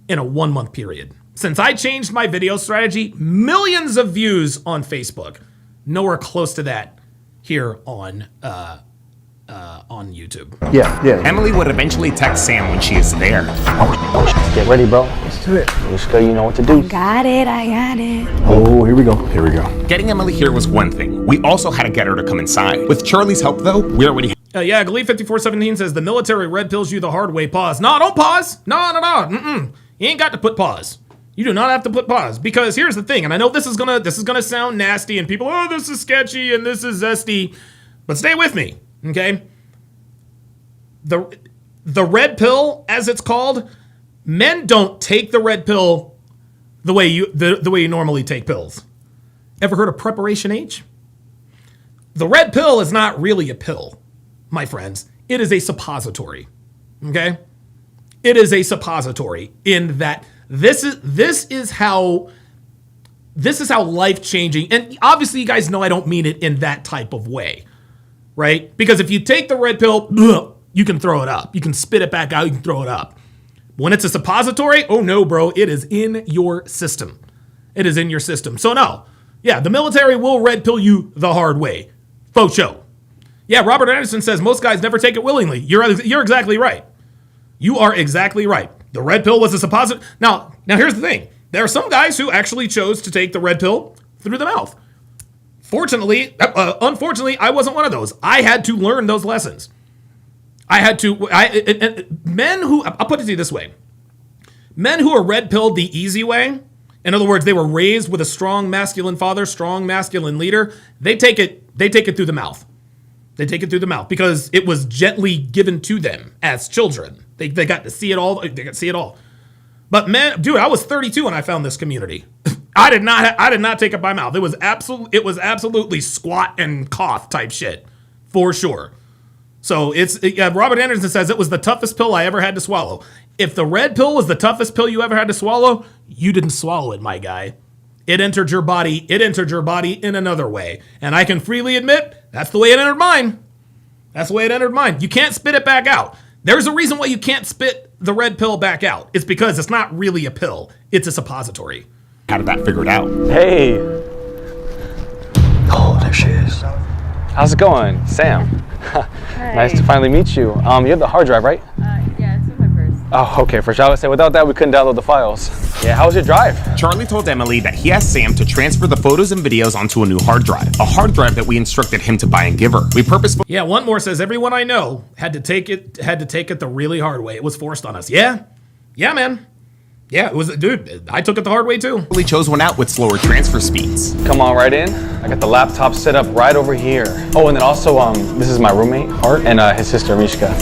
C: in a 1 month period. Since I changed my video strategy, millions of views on Facebook. Nowhere close to that here on YouTube.
I: yeah.
H: Emily would eventually text Sam when she is there.
J: Get ready, bro. Let's do it. Just you know what to do.
K: I got it.
L: Oh, here we go.
H: Getting Emily here was one thing. We also had to get her to come inside. With Charlie's help, though, we already
C: Yeah, Glee5417 says, the military red pills you the hard way. Pause. No, don't pause. No. Mm-mm. You ain't got to put pause. You do not have to put pause, because here's the thing, and I know this is gonna sound nasty, and people, oh, this is sketchy and this is zesty, but stay with me, okay? The red pill, as it's called, men don't take the red pill the way you normally take pills. Ever heard of Preparation H? The red pill is not really a pill, my friends. It is a suppository, okay? It is a suppository in that this is how life-changing, and obviously you guys know I don't mean it in that type of way, right? Because if you take the red pill, you can throw it up. You can spit it back out, you can throw it up. When it's a suppository, oh no, bro, it is in your system. It is in your system. So no, yeah, the military will red pill you the hard way. Faux show. Yeah, Robert Anderson says most guys never take it willingly. You're exactly right. You are exactly right. The red pill was a suppository. Now here's the thing. There are some guys who actually chose to take the red pill through the mouth. Unfortunately, I wasn't one of those. I had to learn those lessons. I'll put it to you this way. Men who are red pilled the easy way, in other words, they were raised with a strong masculine father, strong masculine leader, they take it through the mouth. They take it through the mouth because it was gently given to them as children. They got to see it all. They got to see it all. But man, dude, I was 32 when I found this community. I did not take it by mouth. It was absolutely squat and cough type shit, for sure. So Robert Anderson says it was the toughest pill I ever had to swallow. If the red pill was the toughest pill you ever had to swallow, you didn't swallow it, my guy. It entered your body. It entered your body in another way. And I can freely admit, that's the way it entered mine. That's the way it entered mine. You can't spit it back out. There's a reason why you can't spit the red pill back out. It's because it's not really a pill. It's a suppository.
H: How did that figure it out?
J: Hey. Oh, there she is. How's it going? Sam. Nice to finally meet you. You have the hard drive, right?
O: Yeah, it's in my purse.
J: Oh, okay. For sure. I would say without that, we couldn't download the files. Yeah, how was your drive?
H: Charlie told Emily that he asked Sam to transfer the photos and videos onto a new hard drive. A hard drive that we instructed him to buy and give her. We purposefully...
C: Yeah, one more says, everyone I know had to take it the really hard way. It was forced on us. Yeah. Yeah, man. Yeah, it was, dude, I took it the hard way too.
H: We chose one out with slower transfer speeds.
J: Come on right in. I got the laptop set up right over here. Oh, and then also, this is my roommate, Art, and his sister, Mishka.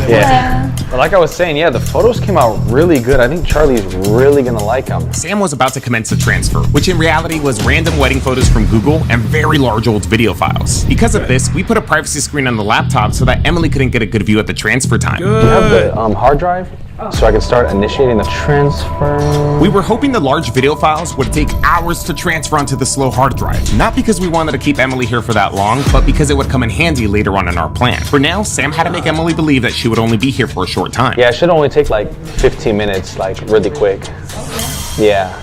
J: Yeah. But like I was saying, yeah, the photos came out really good. I think Charlie's really gonna like them.
H: Sam was about to commence a transfer, which in reality was random wedding photos from Google and very large old video files. Because of this, we put a privacy screen on the laptop so that Emily couldn't get a good view at the transfer time.
J: Do you have the hard drive? So I can start initiating the transfer.
H: We were hoping the large video files would take hours to transfer onto the slow hard drive. Not because we wanted to keep Emily here for that long, but because it would come in handy later on in our plan. For now, Sam had to make Emily believe that she would only be here for a short time.
J: Yeah, it should only take like 15 minutes, like really quick. Yeah.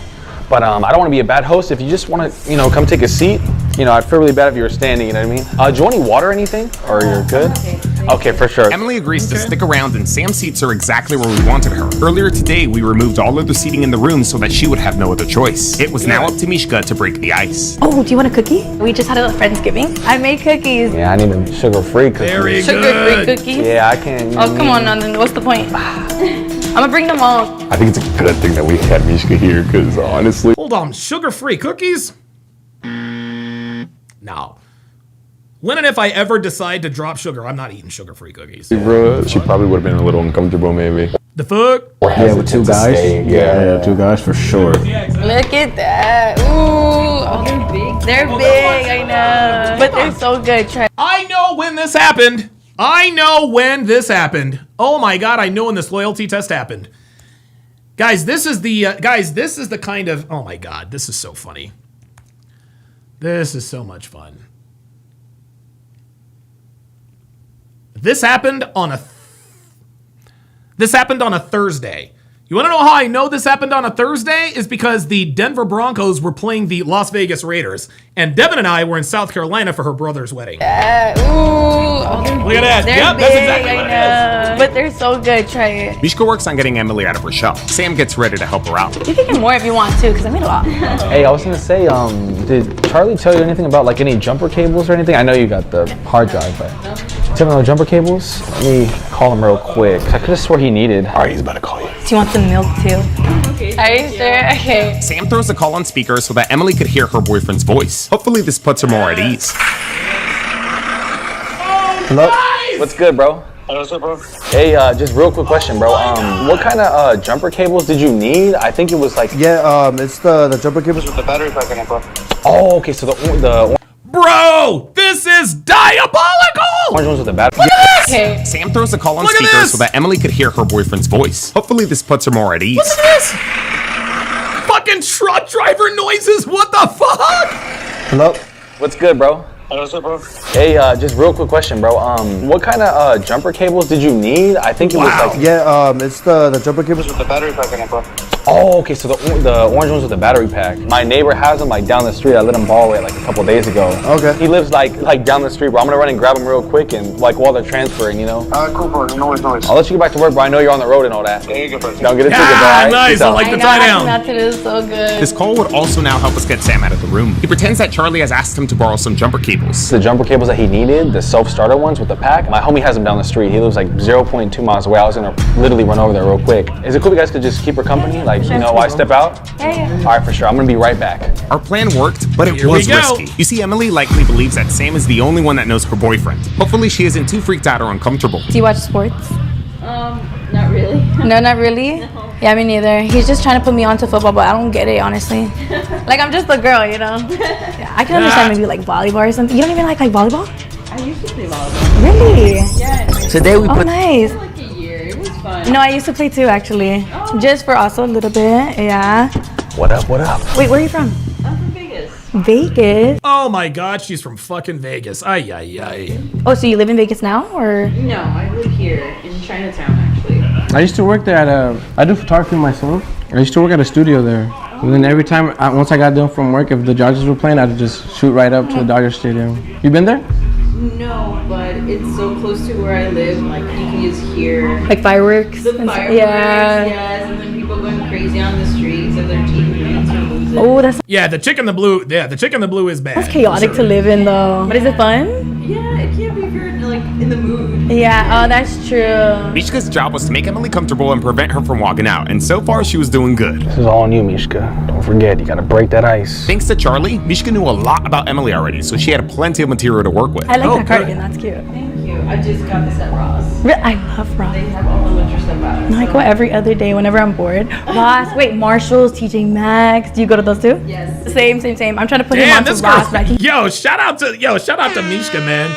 J: But I don't want to be a bad host. If you just want to, come take a seat, I'd feel really bad if you were standing, you know what I mean? Do you want any water or anything? Or you're good? Okay, for sure.
H: Emily agrees to stick around, and Sam seats her exactly where we wanted her. Earlier today, we removed all of the seating in the room so that she would have no other choice. It was now up to Mishka to break the ice.
K: Oh, do you want a cookie? We just had a Friendsgiving. I made cookies.
J: Yeah, I need them sugar-free cookies.
C: Very
K: Sugar-free
C: good.
K: cookies?
J: Yeah, I can't.
K: Oh, come on, Nandun. What's the point? I'm gonna bring them all.
G: I think it's a good thing that we had Mishka here, because honestly...
C: Hold on, sugar-free cookies? No. When and if I ever decide to drop sugar, I'm not eating sugar-free cookies.
G: Bro, she probably would have been a little uncomfortable, maybe.
C: The fuck?
L: Yeah, with two guys. Yeah, 2 guys for sure.
K: Look at that. Ooh. Oh, they're big. They're big, I know. But they're so good. Try.
C: I know when this happened. I know when this happened. Oh my god, I know when this loyalty test happened. Guys, this is the kind of, oh my god, this is so funny. This is so much fun. This happened on a Thursday. You want to know how I know this happened on a Thursday? Is because the Denver Broncos were playing the Las Vegas Raiders, and Devin and I were in South Carolina for her brother's wedding.
K: Ooh. Oh,
C: Look at that.
K: They're
C: Yep,
K: big,
C: that's exactly what it is.
K: But they're so good. Try it.
H: Mishka works on getting Emily out of her shell. Sam gets ready to help her out.
K: You can get more if you want to, because I made a lot.
J: Hey, I was gonna say, did Charlie tell you anything about like any jumper cables or anything? I know you got the hard drive, but tell me no jumper cables. Let me call him real quick. I could have swore he needed.
G: All right, he's about to call you.
K: Do you want some milk too? Okay. Are you sure? Okay.
H: Sam throws the call on speaker so that Emily could hear her boyfriend's voice. Hopefully this puts her more at ease.
J: Hello? What's good, bro?
I: What's up, bro?
J: Hey, just real quick question, bro. What kind of jumper cables did you need? I think it was like...
I: Yeah, it's the jumper cables with the battery pack in it, bro.
J: Oh, okay, so the
C: Bro, this is diabolical!
J: orange ones with the battery.
K: Okay.
H: Sam throws the call on
C: Look at
H: speaker
C: this!
H: so that Emily could hear her boyfriend's voice. Hopefully this puts her more at ease.
C: Look at this! Fucking truck driver noises, what the fuck?
J: Hello? What's good, bro?
I: What's up, bro?
J: Hey, just real quick question, bro. What kind of jumper cables did you need? I think it was like...
I: Yeah, it's the jumper cables with the battery pack in it, bro.
J: Oh, okay, so the orange ones with the battery pack. My neighbor has them like down the street. I let him borrow it like a couple days ago.
I: Okay.
J: He lives like down the street, bro. I'm gonna run and grab them real quick and like while they're transferring, you know?
I: Cool, bro. No worries.
J: I'll let you get back to work, bro. I know you're on the road and all that.
I: Yeah, you good, bro.
J: Don't get it too good, bro.
C: Ah,
J: all right?
C: nice,
J: Peace
C: I
J: out.
C: like the tie down.
K: That is so good.
H: This call would also now help us get Sam out of the room. He pretends that Charlie has asked him to borrow some jumper cables.
J: The jumper cables that he needed, the self-starter ones with the pack, my homie has them down the street. He lives like 0.2 miles away. I was gonna literally run over there real quick. Is it cool if you guys could just keep her company? Like, you know, I step out?
K: Yeah.
J: All right, for sure. I'm gonna be right back.
H: Our plan worked, but it
C: Here we
H: was
C: go.
H: risky. You see, Emily likely believes that Sam is the only one that knows her boyfriend. Hopefully she isn't too freaked out or uncomfortable.
K: Do you watch sports?
B: Not really.
K: No, not really. Yeah, me neither. He's just trying to put me onto football, but I don't get it, honestly. Like, I'm just a girl, you know? Yeah, I can understand maybe like volleyball or something. You don't even like volleyball?
B: I used to play volleyball.
K: Really?
B: Yeah.
L: Today we
K: Oh,
L: put
K: nice.
B: Like a year. It was fun.
K: No, I used to play too, actually. Just for also a little bit, yeah.
J: What up, what up?
K: Wait, where are you from?
B: I'm from Vegas.
K: Vegas?
C: Oh my god, she's from fucking Vegas. Ay, ay, ay.
K: Oh, so you live in Vegas now, or?
B: No, I live here in Chinatown, actually.
M: I used to work there at I do photography myself. I used to work at a studio there. And then every time, once I got done from work, if the Dodgers were playing, I'd just shoot right up to the Dodger Stadium. You been there?
B: No, but it's so close to where I live. Like, you can just hear
K: Like fireworks?
B: the fireworks.
K: Yeah.
B: Yes, and then people going crazy on the streets and their team wins or loses.
K: Oh, that's
C: Yeah, the chick in the blue, the chick in the blue is bad.
K: that's chaotic to live in, though. But is it fun?
B: Yeah, it can't be if you're like in the mood.
K: Yeah, oh, that's true.
H: Mishka's job was to make Emily comfortable and prevent her from walking out, and so far she was doing good.
J: This is all on you, Mishka. Don't forget, you gotta break that ice.
H: Thanks to Charlie, Mishka knew a lot about Emily already, so she had plenty of material to work with.
K: I like
C: Oh,
K: that
C: good.
K: cardigan, that's cute.
B: Thank you. I just got this at Ross.
K: I love Ross.
B: They have all the winter stuff out.
K: I go every other day whenever I'm bored. Ross, wait, Marshalls, TJ Maxx. Do you go to those too?
B: Yes.
K: Same. I'm trying to put him
C: Damn,
K: on to
C: this
K: Ross,
C: girl.
K: but he
C: Yo, shout out to Mishka, man.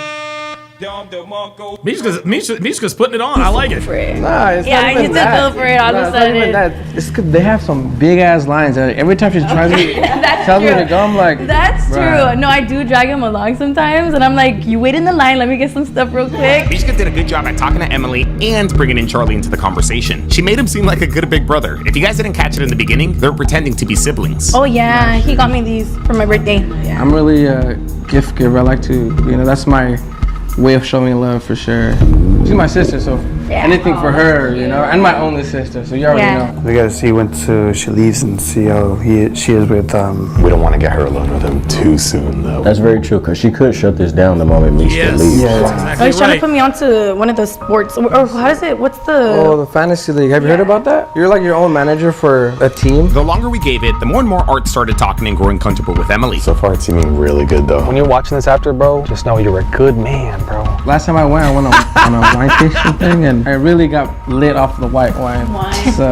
C: Mishka's putting it on. I like it.
K: for it.
M: Nah, it's
K: Yeah,
M: not
K: I
M: even
K: used to
M: that.
K: go for it all of a
M: Nah, it's not even
K: sudden.
M: that. It's 'cause they have some big ass lines. Every time she tries me,
K: That's
M: tells me
K: true.
M: to go, I'm like,
K: That's
M: bruh.
K: true. No, I do drag him along sometimes, and I'm like, you wait in the line, let me get some stuff real quick.
H: Mishka did a good job at talking to Emily and bringing in Charlie into the conversation. She made him seem like a good big brother. If you guys didn't catch it in the beginning, they're pretending to be siblings.
K: Oh yeah, he got me these for my birthday. Yeah.
M: I'm really a gift giver. I like to, that's my way of showing love for sure. She's my sister, so anything for her, you know, and my only sister, so you already know.
I: We gotta see when she leaves and see how she is with.
G: We don't want to get her alone with him too soon, though.
L: That's very true, because she could shut this down the moment Mishka leaves.
I: Yeah,
K: Oh, he's trying to put me onto one of the sports. Or how does it? What's the?
M: Oh, the fantasy league. Have you heard about that? You're like your own manager for a team.
H: The longer we gave it, the more and more Art started talking and growing comfortable with Emily.
G: So far, it's seeming really good, though.
J: When you're watching this after, bro, just know you're a good man, bro.
M: Last time I went on a wine tasting thing, and I really got lit off the white wine. So,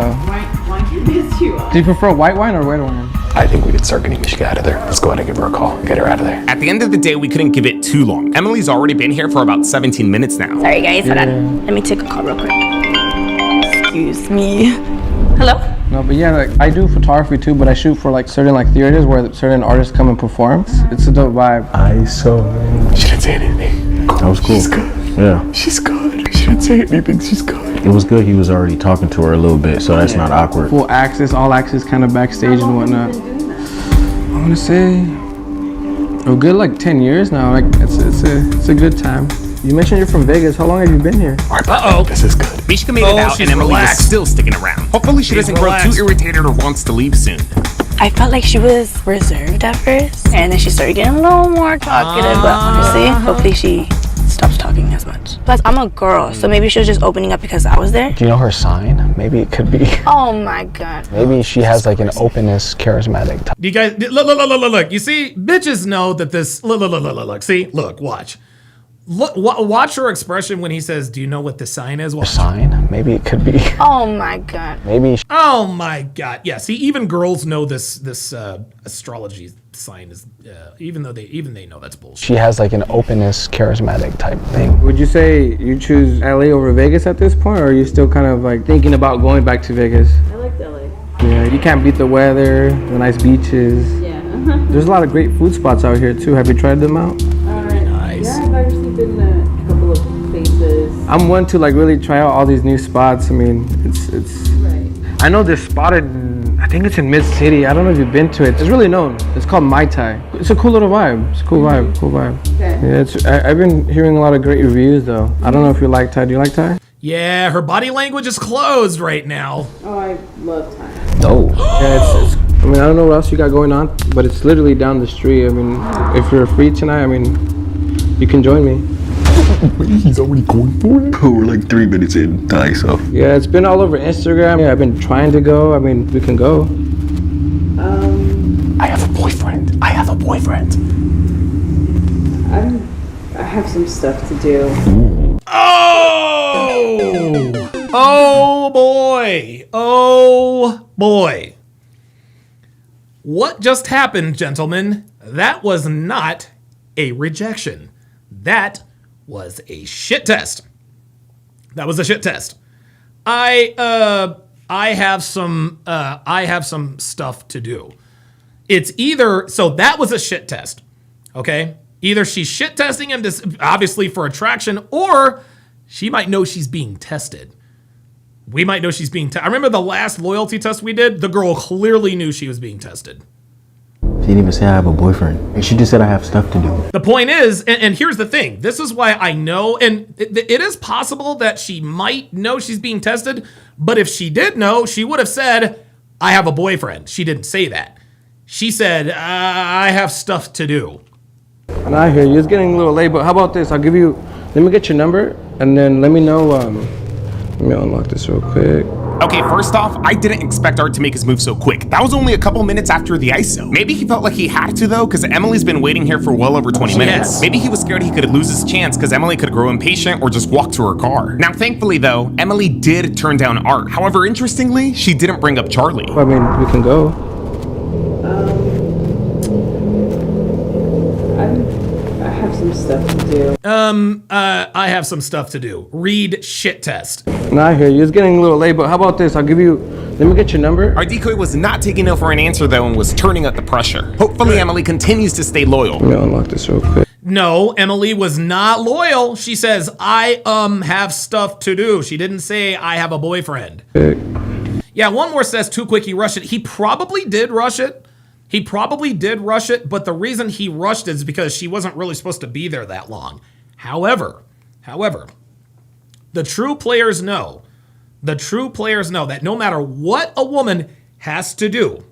O: Wine can piss you off.
M: do you prefer white wine or red wine?
G: I think we could start getting Mishka out of there. Let's go ahead and give her a call. Get her out of there.
H: At the end of the day, we couldn't give it too long. Emily's already been here for about 17 minutes now.
K: Sorry guys, hold on. Let me take a call real quick. Excuse me. Hello?
M: No, but yeah, like I do photography too, but I shoot for like certain like theaters where certain artists come and perform. It's a dope vibe.
G: She didn't say anything.
L: That was cool.
G: She's good.
L: Yeah.
G: She's good. She didn't say anything. She's good.
L: It was good. He was already talking to her a little bit, so that's not awkward.
M: Full access, all access, kind of backstage and whatnot. I want to say a good like 10 years now. Like it's a good time. You mentioned you're from Vegas. How long have you been here?
H: Uh-oh.
G: This is good.
H: Mishka made it out and Emily is still sticking around. Hopefully she doesn't grow too irritated or wants to leave soon.
K: I felt like she was reserved at first, and then she started getting a little more talkative, but honestly, hopefully she stops talking as much. Plus, I'm a girl, so maybe she was just opening up because I was there.
J: Do you know her sign? Maybe it could be.
K: Oh my god.
J: Maybe she has like an openness, charismatic type.
C: You guys, look. You see, bitches know that this. Look. See, look, watch. Look, watch her expression when he says, "Do you know what the sign is?" Watch.
J: Sign? Maybe it could be.
K: Oh my god.
J: Maybe.
C: Oh my god. Yeah. See, even girls know this astrology sign is. Even they know that's bullshit.
J: She has like an openness, charismatic type thing.
M: Would you say you choose LA over Vegas at this point, or are you still kind of like thinking about going back to Vegas?
O: I like LA.
M: Yeah, you can't beat the weather, the nice beaches.
O: Yeah.
M: There's a lot of great food spots out here too. Have you tried them out?
C: Nice.
O: Yeah, I've actually been to a couple of places.
M: I'm one to like really try out all these new spots. I mean, it's.
O: Right.
M: I know this spot I think it's in Mid City. I don't know if you've been to it. It's really known. It's called Mai Tai. It's a cool little vibe. It's a cool vibe. Cool vibe.
O: Okay.
M: Yeah, I've been hearing a lot of great reviews though. I don't know if you like Thai. Do you like Thai?
C: Yeah, her body language is closed right now.
O: Oh, I love Thai.
L: Oh.
M: Yeah, it's. I mean, I don't know what else you got going on, but it's literally down the street. I mean, if you're free tonight, I mean, you can join me.
G: He's already going for it? We're like 3 minutes in, Thai, so.
M: Yeah, it's been all over Instagram. Yeah, I've been trying to go. I mean, we can go.
G: I have a boyfriend. I
O: have some stuff to do.
C: Oh! Oh boy! Oh boy! What just happened, gentlemen? That was not a rejection. That was a shit test. That was a shit test. I have some stuff to do. It's either, so that was a shit test. Okay? Either she's shit testing him, obviously for attraction, or she might know she's being tested. We might know she's being tested. I remember the last loyalty test we did, the girl clearly knew she was being tested.
L: She didn't even say I have a boyfriend. She just said I have stuff to do.
C: The point is, and here's the thing, this is why I know, and it is possible that she might know she's being tested, but if she did know, she would have said, I have a boyfriend. She didn't say that. She said, I have stuff to do.
M: And I hear you. It's getting a little late, but how about this? Let me get your number, and then let me know. Let me unlock this real quick.
H: Okay, first off, I didn't expect Art to make his move so quick. That was only a couple minutes after the ISO. Maybe he felt like he had to though, because Emily's been waiting here for well over 20 minutes. Maybe he was scared he could lose his chance because Emily could grow impatient or just walk to her car. Now, thankfully though, Emily did turn down Art. However, interestingly, she didn't bring up Charlie.
M: I mean, we can go.
O: I have some stuff to do.
C: I have some stuff to do. Read shit test.
M: And I hear you. It's getting a little late, but how about this? Let me get your number.
H: Our decoy was not taking no for an answer though and was turning up the pressure. Hopefully Emily continues to stay loyal.
M: Let me unlock this real quick.
C: No, Emily was not loyal. She says, I have stuff to do. She didn't say I have a boyfriend. Yeah, one more says too quick he rushed it. He probably did rush it. But the reason he rushed it is because she wasn't really supposed to be there that long. However, the true players know that no matter what a woman has to do,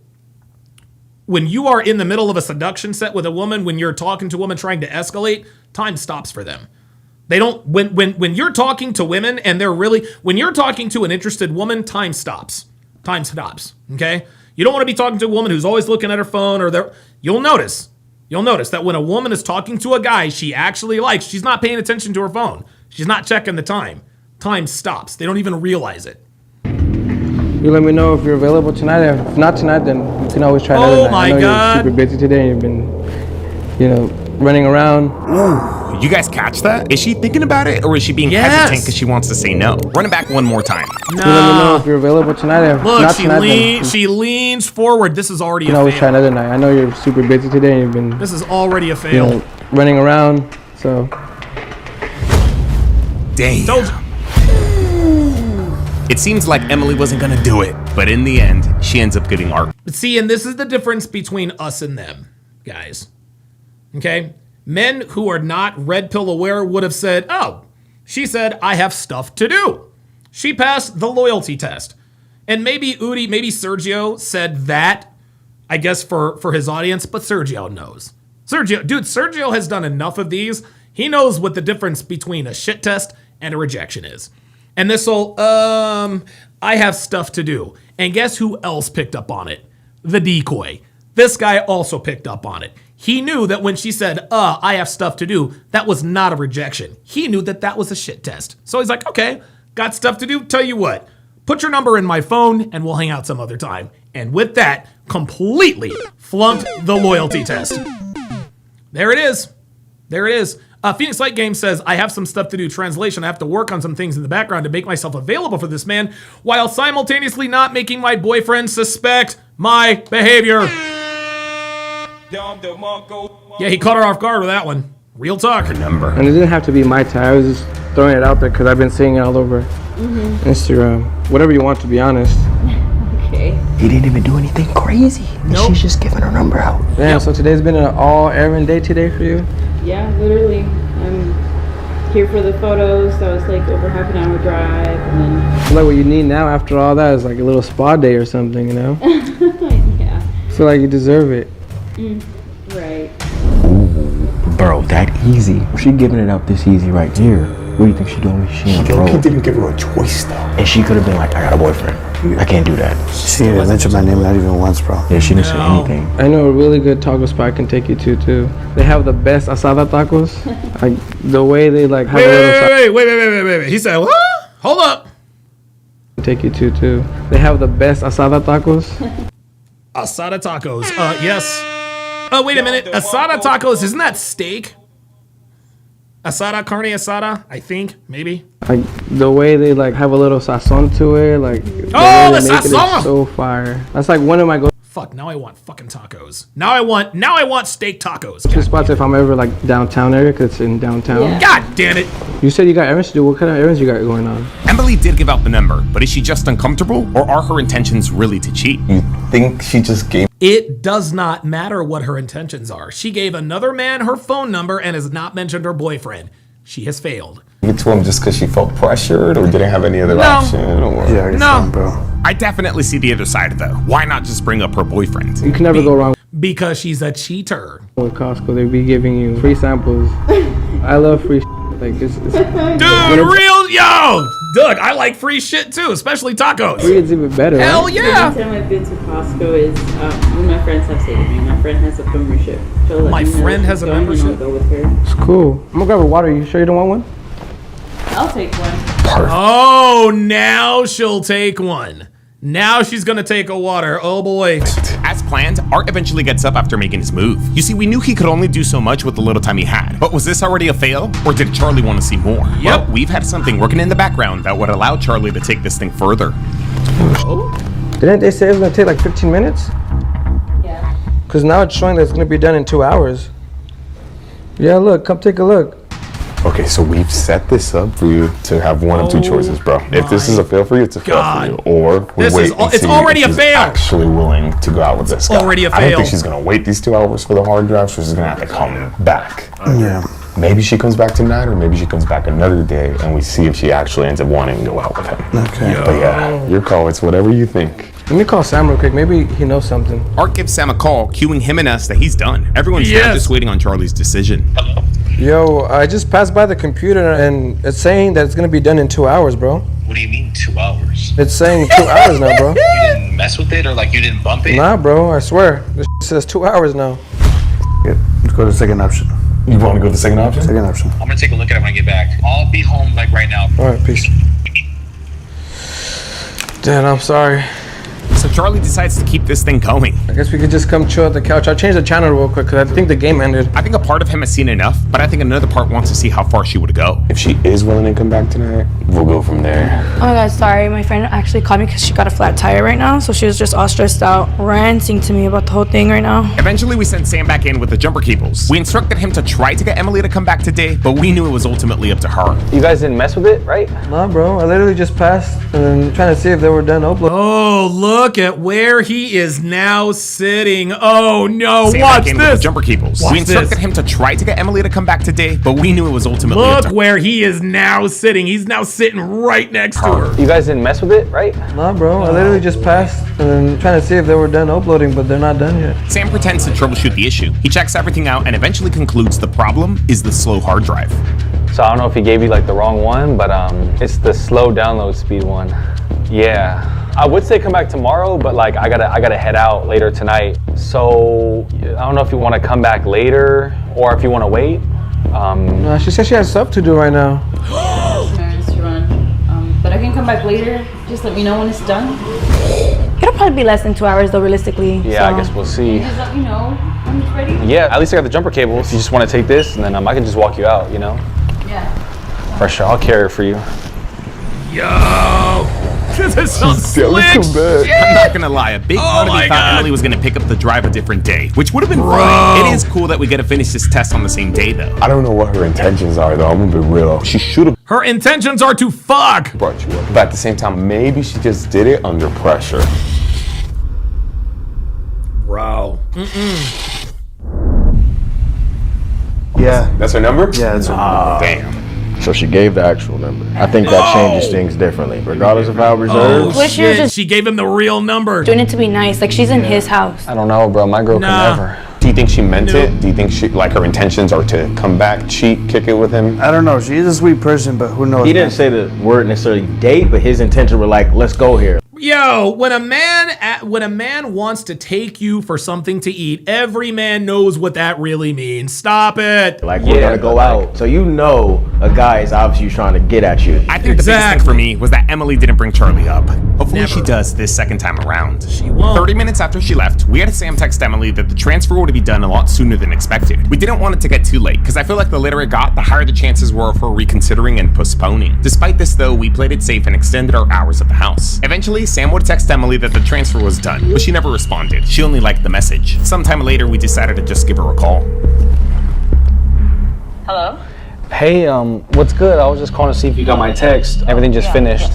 C: when you are in the middle of a seduction set with a woman, when you're talking to a woman trying to escalate, time stops for them. They don't, when you're talking to women and when you're talking to an interested woman, time stops. Time stops, okay? You don't want to be talking to a woman who's always looking at her phone you'll notice that when a woman is talking to a guy she actually likes, she's not paying attention to her phone. She's not checking the time. Time stops. They don't even realize it.
M: You let me know if you're available tonight. If not tonight, then you can always try another night.
C: Oh my
M: I know
C: God.
M: You're super busy today. You've been, running around.
H: Ooh, you guys catch that? Is she thinking about it, or is she being hesitant because she wants to say no? Run it back one more time.
C: No.
M: You let me know if you're available tonight. If
C: Look,
M: not tonight,
C: she leans forward. This is already
M: you can
C: a
M: always try
C: fail.
M: another night. I know you're super busy today. You've been.
C: This is already a fail.
M: Running around. So.
H: Damn.
C: Told you.
H: It seems like Emily wasn't gonna do it, but in the end, she ends up getting art.
C: See, and this is the difference between us and them, guys. Okay? Men who are not red pill aware would have said, oh, she said, I have stuff to do. She passed the loyalty test. And maybe Udi, maybe Sergio said that, I guess, for his audience, but Sergio knows. Sergio has done enough of these. He knows what the difference between a shit test and a rejection is. And this'll, I have stuff to do. And guess who else picked up on it? The decoy. This guy also picked up on it. He knew that when she said, I have stuff to do, that was not a rejection. He knew that that was a shit test. So he's like, okay, got stuff to do? Tell you what, put your number in my phone and we'll hang out some other time. And with that, completely flunked the loyalty test. There it is. There it is. Phoenix Light Game says, I have some stuff to do. Translation, I have to work on some things in the background to make myself available for this man while simultaneously not making my boyfriend suspect my behavior. Yeah, he caught her off guard with that one. Real talk.
H: Her number.
M: And it didn't have to be my type. I was just throwing it out there because I've been seeing it all over Instagram. Whatever you want, to be honest.
O: Okay.
L: He didn't even do anything crazy.
C: Nope.
L: She's just giving her number out.
M: Damn, so today's been an all-errand day today for you?
O: Yeah, literally. I'm here for the photos. That was like over half an hour drive, and then.
M: I feel like what you need now after all that is like a little spa day or something, you know?
O: Yeah.
M: I feel like you deserve it.
O: Right.
L: Ooh, bro, that easy. She giving it up this easy right here. What do you think she doing? She
I: didn't give her a choice though.
L: And she could have been like, I got a boyfriend. I can't do that.
I: She didn't mention my name not even once, bro.
L: Yeah, she didn't say anything.
M: I know a really good taco spot I can take you to too. They have the best asada tacos. Like the way they like have a little
C: Wait. He said, what? Hold up.
M: Take you to too. They have the best asada tacos.
C: Asada tacos. Yes. Oh, wait a minute. Asada tacos, isn't that steak? Asada, carne asada, I think, maybe.
M: Like the way they like have a little sazon to it, like the
C: Oh,
M: way
C: the
M: they make it
C: sazon!
M: is so fire. That's like one of my
C: Fuck, now I want fucking tacos. Now I want steak tacos.
M: go-to spots if I'm ever like downtown area, because it's in downtown.
O: Yeah.
C: God damn it.
M: You said you got errands to do. What kind of errands you got going on?
H: Emily did give out the number, but is she just uncomfortable, or are her intentions really to cheat?
G: You think she just gave
C: It does not matter what her intentions are. She gave another man her phone number and has not mentioned her boyfriend. She has failed.
G: it to him just because she felt pressured or didn't have any other option? Or?
I: Yeah, you're fine, bro.
H: I definitely see the other side though. Why not just bring up her boyfriend?
M: You can never go wrong
C: Because she's a cheater.
M: with Costco. They be giving you free samples. I love free. Like it's
C: Dude, yo! Doug, I like free shit too, especially tacos.
M: free is even better.
C: Hell
M: right?
C: yeah!
O: Every time I've been to Costco is when my friends have stayed with me. My friend has a membership. She'll let
C: My
O: me know
C: friend
O: if
C: has
O: she's
C: a
O: going, and I'll
C: membership?
O: go with her.
M: It's cool. I'm gonna grab a water. You sure you don't want one?
O: I'll take one.
C: Oh, now she'll take one. Now she's gonna take a water. Oh boy.
H: As planned, Art eventually gets up after making his move. You see, we knew he could only do so much with the little time he had. But was this already a fail? Or did Charlie want to see more?
C: Yep.
H: Well, we've had something working in the background that would allow Charlie to take this thing further.
M: Didn't they say it was gonna take like 15 minutes?
O: Yeah.
M: Cause now it's showing that it's gonna be done in 2 hours. Yeah, look, come take a look.
G: Okay, so we've set this up for you to have one of two choices, bro. If this is a fail for you, it's a fail for you. Or we
C: This
G: wait
C: is-
G: and
C: it's
G: see
C: already
G: if
C: a
G: she's
C: fail.
G: actually willing to go out with this guy.
C: Already a
G: I don't
C: fail.
G: think she's gonna wait these 2 hours for the hard drive, so she's gonna have to come back.
I: Yeah.
G: Maybe she comes back tonight, or maybe she comes back another day, and we see if she actually ends up wanting to go out with him.
I: Okay.
G: But yeah, your call. It's whatever you think.
M: Let me call Sam real quick. Maybe he knows something.
H: Art gives Sam a call, cueing him and us that he's done. Everyone's now just waiting on Charlie's decision.
M: Yo, I just passed by the computer and it's saying that it's gonna be done in 2 hours, bro.
P: What do you mean 2 hours?
M: It's saying 2 hours now, bro.
P: You didn't mess with it, or like you didn't bump it?
M: Nah, bro, I swear. This says 2 hours now.
I: Yeah, let's go to the second option.
G: You want to go to the second option?
I: Second option.
P: I'm gonna take a look at it when I get back. I'll be home like right now.
M: All right, peace. Dad, I'm sorry.
H: So Charlie decides to keep this thing going.
M: I guess we could just come chill at the couch. I'll change the channel real quick because I think the game ended.
H: I think a part of him has seen enough, but I think another part wants to see how far she would go.
G: If she is willing to come back tonight, we'll go from there.
K: Oh my god, sorry. My friend actually called me because she got a flat tire right now. So she was just all stressed out, ranting to me about the whole thing right now.
H: Eventually, we sent Sam back in with the jumper cables. We instructed him to try to get Emily to come back today, but we knew it was ultimately up to her.
J: You guys didn't mess with it, right?
M: Nah, bro. I literally just passed and trying to see if they were done uploading.
C: Oh, look at where he is now sitting. Oh no,
H: Sam
C: watch
H: back in
C: this.
H: with the jumper cables. We instructed him to try to get Emily to come back today, but we knew it was ultimately up
C: Look
H: to her.
C: where he is now sitting. He's now sitting right next to her.
J: You guys didn't mess with it, right?
M: Nah, bro. I literally just passed and trying to see if they were done uploading, but they're not done yet.
H: Sam pretends to troubleshoot the issue. He checks everything out and eventually concludes the problem is the slow hard drive.
J: So I don't know if he gave you like the wrong one, but it's the slow download speed one. Yeah. I would say come back tomorrow, but like I gotta head out later tonight. So I don't know if you want to come back later or if you want to wait.
M: Nah, she said she has stuff to do right now.
O: Errands to run. But I can come back later. Just let me know when it's done.
K: It'll probably be less than 2 hours though, realistically.
J: Yeah,
K: so.
J: I guess we'll see.
O: Just let me know when it's ready.
J: Yeah, at least I got the jumper cable. If you just want to take this, and then I can just walk you out, you know?
O: Yeah.
J: For sure, I'll carry it for you.
C: Yo! This is some slick shit.
H: I'm not gonna lie, a big part of me
C: my
H: thought
C: God.
H: Emily was gonna pick up the drive a different day, which would have been fine. It is cool that we get to finish this test on the same day, though.
G: I don't know what her intentions are, though. I'm gonna be real. She should have
C: Her intentions are to fuck.
G: brought you up, but at the same time, maybe she just did it under pressure.
C: Bro.
I: Yeah.
G: That's her number?
I: Yeah, that's her number.
G: Damn.
L: So she gave the actual number. I think that changes things differently, regardless of how reserved.
K: What if she was just
C: She gave him the real number.
K: doing it to be nice? Like she's in his house.
J: I don't know, bro. My girl
C: Nah.
J: can never.
G: Do you think she meant it? Do you think she, like, her intentions are to come back, cheat, kick it with him?
I: I don't know. She's a sweet person, but who knows?
L: He didn't say the word necessarily date, but his intentions were like, let's go here.
C: Yo, when a man wants to take you for something to eat, every man knows what that really means. Stop it.
L: Like, we're gonna go out. So you know a guy is obviously trying to get at you.
H: I think the biggest thing for me was that Emily didn't bring Charlie up. Hopefully she does this second time around.
C: She won't.
H: 30 minutes after she left, we had Sam text Emily that the transfer would be done a lot sooner than expected. We didn't want it to get too late, because I feel like the later it got, the higher the chances were of her reconsidering and postponing. Despite this though, we played it safe and extended our hours at the house. Eventually, Sam would text Emily that the transfer was done, but she never responded. She only liked the message. Sometime later, we decided to just give her a call.
N: Hello?
J: Hey, what's good? I was just calling to see if you got my text. Everything just finished.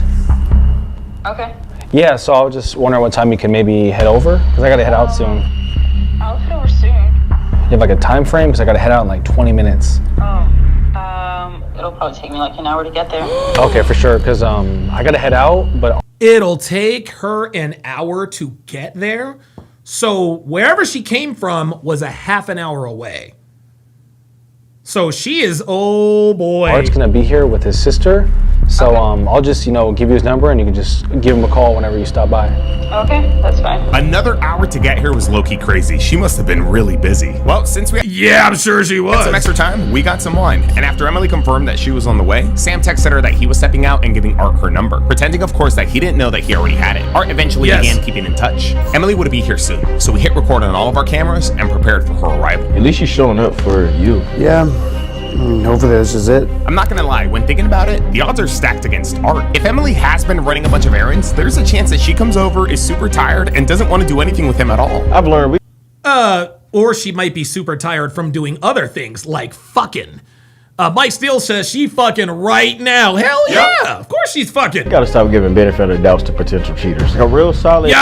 N: Okay.
J: Yeah, so I was just wondering what time you can maybe head over, because I gotta head out soon.
N: I'll head over soon.
J: You have like a time frame? Because I gotta head out in like 20 minutes.
N: It'll probably take me like an hour to get there.
J: Okay, for sure, because I gotta head out, but
C: It'll take her an hour to get there. So wherever she came from was a half an hour away. So she is, oh boy.
J: Art's gonna be here with his sister. So I'll just, give you his number and you can just give him a call whenever you stop by.
N: Okay, that's fine.
H: Another hour to get here was low-key crazy. She must have been really busy. Well, since we
C: Yeah, I'm sure she
H: had
C: was.
H: some extra time, we got some wine. And after Emily confirmed that she was on the way, Sam texted her that he was stepping out and giving Art her number, pretending of course that he didn't know that he already had it. Art eventually began keeping in touch. Emily would be here soon, so we hit record on all of our cameras and prepared for her arrival.
L: At least she's showing up for you.
I: Yeah. Hopefully this is it.
H: I'm not gonna lie, when thinking about it, the odds are stacked against Art. If Emily has been running a bunch of errands, there's a chance that she comes over, is super tired, and doesn't want to do anything with him at all.
L: I've learned
C: Or she might be super tired from doing other things like fucking. Mike Steele says she fucking right now. Hell yeah, of course she's fucking.
L: Gotta stop giving benefit of the doubts to potential cheaters. A real solid.
C: Yo,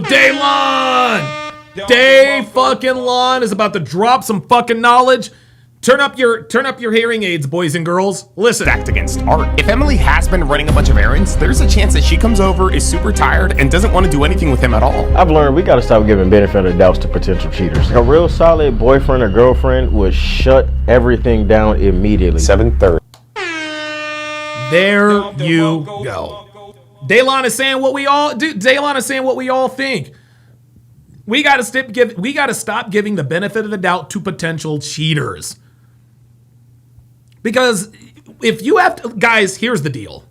C: Daylon! Day fucking Lon is about to drop some fucking knowledge. Turn up your hearing aids, boys and girls. Listen.
H: Stacked against Art. If Emily has been running a bunch of errands, there's a chance that she comes over, is super tired, and doesn't want to do anything with him at all.
L: I've learned we gotta stop giving benefit of doubts to potential cheaters. A real solid boyfriend or girlfriend would shut everything down immediately.
G: 7:30.
C: There you go. Daylon is saying what we all do. Daylon is saying what we all think. We gotta stop giving the benefit of the doubt to potential cheaters. Because if you have to, guys, here's the deal.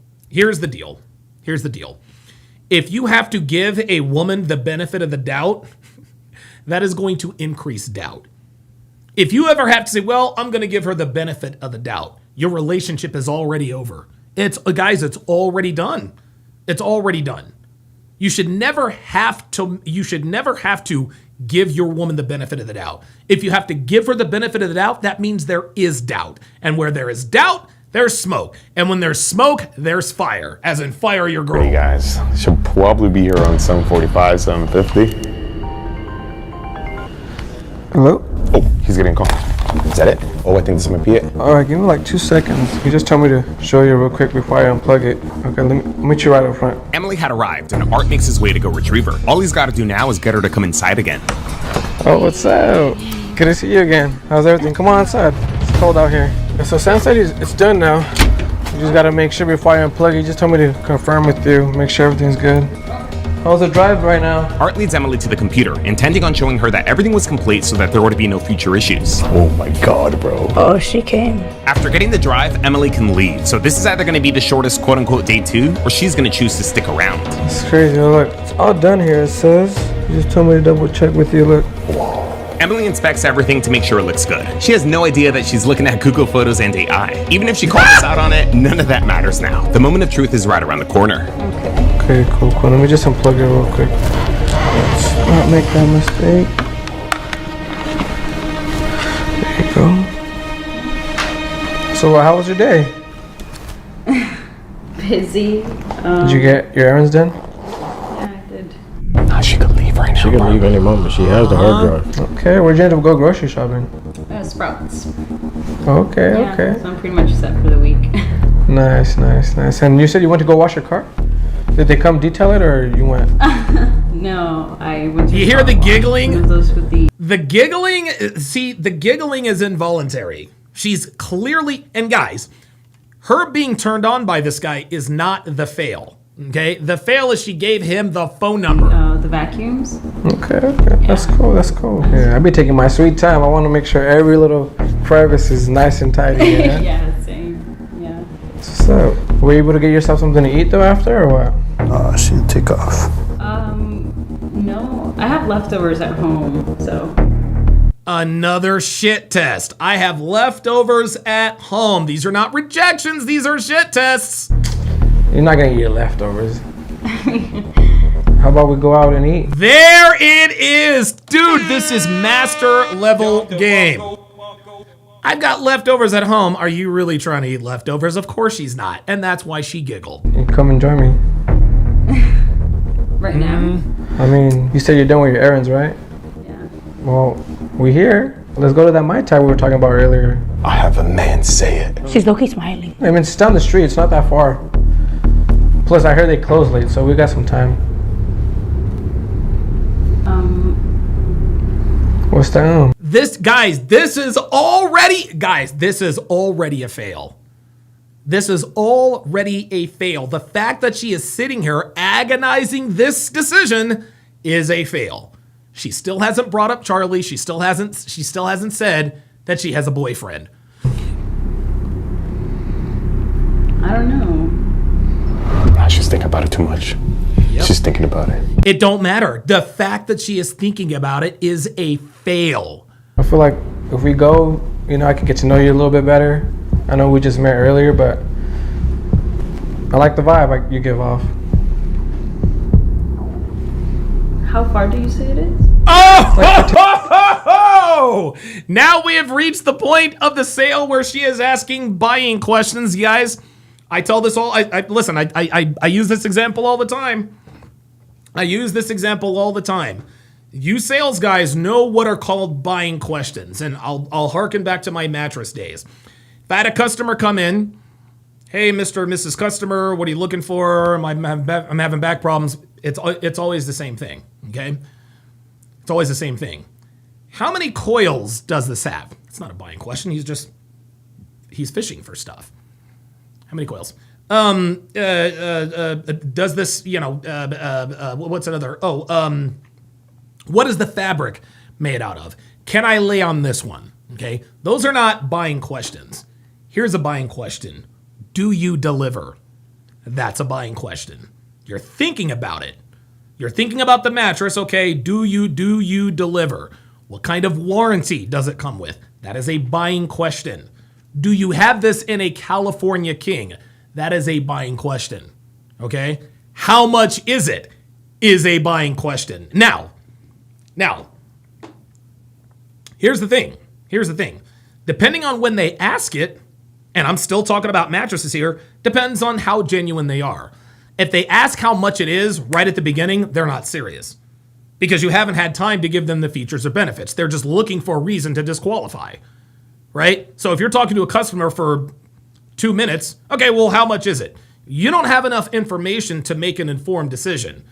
C: If you have to give a woman the benefit of the doubt, that is going to increase doubt. If you ever have to say, well, I'm going to give her the benefit of the doubt, your relationship is already over. It's already done. It's already done. You should never have to give your woman the benefit of the doubt. If you have to give her the benefit of the doubt, that means there is doubt. And where there is doubt, there's smoke. And when there's smoke, there's fire. As in fire your girl.
G: Hey guys, she'll probably be here around 7:45, 7:50.
M: Hello?
G: Oh, he's getting a call. Is that it? Oh, I think this might be it.
M: All right, give me like 2 seconds. You just told me to show you real quick before I unplug it. Okay, let me meet you right up front.
H: Emily had arrived, and Art makes his way to go retrieve her. All he's got to do now is get her to come inside again.
M: Oh, what's up? Good to see you again. How's everything? Come on inside. It's cold out here. So Sam said it's done now. You just gotta make sure before I unplug it. He just told me to confirm with you, make sure everything's good. How's the drive right now?
H: Art leads Emily to the computer, intending on showing her that everything was complete so that there were to be no future issues.
G: Oh my god, bro.
K: Oh, she came.
H: After getting the drive, Emily can leave. So this is either going to be the shortest quote-unquote day 2, or she's going to choose to stick around.
M: It's crazy. Look, it's all done here, it says. You just told me to double check with you, look.
H: Emily inspects everything to make sure it looks good. She has no idea that she's looking at Google Photos and AI. Even if she calls us out on it, none of that matters now. The moment of truth is right around the corner.
M: Okay, cool. Let me just unplug it real quick. Let's not make that mistake. There you go. So, how was your day?
O: Busy.
M: Did you get your errands done?
O: Yeah, I did.
H: She could leave right now.
L: She can leave any moment. She has the hard drive.
M: Okay, where'd you end up go grocery shopping?
O: Sprouts.
M: Okay,
O: Yeah,
M: okay.
O: so I'm pretty much set for the week.
M: Nice. And you said you went to go wash your car? Did they come detail it or you went?
O: No, I went to.
C: You hear the giggling?
O: Those with the
C: giggling, see, the giggling is involuntary. She's clearly, and guys, her being turned on by this guy is not the fail. Okay? The fail is she gave him the phone number.
O: The vacuums.
M: Okay. That's cool. Yeah, I be taking my sweet time. I want to make sure every little crevice is nice and tidy. Yeah,
O: Yeah, same. Yeah.
M: What's up? Were you able to get yourself something to eat though after or what?
I: She didn't take off.
O: No, I have leftovers at home, so.
C: Another shit test. I have leftovers at home. These are not rejections. These are shit tests.
M: You're not gonna eat your leftovers. How about we go out and eat?
C: There it is. Dude, this is master level game. I've got leftovers at home. Are you really trying to eat leftovers? Of course she's not. And that's why she giggled.
M: You come and join me.
O: Right now?
M: I mean, you said you're done with your errands, right?
O: Yeah.
M: Well, we here. Let's go to that Mai Tai we were talking about earlier.
G: I have a man say it.
K: She's low-key smiling.
M: I mean, it's down the street. It's not that far. Plus, I heard they close late, so we got some time. What's down?
C: This is already a fail. This is already a fail. The fact that she is sitting here agonizing this decision is a fail. She still hasn't brought up Charlie. She still hasn't said that she has a boyfriend.
O: I don't know.
G: She's thinking about it too much. Yep. She's thinking about it.
C: It don't matter. The fact that she is thinking about it is a fail.
M: I feel like if we go, I can get to know you a little bit better. I know we just met earlier, but I like the vibe you give off.
O: How far do you say it is?
C: Oh! Now we have reached the point of the sale where she is asking buying questions, you guys. I tell this all. Listen. I use this example all the time. You sales guys know what are called buying questions, and I'll harken back to my mattress days. If I had a customer come in, hey, Mr. or Mrs. Customer, what are you looking for? I'm having back problems. It's always the same thing, okay? It's always the same thing. How many coils does this have? It's not a buying question. He's fishing for stuff. How many coils? Does this, what's another? What is the fabric made out of? Can I lay on this one? Okay. Those are not buying questions. Here's a buying question. Do you deliver? That's a buying question. You're thinking about it. You're thinking about the mattress. Okay. Do you deliver? What kind of warranty does it come with? That is a buying question. Do you have this in a California King? That is a buying question. Okay? How much is it? Is a buying question. Now, here's the thing. Depending on when they ask it, and I'm still talking about mattresses here, depends on how genuine they are. If they ask how much it is right at the beginning, they're not serious. Because you haven't had time to give them the features or benefits. They're just looking for a reason to disqualify. Right? So if you're talking to a customer for 2 minutes, okay, well, how much is it? You don't have enough information to make an informed decision.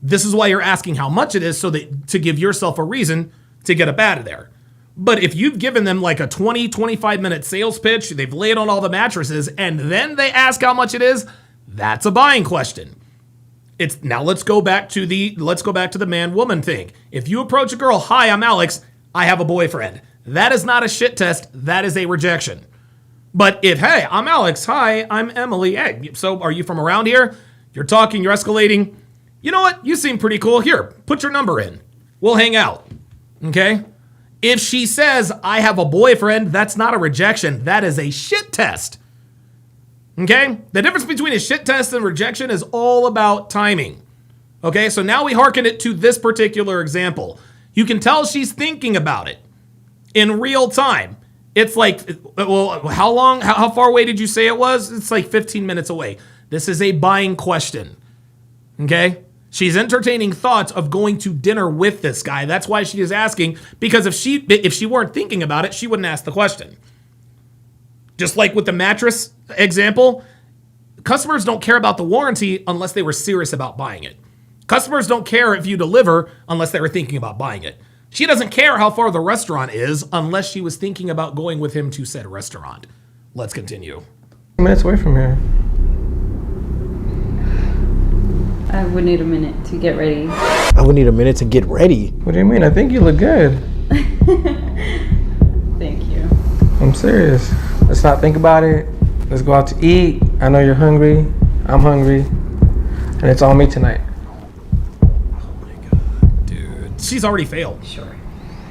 C: This is why you're asking how much it is, so that to give yourself a reason to get up out of there. But if you've given them like a 20, 25 minute sales pitch, they've laid on all the mattresses, and then they ask how much it is, that's a buying question. Now let's go back to the man-woman thing. If you approach a girl, hi, I'm Alex, I have a boyfriend. That is not a shit test, that is a rejection. But if, hey, I'm Alex, hi, I'm Emily, hey, so are you from around here? You're talking, you're escalating. You know what? You seem pretty cool. Here, put your number in. We'll hang out. Okay? If she says, I have a boyfriend, that's not a rejection. That is a shit test. Okay? The difference between a shit test and rejection is all about timing. Okay? So now we hearken it to this particular example. You can tell she's thinking about it in real time. It's like, well, how far away did you say it was? It's like 15 minutes away. This is a buying question. Okay? She's entertaining thoughts of going to dinner with this guy. That's why she is asking, because if she weren't thinking about it, she wouldn't ask the question. Just like with the mattress example, customers don't care about the warranty unless they were serious about buying it. Customers don't care if you deliver unless they were thinking about buying it. She doesn't care how far the restaurant is unless she was thinking about going with him to said restaurant. Let's continue.
M: Minutes away from here.
O: I would need a minute to get ready.
L: I would need a minute to get ready.
M: What do you mean? I think you look good.
O: Thank you.
M: I'm serious. Let's not think about it. Let's go out to eat. I know you're hungry. I'm hungry. And it's on me tonight.
C: Oh my God, dude. She's already failed.
O: Sure.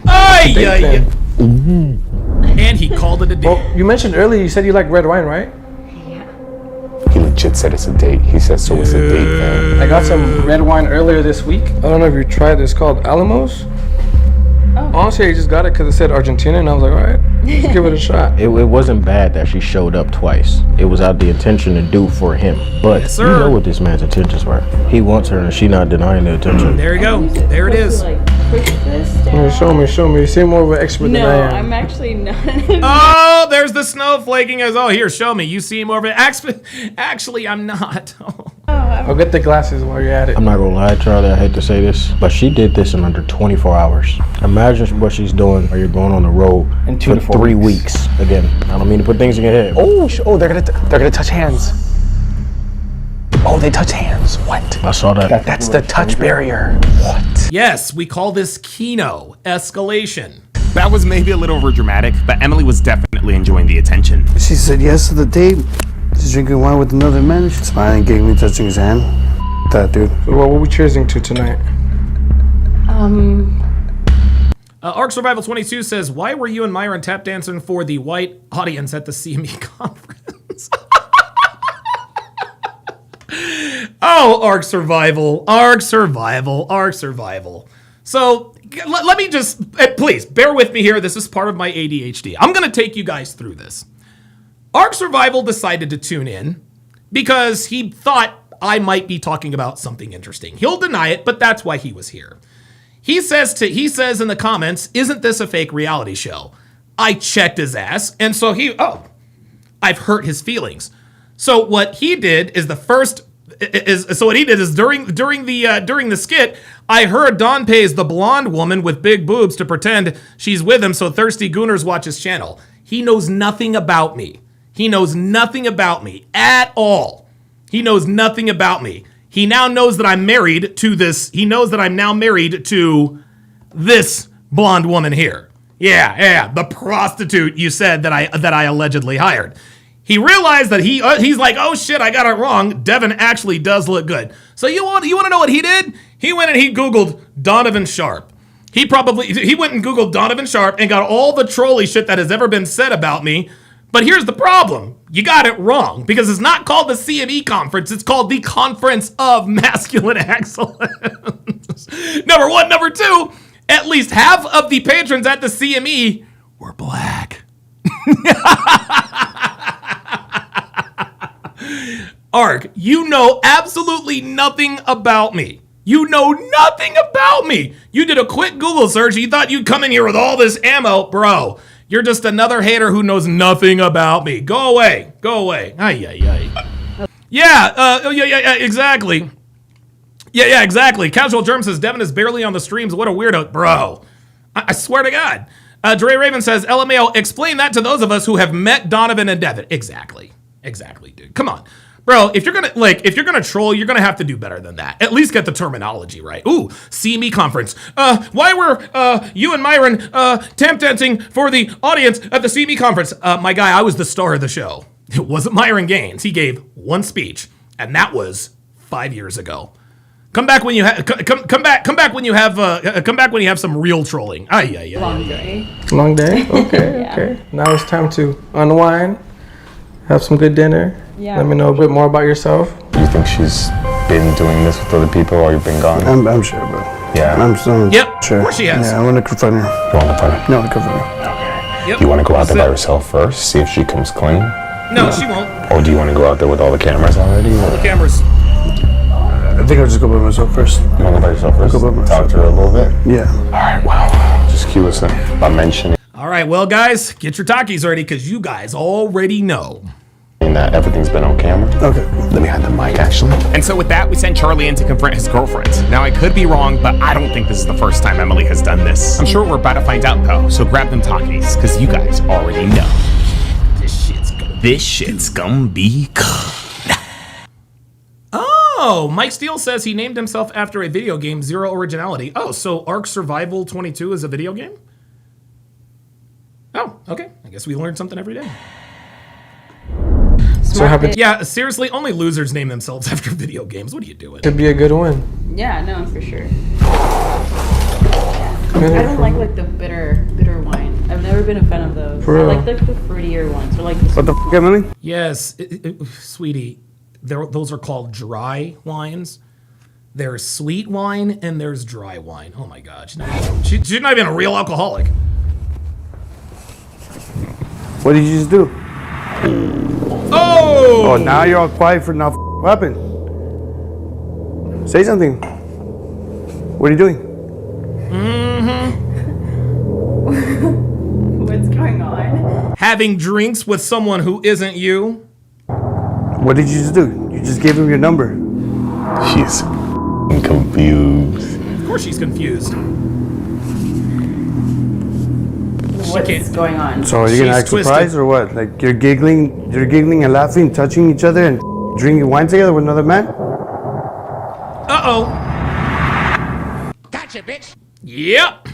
C: Yeah. And he called it a day.
M: Well, you mentioned earlier, you said you like red wine, right?
G: He legit said it's a date. He said, so it's a date, man.
M: I got some red wine earlier this week. I don't know if you tried this. It's called Alamos. Oh. Honestly, I just got it because it said Argentina, and I was like, all right, let's give it a shot.
L: It wasn't bad that she showed up twice. It was out the intention to do for him. But
C: yes,
L: you know what this man's intentions were. He wants her, and she not denying the attention.
C: There you go. There it is.
O: Push this down.
M: Show me. You seem more of an expert than I am.
O: No, I'm actually not.
C: Oh, there's the snowflaking as oh, here, show me. You seem more of an expert. Actually, I'm not.
M: I'll get the glasses while you're at it.
L: I'm not gonna lie, Charlie, I hate to say this, but she did this in under 24 hours. Imagine what she's doing while you're going on the road
J: in 2 to 4
L: 3 weeks. Again, I don't mean to put things in your head.
J: Oh, they're gonna touch hands. Oh, they touch hands. What?
L: I saw that.
J: That's the touch barrier. What?
C: Yes, we call this Kino escalation.
H: That was maybe a little overdramatic, but Emily was definitely enjoying the attention.
I: She said yes to the date. She's drinking wine with another man. She's smiling, getting me, touching his hand. That dude.
M: So what were we cheersing to tonight?
C: Arc Survival 22 says, why were you and Myron tap dancing for the white audience at the CME conference? Oh, Arc Survival. So let me just, please, bear with me here. This is part of my ADHD. I'm going to take you guys through this. Arc Survival decided to tune in because he thought I might be talking about something interesting. He'll deny it, but that's why he was here. He says in the comments, "Isn't this a fake reality show?" I checked his ass, and so I've hurt his feelings. So what he did is during the skit, I heard Don pays the blonde woman with big boobs to pretend she's with him so thirsty gooners watch his channel. He knows nothing about me. He knows nothing about me at all. He knows nothing about me. He now knows that I'm married to this. He knows that I'm now married to this blonde woman here. Yeah, the prostitute you said that I allegedly hired. He realized that he's like, oh shit, I got it wrong. Devin actually does look good. So you want to know what he did? He went and he Googled Donovan Sharp. He went and Googled Donovan Sharp and got all the trolly shit that has ever been said about me. But here's the problem. You got it wrong because it's not called the CME conference. It's called the Conference of Masculine Excellence. Number one. Number two, at least half of the patrons at the CME were black. Arg, you know absolutely nothing about me. You know nothing about me. You did a quick Google search. You thought you'd come in here with all this ammo. Bro, you're just another hater who knows nothing about me. Go away. Go away. Yeah, exactly. Yeah, exactly. Casual Germ says, Devin is barely on the streams. What a weirdo. Bro, I swear to God. Dre Raven says, LMAO, explain that to those of us who have met Donovan and Devin. Exactly, dude. Come on. Bro, if you're gonna troll, you're gonna have to do better than that. At least get the terminology right. Ooh, CME conference. Why were you and Myron tap dancing for the audience at the CME conference? My guy, I was the star of the show. It wasn't Myron Gaines. He gave one speech, and that was 5 years ago. Come back when you when you have some real trolling.
O: Long day.
M: Long day? Okay, okay. Now it's time to unwind, have some good dinner.
O: Yeah.
M: Let me know a bit more about yourself.
G: Do you think she's been doing this with other people while you've been gone?
I: I'm sure, bro.
G: Yeah.
I: I'm so
C: Yep,
I: sure.
C: of course she has.
I: Yeah, I want to confront her.
G: You want to confront her?
I: No, to confront her.
C: Yep.
G: Do you want to go out there by yourself first, see if she comes clean?
C: No, she won't.
G: Or do you want to go out there with all the cameras already?
C: The cameras.
I: I think I'll just go by myself first.
G: You want to go by yourself first?
I: Go by myself.
G: Talk to her a little bit?
I: Yeah.
G: All right, well, just cue us in by mentioning
C: All right, well, guys, get your Takis ready because you guys already know.
G: that everything's been on camera.
I: Okay.
G: Let me hide the mic, actually.
H: And so with that, we sent Charlie in to confront his girlfriend. Now, I could be wrong, but I don't think this is the first time Emily has done this. I'm sure we're about to find out, though, so grab them Takis, because you guys already know. This shit's gonna be good.
C: Oh, Mike Steele says he named himself after a video game, Zero Originality. Oh, so Ark Survival 22 is a video game? Oh, okay. I guess we learn something every day.
M: So happy
C: Yeah, seriously, only losers name themselves after video games. What are you doing?
M: to be a good win.
O: Yeah, no, for sure. I don't like the bitter wine. I've never been a fan of those.
M: For
O: I
M: real?
O: like the fruitier ones. Or like the
I: What the f, Emily?
C: Yes, sweetie, those are called dry wines. There's sweet wine and there's dry wine. Oh my God, she's not even a real alcoholic.
I: What did you just do?
C: Oh!
I: Oh, now you're all quiet for now. What happened? Say something. What are you doing?
O: What's going on?
C: Having drinks with someone who isn't you.
I: What did you just do? You just gave him your number.
G: She's confused.
C: Of course she's confused.
O: What's going on?
I: So are you gonna act surprised or what? Like you're giggling and laughing, touching each other, and drinking wine together with another man?
C: Uh-oh. Gotcha, bitch. Yep.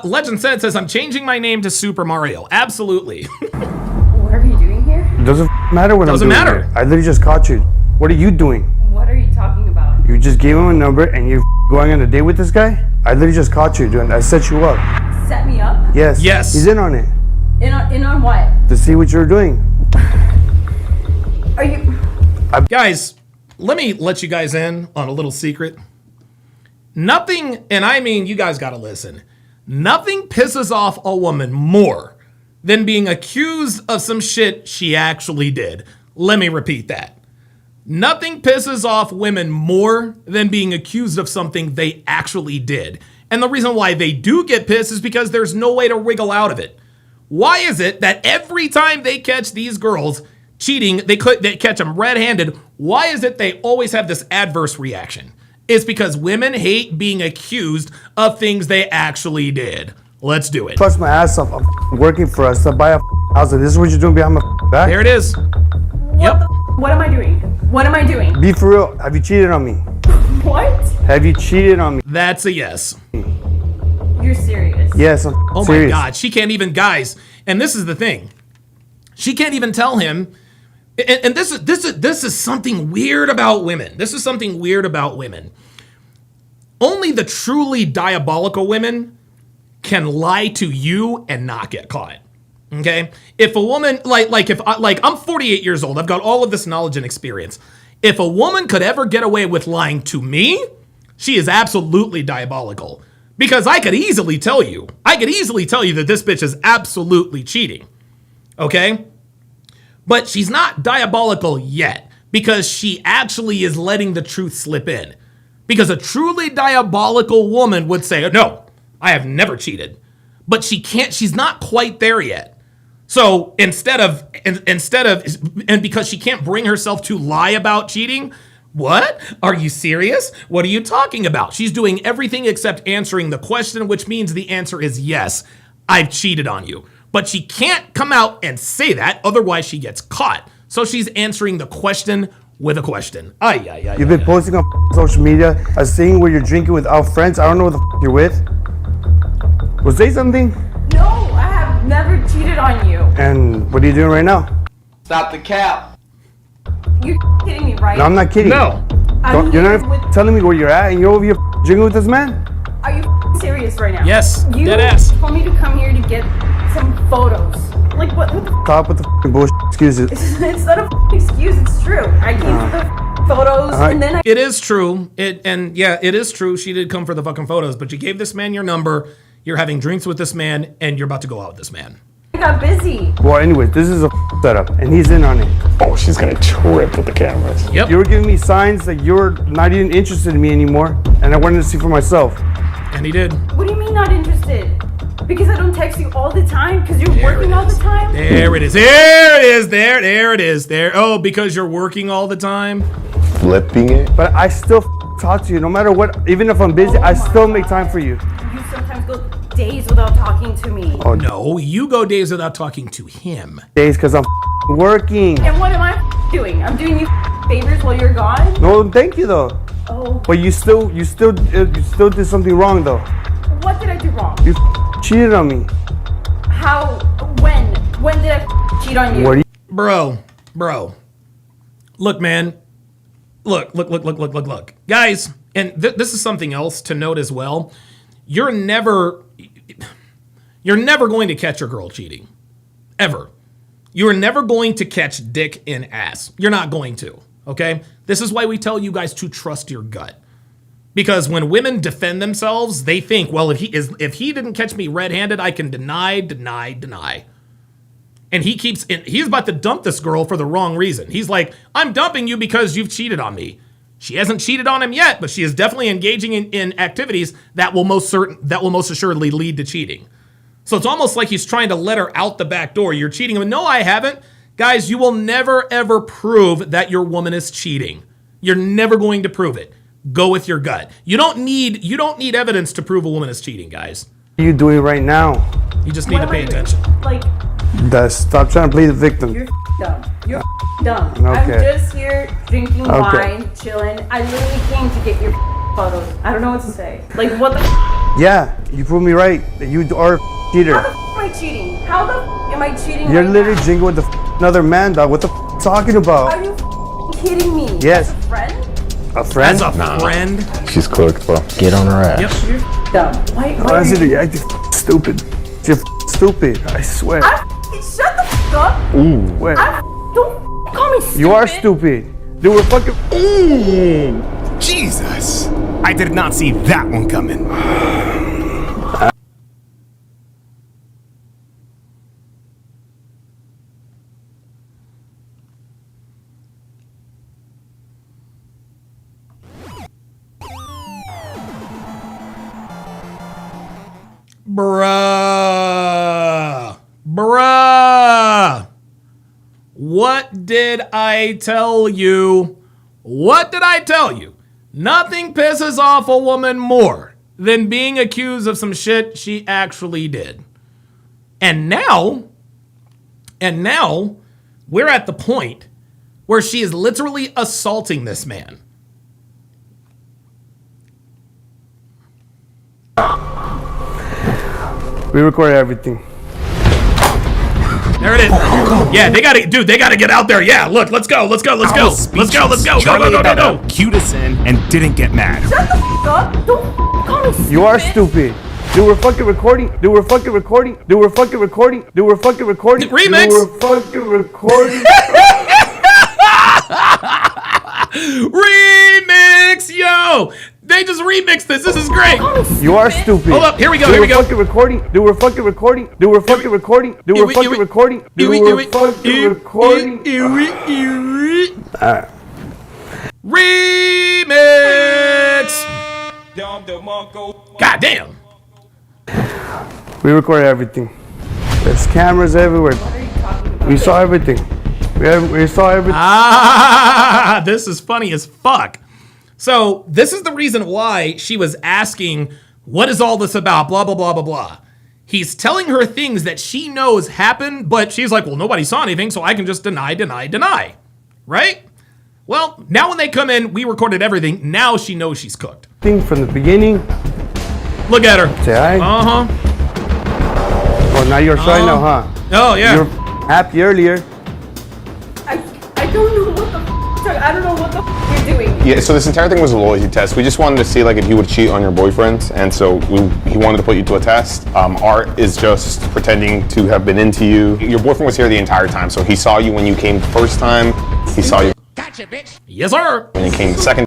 C: Legend says I'm changing my name to Super Mario. Absolutely.
O: What are you doing here?
I: Doesn't matter what
C: Doesn't
I: I'm doing.
C: matter.
I: Here. I literally just caught you. What are you doing?
O: What are you talking about?
I: You just gave him a number and you're going on a date with this guy? I literally just caught you doing. I set you up.
O: Set me up?
I: Yes.
C: Yes.
I: He's in on it.
O: In on what?
I: To see what you're doing.
O: Are you?
C: Guys, let me let you guys in on a little secret. Nothing, and I mean, you guys gotta listen. Nothing pisses off a woman more than being accused of some shit she actually did. Let me repeat that. Nothing pisses off women more than being accused of something they actually did. And the reason why they do get pissed is because there's no way to wriggle out of it. Why is it that every time they catch these girls cheating, they catch them red-handed, why is it they always have this adverse reaction? It's because women hate being accused of things they actually did. Let's do it.
I: Plus my ass off. I'm working for us to buy a house. This is what you're doing behind my back?
C: There it is.
O: What am I doing? What am I doing?
I: Be for real. Have you cheated on me?
O: What?
I: Have you cheated on me?
C: That's a yes.
O: You're serious?
I: Yes, I'm serious.
C: My God, she can't even, guys, and this is the thing. She can't even tell him, and this is something weird about women. This is something weird about women. Only the truly diabolical women can lie to you and not get caught. Okay? If a woman, I'm 48 years old, I've got all of this knowledge and experience. If a woman could ever get away with lying to me, she is absolutely diabolical. Because I could easily tell you that this bitch is absolutely cheating. Okay? But she's not diabolical yet because she actually is letting the truth slip in. Because a truly diabolical woman would say, no, I have never cheated. But she's not quite there yet. So instead of, and because she can't bring herself to lie about cheating, what? Are you serious? What are you talking about? She's doing everything except answering the question, which means the answer is yes, I've cheated on you. But she can't come out and say that, otherwise she gets caught. So she's answering the question with a question.
I: You've been posting on social media, a scene where you're drinking without friends. I don't know what the you're with. Well, say something.
O: No, I have never cheated on you.
I: And what are you doing right now?
Q: Stop the cap.
O: You're kidding me, right?
I: No, I'm not kidding.
C: No.
I: You're not telling me where you're at and you're over here drinking with this man?
O: Are you serious right now?
C: Yes,
O: You
C: dead ass.
O: told me to come here to get some photos. Like, what the
I: Stop with the bullshit excuses.
O: It's not a excuse, it's true. I came for the photos and then
C: It is true. It is true. She did come for the fucking photos, but you gave this man your number. You're having drinks with this man, and you're about to go out with this man.
O: I got busy.
I: Well, anyways, this is a setup, and he's in on it.
G: Oh, she's gonna trip with the cameras.
C: Yep.
I: You were giving me signs that you're not even interested in me anymore, and I wanted to see for myself.
C: And he did.
O: What do you mean not interested? Because I don't text you all the time? Because you're working all the time?
C: There it is. There it is. There it is. There. Oh, because you're working all the time?
G: Flipping it.
I: But I still talk to you, no matter what. Even if I'm busy, I still make time for you.
O: You sometimes go days without talking to me.
C: Oh, no. You go days without talking to him.
I: Days because I'm working.
O: And what am I doing? I'm doing you favors while you're gone?
I: No, thank you though.
O: Oh.
I: But you still did something wrong though.
O: What did I do wrong?
I: You cheated on me.
O: How? When? When did I cheat on you?
I: What are you?
C: Bro. Look, man. Look. Guys, and this is something else to note as well. You're never going to catch your girl cheating. Ever. You are never going to catch dick in ass. You're not going to, okay? This is why we tell you guys to trust your gut. Because when women defend themselves, they think, well, if he didn't catch me red-handed, I can deny. And he's about to dump this girl for the wrong reason. He's like, I'm dumping you because you've cheated on me. She hasn't cheated on him yet, but she is definitely engaging in activities that will most assuredly lead to cheating. So it's almost like he's trying to let her out the back door. You're cheating. No, I haven't. Guys, you will never, ever prove that your woman is cheating. You're never going to prove it. Go with your gut. You don't need evidence to prove a woman is cheating, guys.
I: What are you doing right now?
C: You just need to pay attention.
O: Like,
I: Stop trying to play the victim.
O: you're dumb. You're dumb.
I: Okay.
O: I'm just here drinking wine, chilling. I literally came to get your photos. I don't know what to say. Like, what the
I: Yeah, you proved me right that you are a cheater.
O: How the am I cheating? How the am I cheating
I: You're
O: right
I: literally
O: now?
I: drinking with another man, dog. What the talking about?
O: Are you kidding me?
I: Yes.
O: As a friend?
I: A friend?
C: As a friend?
G: She's cooked, bro.
L: Get on her ass.
C: Yep.
O: You're dumb. Why are
I: Honestly,
O: you...
I: you're acting stupid. You're stupid. I swear.
O: Shut the f*** up.
I: Wait.
O: Don't call me stupid.
I: You are stupid. Dude, we're fucking.
H: Jesus! I did not see that one coming.
C: Bruh. What did I tell you? What did I tell you? Nothing pisses off a woman more than being accused of some shit she actually did. And now, we're at the point where she is literally assaulting this man.
I: We recorded everything.
C: There it is. Yeah, they gotta get out there. Yeah, look, let's go.
H: Charlie got cued us in and didn't get mad.
O: Shut the f up. Don't call me stupid.
I: You are stupid. Dude, we're fucking recording.
C: Remix.
I: Dude, we're fucking recording.
C: Remix, yo! They just remixed this. This is great.
I: You are stupid.
C: Hold up. Here we go.
I: Dude, we're fucking recording. Alright.
C: Remix. God damn.
I: We recorded everything. There's cameras everywhere. We saw everything. We saw everything.
C: Ah, this is funny as fuck. So this is the reason why she was asking, what is all this about? Blah, blah, blah, blah, blah. He's telling her things that she knows happened, but she's like, well, nobody saw anything, so I can just deny. Right? Well, now when they come in, we recorded everything. Now she knows she's cooked.
I: Thing from the beginning.
C: Look at her.
I: Say hi.
C: Uh-huh.
I: Oh, now you're shy now, huh?
C: Oh, yeah.
I: You're happy earlier.
O: I don't know what the f I don't know what the f you're doing.
G: Yeah, so this entire thing was a loyalty test. We just wanted to see like if you would cheat on your boyfriend, and so he wanted to put you to a test. Art is just pretending to have been into you. Your boyfriend was here the entire time, so he saw you when you came the first time. He saw you.
C: Gotcha, bitch. Yes, sir.
G: When you came the second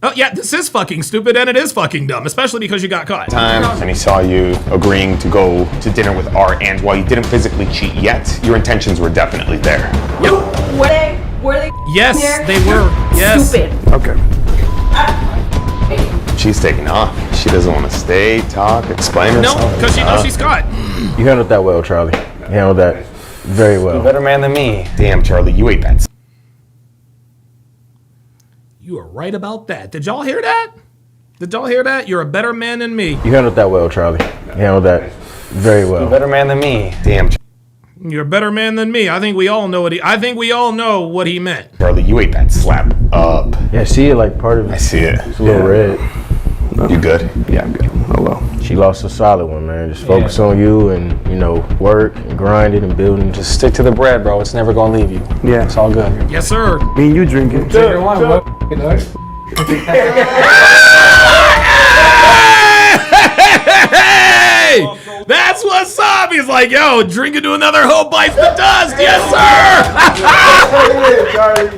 C: Oh, yeah, this is fucking stupid, and it is fucking dumb, especially because you got caught.
G: time, and he saw you agreeing to go to dinner with Art, and while you didn't physically cheat yet, your intentions were definitely there.
C: Yep.
O: Were they
C: Yes,
O: there?
C: they were. Yes.
O: Stupid.
I: Okay.
G: She's taking off. She doesn't want to stay, talk, explain herself.
C: No, because she knows she's caught.
L: You handled that well, Charlie. You handled that very well.
J: Better man than me.
G: Damn, Charlie, you ate that.
C: You are right about that. Did y'all hear that? You're a better man than me.
L: You handled that well, Charlie. You handled that very well.
J: Better man than me.
G: Damn,
C: You're a better man than me. I think we all know what he meant.
G: Charlie, you ate that slap up.
L: Yeah, I see it like part of it.
G: I see it.
L: It's a little red.
G: You good? Yeah, I'm good.
I: Oh well.
L: She lost a solid one, man. Just focus on you and, work and grinding and building.
J: Just stick to the bread, bro. It's never gonna leave you.
I: Yeah.
J: It's all good.
C: Yes, sir.
I: Me and you drinking.
C: Hey! That's what's up. He's like, yo, drinking to another hoe bites the dust. Yes, sir.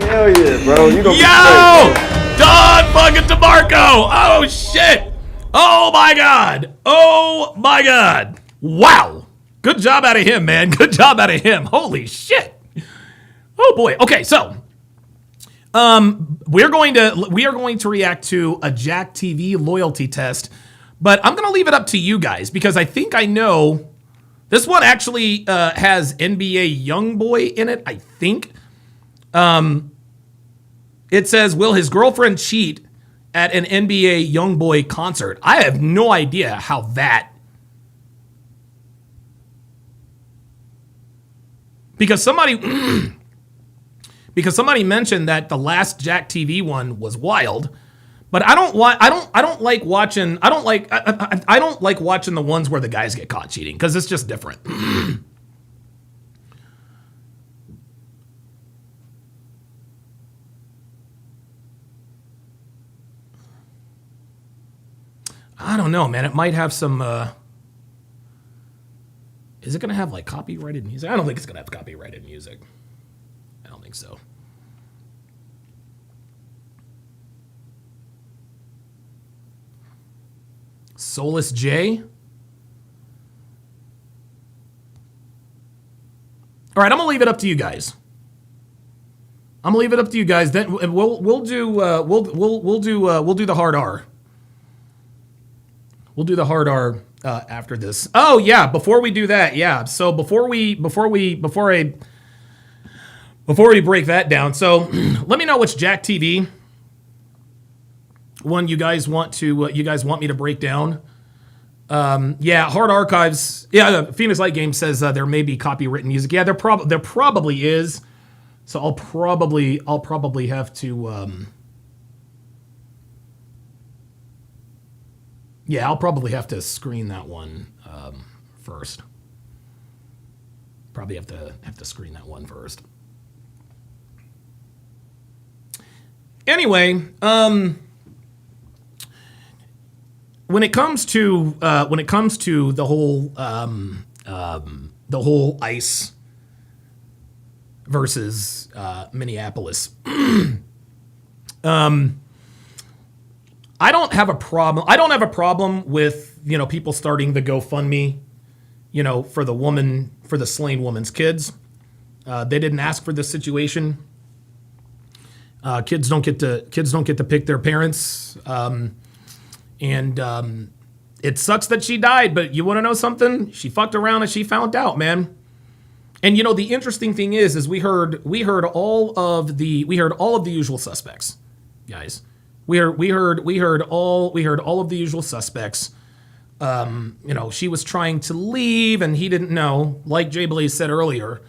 L: Hell yeah, bro. You gonna
C: Yo! Don fucking DeMarco. Oh, shit. Oh, my God. Wow. Good job out of him, man. Good job out of him. Holy shit. Oh, boy. Okay, so we are going to react to a Jack TV loyalty test, but I'm going to leave it up to you guys because I think I know this one actually has NBA YoungBoy in it, I think. It says, will his girlfriend cheat at an NBA YoungBoy concert? I have no idea how that. Because somebody mentioned that the last Jack TV one was wild, but I don't like watching the ones where the guys get caught cheating because it's just different. I don't know, man. It might have some. Is it going to have like copyrighted music? I don't think it's going to have copyrighted music. I don't think so. Solus J. All right, I'm gonna leave it up to you guys. Then we'll do the hard R. We'll do the hard R after this. Oh yeah, before we do that, yeah. So before we break that down, so let me know which Jack TV one you guys want me to break down. Yeah, Hard Archives. Yeah, Phoenix Light Game says there may be copywritten music. Yeah, there probably is. So I'll probably have to. Yeah, I'll probably have to screen that one first. Probably have to screen that one first. Anyway, when it comes to the whole ICE versus Minneapolis, I don't have a problem with, people starting the GoFundMe, for the slain woman's kids. They didn't ask for this situation. Kids don't get to pick their parents. And it sucks that she died, but you want to know something? She fucked around and she found out, man. And the interesting thing is we heard all of the usual suspects, guys. We heard all of the usual suspects. She was trying to leave and he didn't know, like Jay Blaze said earlier,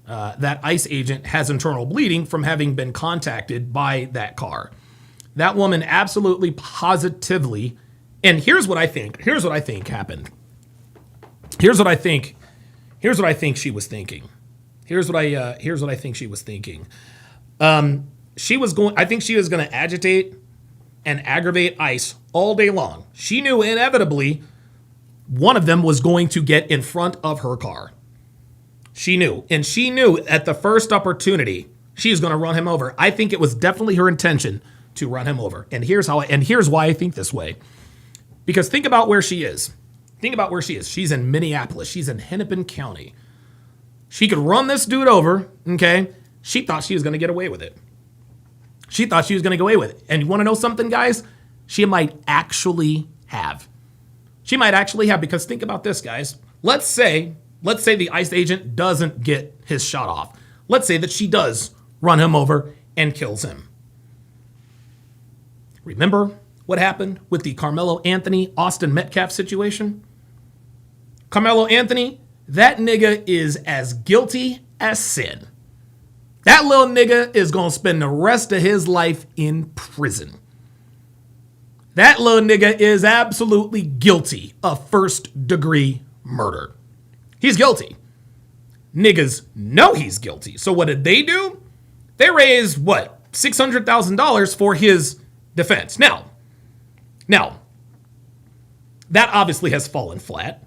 C: that ICE agent has internal bleeding from having been contacted by that car. That woman absolutely positively, and here's what I think happened. Here's what I think she was thinking. Here's what I think she was thinking. I think she was going to agitate and aggravate ICE all day long. She knew inevitably one of them was going to get in front of her car. She knew at the first opportunity she was going to run him over. I think it was definitely her intention to run him over. And here's why I think this way. Because think about where she is. She's in Minneapolis. She's in Hennepin County. She could run this dude over, okay? She thought she was going to get away with it. And you want to know something, guys? She might actually have. Because think about this, guys. Let's say the ICE agent doesn't get his shot off. Let's say that she does run him over and kills him. Remember what happened with the Carmelo Anthony, Austin Metcalf situation? Carmelo Anthony, that nigga is as guilty as sin. That little nigga is going to spend the rest of his life in prison. That little nigga is absolutely guilty of first-degree murder. He's guilty. Niggas know he's guilty. So what did they do? They raised, $600,000 for his defense. Now, that obviously has fallen flat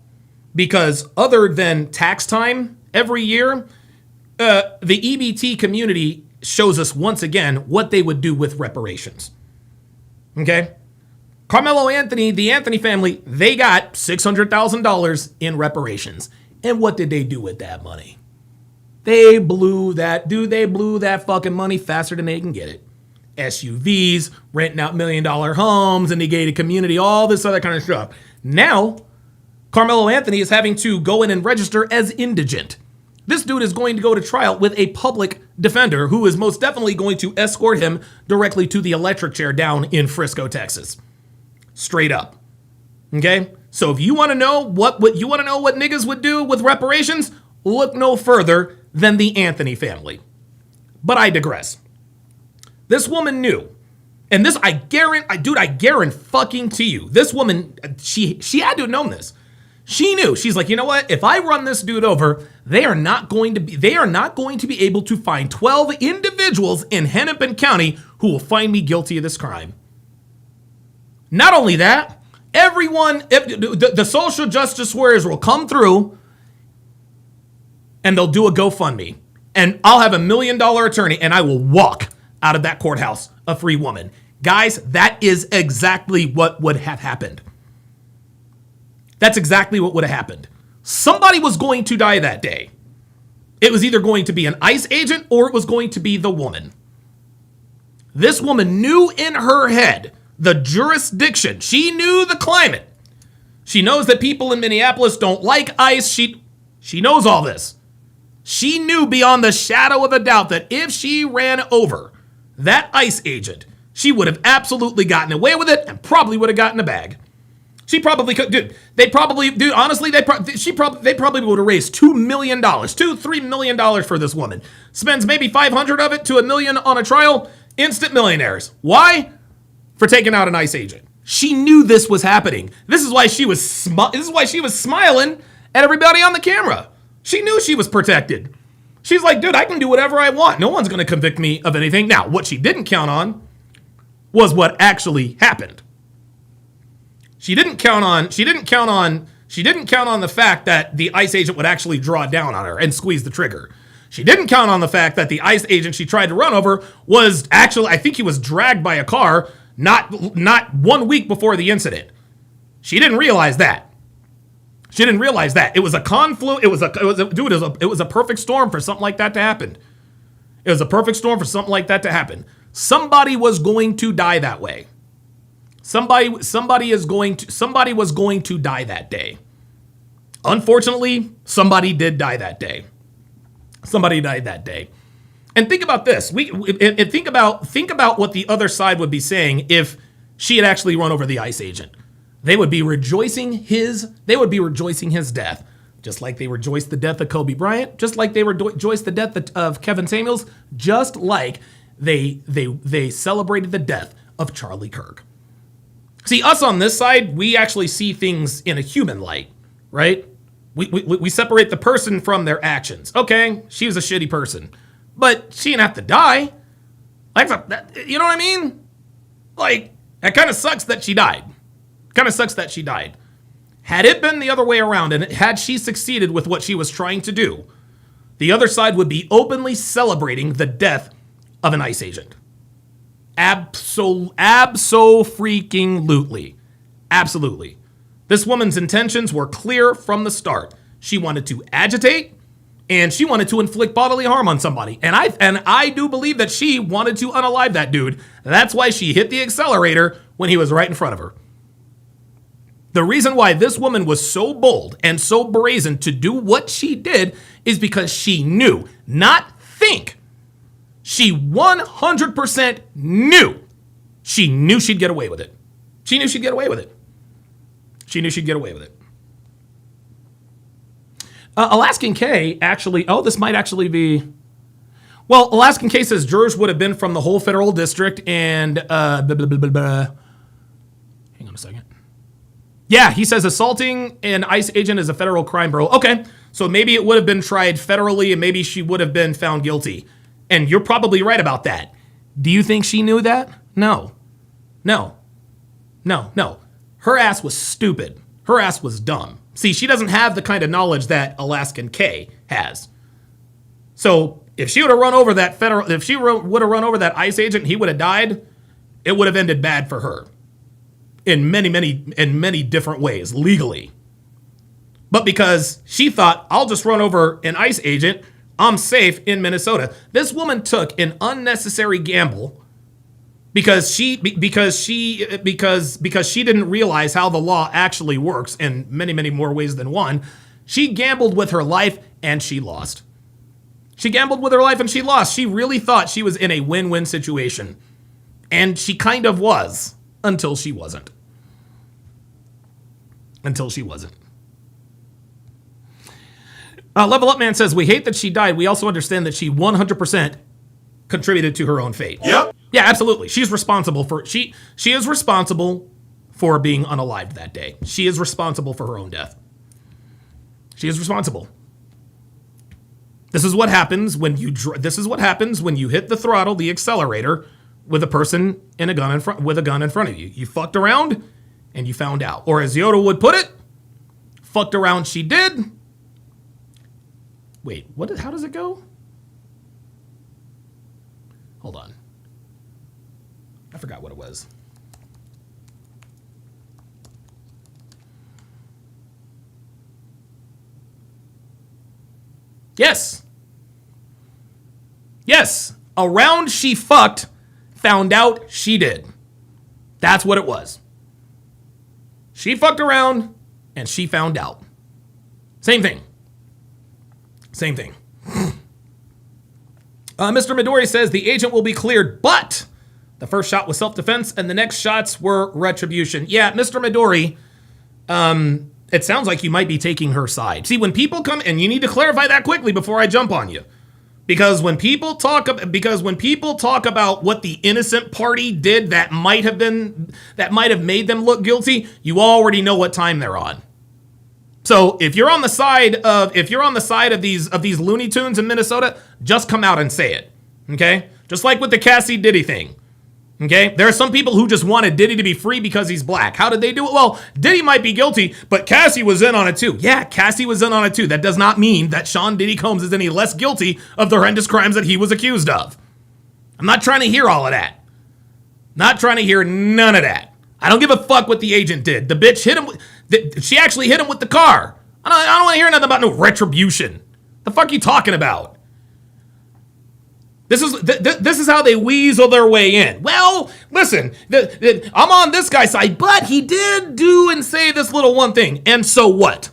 C: because other than tax time every year, the EBT community shows us once again what they would do with reparations. Okay? Carmelo Anthony, the Anthony family, they got $600,000 in reparations. And what did they do with that money? They blew that fucking money faster than they can get it. SUVs, renting out $1 million homes in the gated community, all this other kind of stuff. Now, Carmelo Anthony is having to go in and register as indigent. This dude is going to go to trial with a public defender who is most definitely going to escort him directly to the electric chair down in Frisco, Texas. Straight up. Okay? So if you want to know what niggas would do with reparations, look no further than the Anthony family. But I digress. This woman knew. And this, I guarantee fucking to you. This woman, she had to have known this. She knew. She's like, you know what? If I run this dude over, they are not going to be able to find 12 individuals in Hennepin County who will find me guilty of this crime. Not only that, everyone, the social justice warriors will come through and they'll do a GoFundMe. And I'll have $1 million attorney and I will walk out of that courthouse a free woman. Guys, that is exactly what would have happened. That's exactly what would have happened. Somebody was going to die that day. It was either going to be an ICE agent or it was going to be the woman. This woman knew in her head the jurisdiction. She knew the climate. She knows that people in Minneapolis don't like ICE. She knows all this. She knew beyond the shadow of a doubt that if she ran over that ICE agent, she would have absolutely gotten away with it and probably would have gotten a bag. She probably could, dude. Honestly, they probably would have raised $2 million, $3 million for this woman. Spends maybe 500 of it to $1 million on a trial. Instant millionaires. Why? For taking out an ICE agent. She knew this was happening. This is why she was smiling at everybody on the camera. She knew she was protected. She's like, dude, I can do whatever I want. No one's going to convict me of anything. Now, what she didn't count on was what actually happened. She didn't count on the fact that the ICE agent would actually draw down on her and squeeze the trigger. She didn't count on the fact that the ICE agent she tried to run over was actually, I think he was dragged by a car not 1 week before the incident. She didn't realize that. It was a confluence. It was a perfect storm for something like that to happen. Somebody was going to die that way. Somebody was going to die that day. Unfortunately, somebody did die that day. Somebody died that day. And think about this. Think about what the other side would be saying if she had actually run over the ICE agent. They would be rejoicing his death, just like they rejoiced the death of Kobe Bryant, just like they rejoiced the death of Kevin Samuels, just like they celebrated the death of Charlie Kirk. See, us on this side, we actually see things in a human light, right? We separate the person from their actions. Okay, she was a shitty person, but she didn't have to die. Like, you know what I mean? Like, it kind of sucks that she died. Had it been the other way around, and had she succeeded with what she was trying to do, the other side would be openly celebrating the death of an ICE agent. Absolutely. This woman's intentions were clear from the start. She wanted to agitate, and she wanted to inflict bodily harm on somebody. And I do believe that she wanted to unalive that dude. That's why she hit the accelerator when he was right in front of her. The reason why this woman was so bold and so brazen to do what she did is because she knew, not think. She 100% knew. She knew she'd get away with it. Alaskan K actually, this might actually be, well, Alaskan K says jurors would have been from the whole federal district and, hang on a second. Yeah, he says assaulting an ICE agent is a federal crime, bro. Okay, so maybe it would have been tried federally and maybe she would have been found guilty. And you're probably right about that. Do you think she knew that? No. Her ass was stupid. Her ass was dumb. See, she doesn't have the kind of knowledge that Alaskan K has. So if she would have run over that ICE agent and he would have died, it would have ended bad for her. In many different ways, legally. But because she thought, I'll just run over an ICE agent, I'm safe in Minnesota. This woman took an unnecessary gamble because she didn't realize how the law actually works in many more ways than one. She gambled with her life and she lost. She really thought she was in a win-win situation. And she kind of was until she wasn't. Level Up Man says, we hate that she died. We also understand that she 100% contributed to her own fate.
Q: Yep.
C: Yeah, absolutely. She is responsible for being unalived that day. She is responsible for her own death. She is responsible. This is what happens when you hit the throttle, the accelerator, with a person with a gun in front of you. You fucked around and you found out. Or as Yoda would put it, fucked around she did. Wait, how does it go? Hold on. I forgot what it was. Yes. Around she fucked, found out she did. That's what it was. She fucked around, and she found out. Same thing. Same thing. Mr. Midori says the agent will be cleared, but the first shot was self-defense and the next shots were retribution. Yeah, Mr. Midori, it sounds like you might be taking her side. See, when people come, and you need to clarify that quickly before I jump on you. Because when people talk about what the innocent party did that might have made them look guilty, you already know what time they're on. So if you're on the side of these Looney Tunes in Minnesota, just come out and say it. Okay? Just like with the Cassie Diddy thing. Okay? There are some people who just wanted Diddy to be free because he's black. How did they do it? Well, Diddy might be guilty, but Cassie was in on it too. Yeah, Cassie was in on it too. That does not mean that Sean Diddy Combs is any less guilty of the horrendous crimes that he was accused of. I'm not trying to hear all of that. Not trying to hear none of that. I don't give a fuck what the agent did. The bitch hit him. She actually hit him with the car. I don't want to hear nothing about no retribution. The fuck are you talking about? This is how they weasel their way in. Well, listen, I'm on this guy's side, but he did do and say this little one thing. And so what?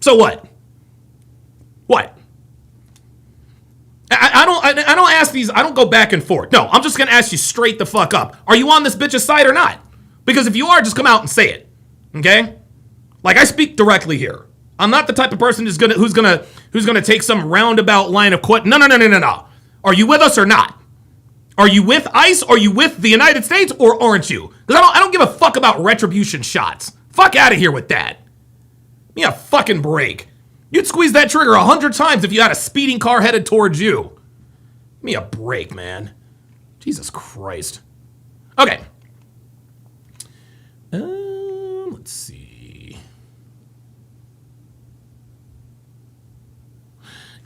C: So what? What? I don't ask these. I don't go back and forth. No, I'm just gonna ask you straight the fuck up. Are you on this bitch's side or not? Because if you are, just come out and say it. Okay? Like, I speak directly here. I'm not the type of person who's gonna take some roundabout line of quote. No. Are you with us or not? Are you with ICE? Are you with the United States or aren't you? Because I don't give a fuck about retribution shots. Fuck out of here with that. Give me a fucking break. You'd squeeze that trigger 100 times if you had a speeding car headed towards you. Give me a break, man. Jesus Christ. Okay. Let's see.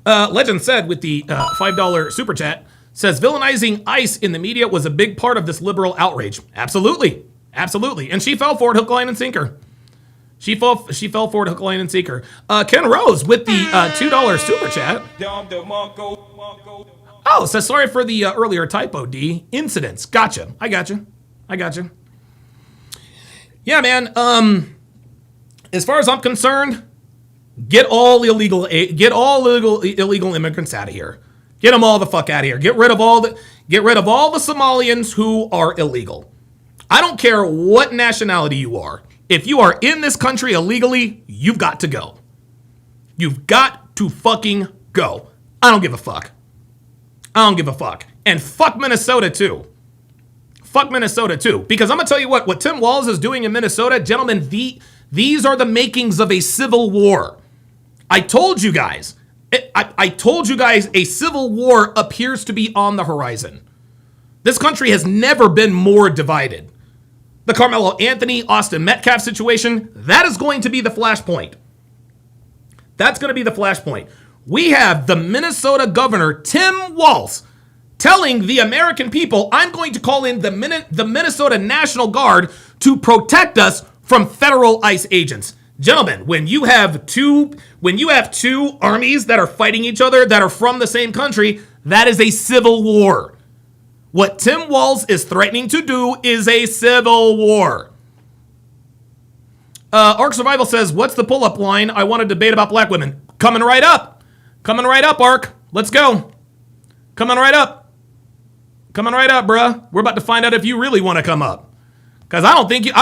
C: Legend said with the $5 super chat, says villainizing ICE in the media was a big part of this liberal outrage. Absolutely. Absolutely. And she fell for it hook, line, and sinker. She fell for it hook, line, and sinker. Ken Rose with the $2 super chat. Oh, says sorry for the earlier typo, D. Incidents. Gotcha. I gotcha. Yeah, man. As far as I'm concerned, get all illegal immigrants out of here. Get them all the fuck out of here. Get rid of all the Somalians who are illegal. I don't care what nationality you are. If you are in this country illegally, you've got to go. You've got to fucking go. I don't give a fuck. And fuck Minnesota too. Because I'm going to tell you what Tim Walz is doing in Minnesota, gentlemen, these are the makings of a civil war. I told you guys a civil war appears to be on the horizon. This country has never been more divided. The Carmelo Anthony, Austin Metcalf situation, that is going to be the flashpoint. That's going to be the flashpoint. We have the Minnesota governor, Tim Walz, telling the American people, I'm going to call in the Minnesota National Guard to protect us from federal ICE agents. Gentlemen, when you have two armies that are fighting each other that are from the same country, that is a civil war. What Tim Walz is threatening to do is a civil war. Ark Survival says, what's the pull-up line? I want to debate about black women. Coming right up, Ark. Let's go. Coming right up, bruh. We're about to find out if you really want to come up. Because I don't think you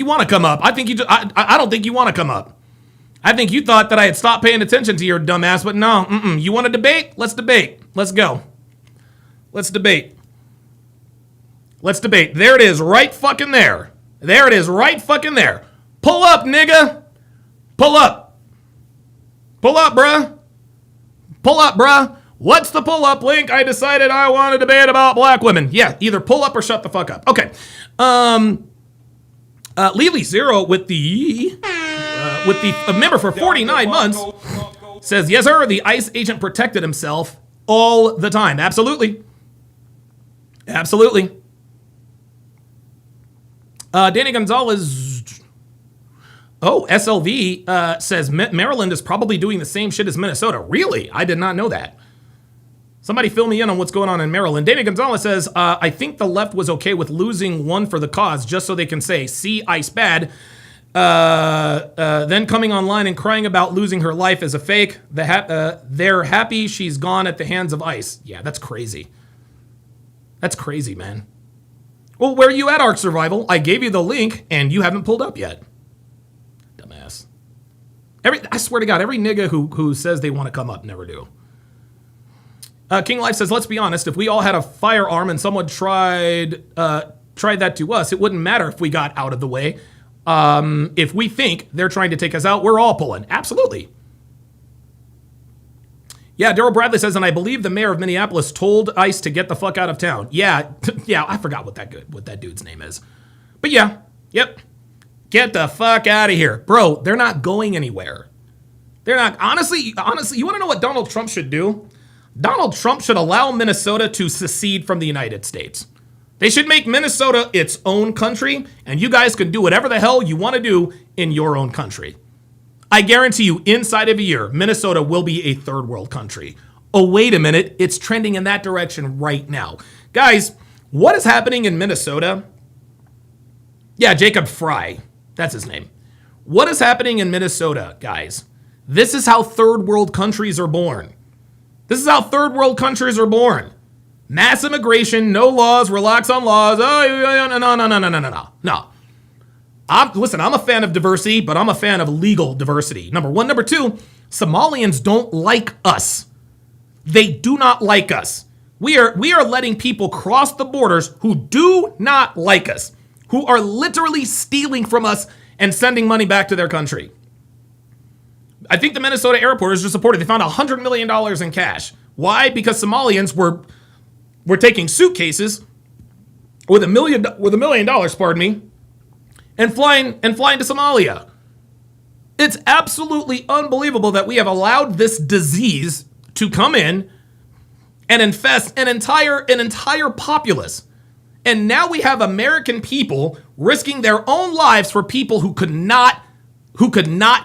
C: want to come up. I don't think you want to come up. I think you thought that I had stopped paying attention to your dumb ass, but no. You want to debate? Let's debate. Let's go. Let's debate. There it is, right fucking there. Pull up, nigga. Pull up, bruh. What's the pull-up link? I decided I want to debate about black women. Yeah, either pull up or shut the fuck up. Okay. Lily Zero with the member for 49 months says, yes, sir, the ICE agent protected himself all the time. Absolutely. Danny Gonzalez. Oh, SLV says Maryland is probably doing the same shit as Minnesota. Really? I did not know that. Somebody fill me in on what's going on in Maryland. Danny Gonzalez says, I think the left was okay with losing one for the cause just so they can say, see, ICE bad. Then coming online and crying about losing her life as a fake. They're happy she's gone at the hands of ICE. Yeah, that's crazy. That's crazy, man. Well, where are you at, Ark Survival? I gave you the link, and you haven't pulled up yet. Dumbass. I swear to God, every nigga who says they want to come up never do. King Life says, let's be honest, if we all had a firearm and someone tried that to us, it wouldn't matter if we got out of the way. If we think they're trying to take us out, we're all pulling. Absolutely. Yeah, Daryl Bradley says, and I believe the mayor of Minneapolis told ICE to get the fuck out of town. Yeah, yeah, I forgot what that dude's name is. But yeah, yep. Get the fuck out of here. Bro, they're not going anywhere. They're not. Honestly, you want to know what Donald Trump should do? Donald Trump should allow Minnesota to secede from the United States. They should make Minnesota its own country, and you guys can do whatever the hell you want to do in your own country. I guarantee you, inside of a year, Minnesota will be a third world country. Oh, wait a minute. It's trending in that direction right now. Guys, what is happening in Minnesota? Yeah, Jacob Fry. That's his name. What is happening in Minnesota, guys? This is how third world countries are born. This is how third world countries are born. Mass immigration, no laws, relax on laws. Oh, no. Listen, I'm a fan of diversity, but I'm a fan of legal diversity. Number one. Number two, Somalians don't like us. They do not like us. We are letting people cross the borders who do not like us, who are literally stealing from us and sending money back to their country. I think the Minnesota airport is just reported they found $100 million in cash. Why? Because Somalians were taking suitcases with $1 million, pardon me, and flying to Somalia. It's absolutely unbelievable that we have allowed this disease to come in and infest an entire populace. And now we have American people risking their own lives for people who could not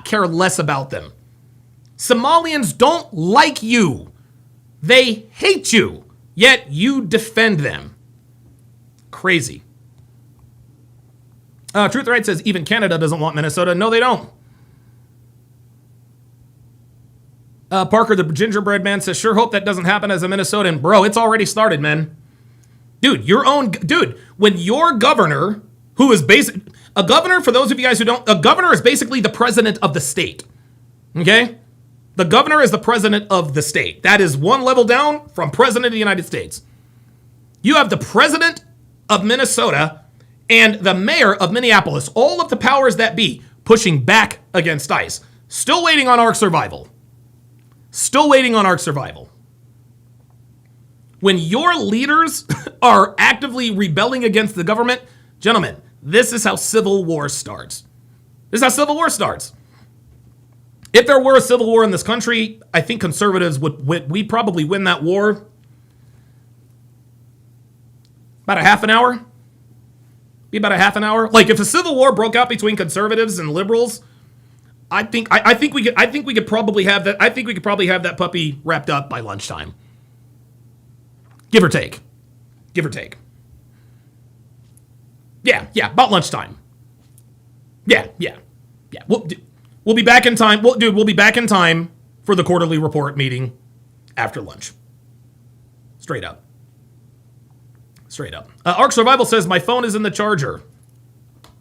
C: care less about them. Somalians don't like you. They hate you, yet you defend them. Crazy. Truth Right says, even Canada doesn't want Minnesota. No, they don't. Parker, the gingerbread man, says, sure hope that doesn't happen as a Minnesotan. Bro, it's already started, man. Dude, when your governor, who is a governor, for those of you guys who don't, a governor is basically the president of the state. Okay? The governor is the president of the state. That is one level down from president of the United States. You have the president of Minnesota and the mayor of Minneapolis, all of the powers that be, pushing back against ICE. Still waiting on Ark Survival. Still waiting on Ark Survival. When your leaders are actively rebelling against the government, gentlemen, this is how civil war starts. This is how civil war starts. If there were a civil war in this country, I think conservatives we'd probably win that war about a half an hour. Be about a half an hour. Like if a civil war broke out between conservatives and liberals, I think we could probably have that. I think we could probably have that puppy wrapped up by lunchtime. Give or take. Give or take. Yeah, about lunchtime. Yeah. We'll be back in time. We'll be back in time for the quarterly report meeting after lunch. Straight up. Ark Survival says, my phone is in the charger.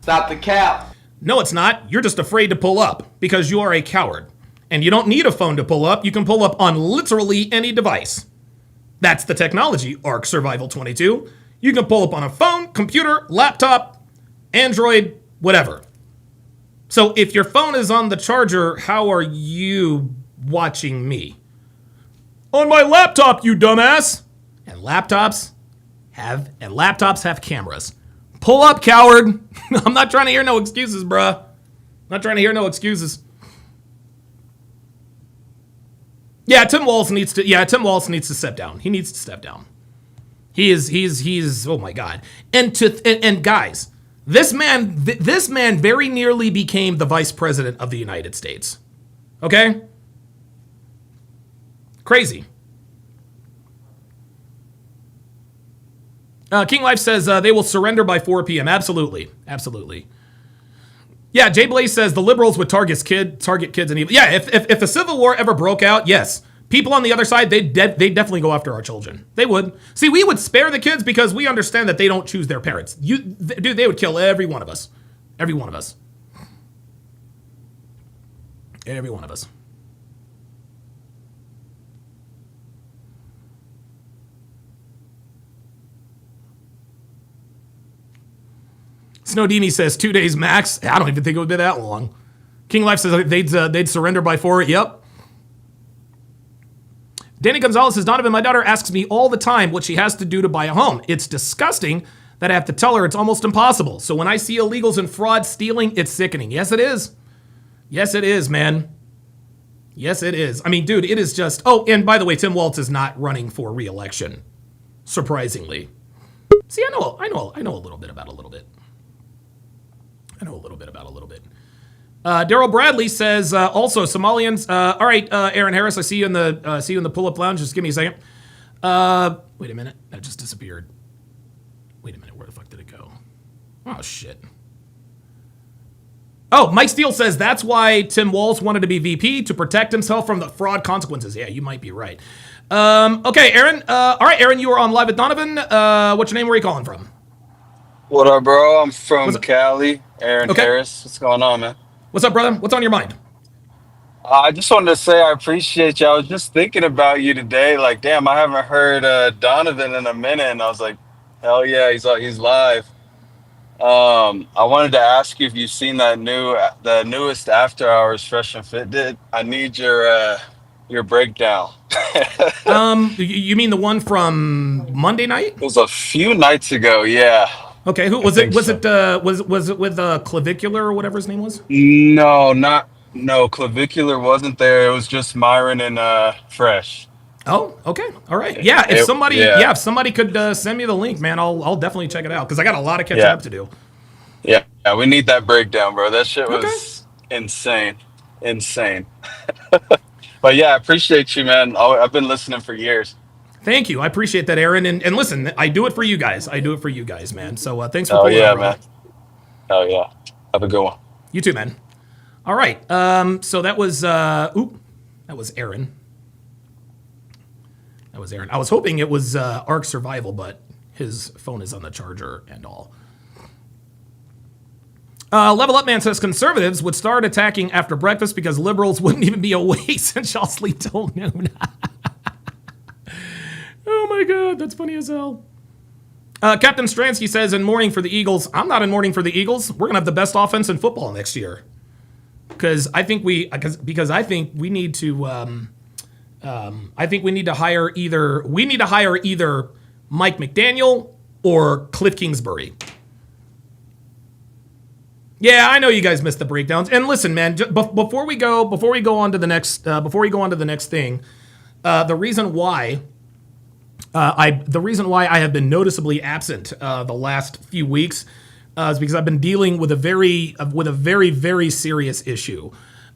Q: Stop the cap.
C: No, it's not. You're just afraid to pull up because you are a coward. And you don't need a phone to pull up. You can pull up on literally any device. That's the technology, Ark Survival 22. You can pull up on a phone, computer, laptop, Android, whatever. So if your phone is on the charger, how are you watching me? On my laptop, you dumbass! And laptops have cameras. Pull up, coward! I'm not trying to hear no excuses, bruh. Not trying to hear no excuses. Tim Walz needs to step down. He needs to step down. He's oh my God. And guys, this man very nearly became the vice president of the United States. Okay? Crazy. King Life says they will surrender by 4 p.m. Absolutely. Yeah, Jay Blaze says the liberals would target kids and evil. Yeah, if the Civil War ever broke out, yes. People on the other side, they'd definitely go after our children. They would. See, we would spare the kids because we understand that they don't choose their parents. Dude, they would kill every one of us. Every one of us. Every one of us. Snowdini says 2 days max. I don't even think it would be that long. King Life says they'd surrender by 4. Yep. Danny Gonzalez says, Donovan, my daughter asks me all the time what she has to do to buy a home. It's disgusting that I have to tell her it's almost impossible. So when I see illegals and fraud stealing, it's sickening. Yes, it is. Yes, it is, man. Yes, it is. I mean, dude, it is just... Oh, and by the way, Tim Walz is not running for re-election. Surprisingly. See, I know a little bit about a little bit. Daryl Bradley says also Somalians. All right, Aaron Harris, I see you in the pull-up lounge. Just give me a second. Wait a minute, that just disappeared. Wait a minute, where the fuck did it go? Oh shit. Oh, Mike Steele says that's why Tim Walz wanted to be VP, to protect himself from the fraud consequences. Yeah, you might be right. Okay, Aaron. All right, Aaron, you are on Live with Donovan. What's your name? Where are you calling from?
R: What up, bro? I'm from Cali. Aaron Harris. What's going on, man?
C: What's up, brother? What's on your mind?
R: I just wanted to say I appreciate you. I was just thinking about you today. Like, damn, I haven't heard Donovan in a minute, and I was like, hell yeah, he's live. I wanted to ask you if you've seen the newest After Hours Fresh and Fit did. I need your breakdown.
C: You mean the one from Monday night?
R: It was a few nights ago, yeah.
C: Okay, who was it? Was it with Clavicular or whatever his name was?
R: No, Clavicular wasn't there. It was just Myron and Fresh.
C: Oh, okay, all right. Yeah, if somebody could send me the link, man, I'll definitely check it out because I got a lot of catching up to do.
R: Yeah, we need that breakdown, bro. That shit was insane. But yeah, I appreciate you, man. I've been listening for years.
C: Thank you. I appreciate that, Aaron. And listen, I do it for you guys. Man. So thanks for pulling up,
R: man. Oh, yeah. Have a good one.
C: You too, man. All right. So that was Aaron. That was Aaron. I was hoping it was Ark Survival, but his phone is on the charger and all. Level Up Man says conservatives would start attacking after breakfast because liberals wouldn't even be awake since y'all sleep till noon. Oh my God, that's funny as hell. Captain Stransky says in mourning for the Eagles. I'm not in mourning for the Eagles. We're gonna have the best offense in football next year. Because I think we need to. I think we need to hire either Mike McDaniel or Cliff Kingsbury. Yeah, I know you guys missed the breakdowns. And listen, man, before we go on to the next thing, the reason why I have been noticeably absent the last few weeks is because I've been dealing with a very, very serious issue.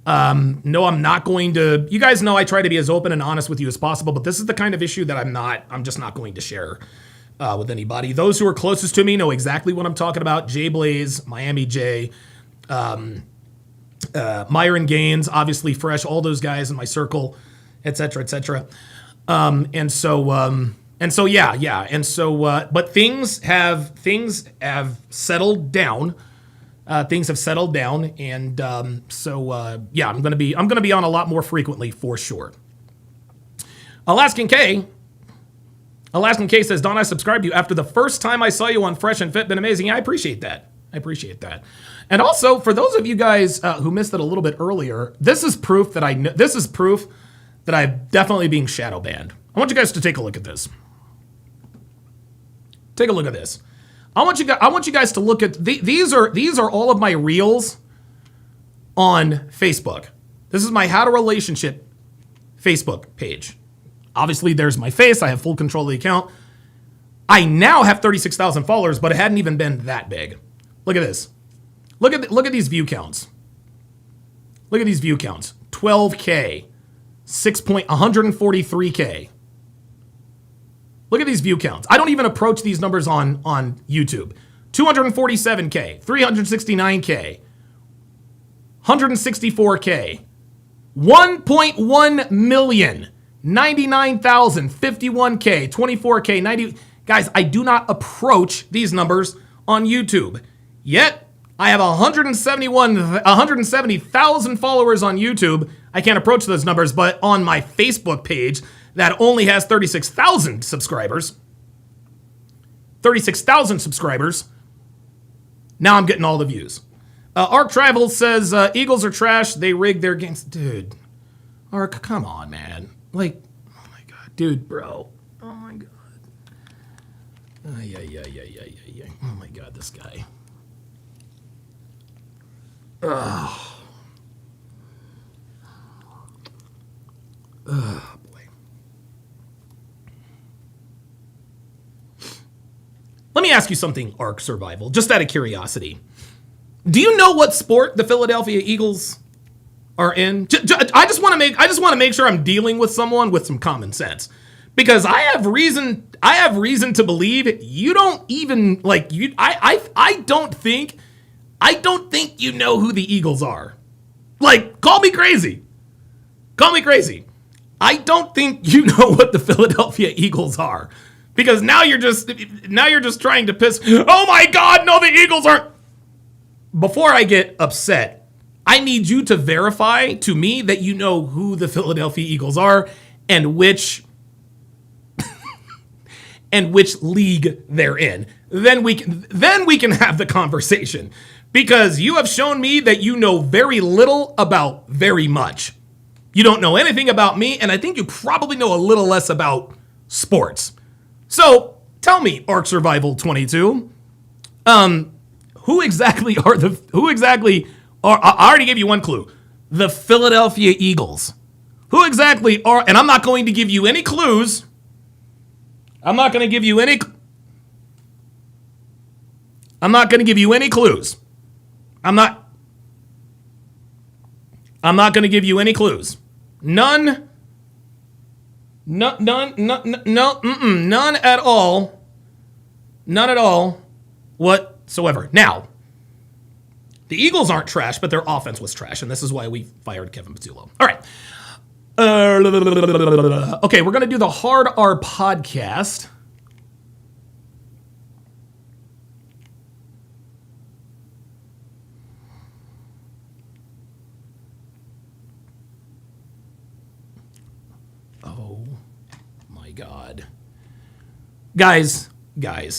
C: No, I'm not going to. You guys know I try to be as open and honest with you as possible, but this is the kind of issue that I'm just not going to share with anybody. Those who are closest to me know exactly what I'm talking about. Jay Blaze, Miami J, Myron Gaines, obviously Fresh, all those guys in my circle, et cetera, et cetera. But things have settled down. Things have settled down, and I'm gonna be on a lot more frequently for sure. Alaskan K says, Don, I subscribed to you after the first time I saw you on Fresh and Fit. Been amazing. Yeah, I appreciate that. And also, for those of you guys who missed it a little bit earlier, this is proof that I'm definitely being shadow banned. I want you guys to take a look at this. Take a look at this. I want you guys to look at these are all of my reels on Facebook. This is my How to Relationship Facebook page. Obviously, there's my face. I have full control of the account. I now have 36,000 followers, but it hadn't even been that big. Look at this. Look at these view counts. Look at these view counts. 12K, 143K. Look at these view counts. I don't even approach these numbers on YouTube. 247K, 369K, 164K. 1.1 million. 99,000. 51K. 24K. 90. Guys, I do not approach these numbers on YouTube. Yet, I have 170,000 followers on YouTube. I can't approach those numbers, but on my Facebook page that only has 36,000 subscribers. 36,000 subscribers. Now I'm getting all the views. Arc Travel says, Eagles are trash. They rigged their games. Dude. Arc, come on, man. Like, oh my God. Dude, bro. Oh my God. Yeah. Oh my God, this guy. Ugh. Oh, boy. Let me ask you something, Ark Survival, just out of curiosity. Do you know what sport the Philadelphia Eagles are in? I just want to make sure I'm dealing with someone with some common sense, because I have reason to believe you don't even like you. I don't think you know who the Eagles are. Like, call me crazy. Call me crazy. I don't think you know what the Philadelphia Eagles are, because now you're just trying to piss. Oh my God, no, the Eagles aren't. Before I get upset, I need you to verify to me that you know who the Philadelphia Eagles are and which league they're in. Then we can have the conversation, because you have shown me that you know very little about very much. You don't know anything about me, and I think you probably know a little less about sports. So tell me, Ark Survival 22, who exactly are I already gave you one clue. The Philadelphia Eagles. Who exactly are, and I'm not going to give you any clues. I'm not going to give you any clues. I'm not going to give you any clues. None at all. None at all whatsoever. Now, the Eagles aren't trash, but their offense was trash, and this is why we fired Kevin Patullo. All right. Okay, we're going to do the Hard R podcast. Oh my God. Guys, I'm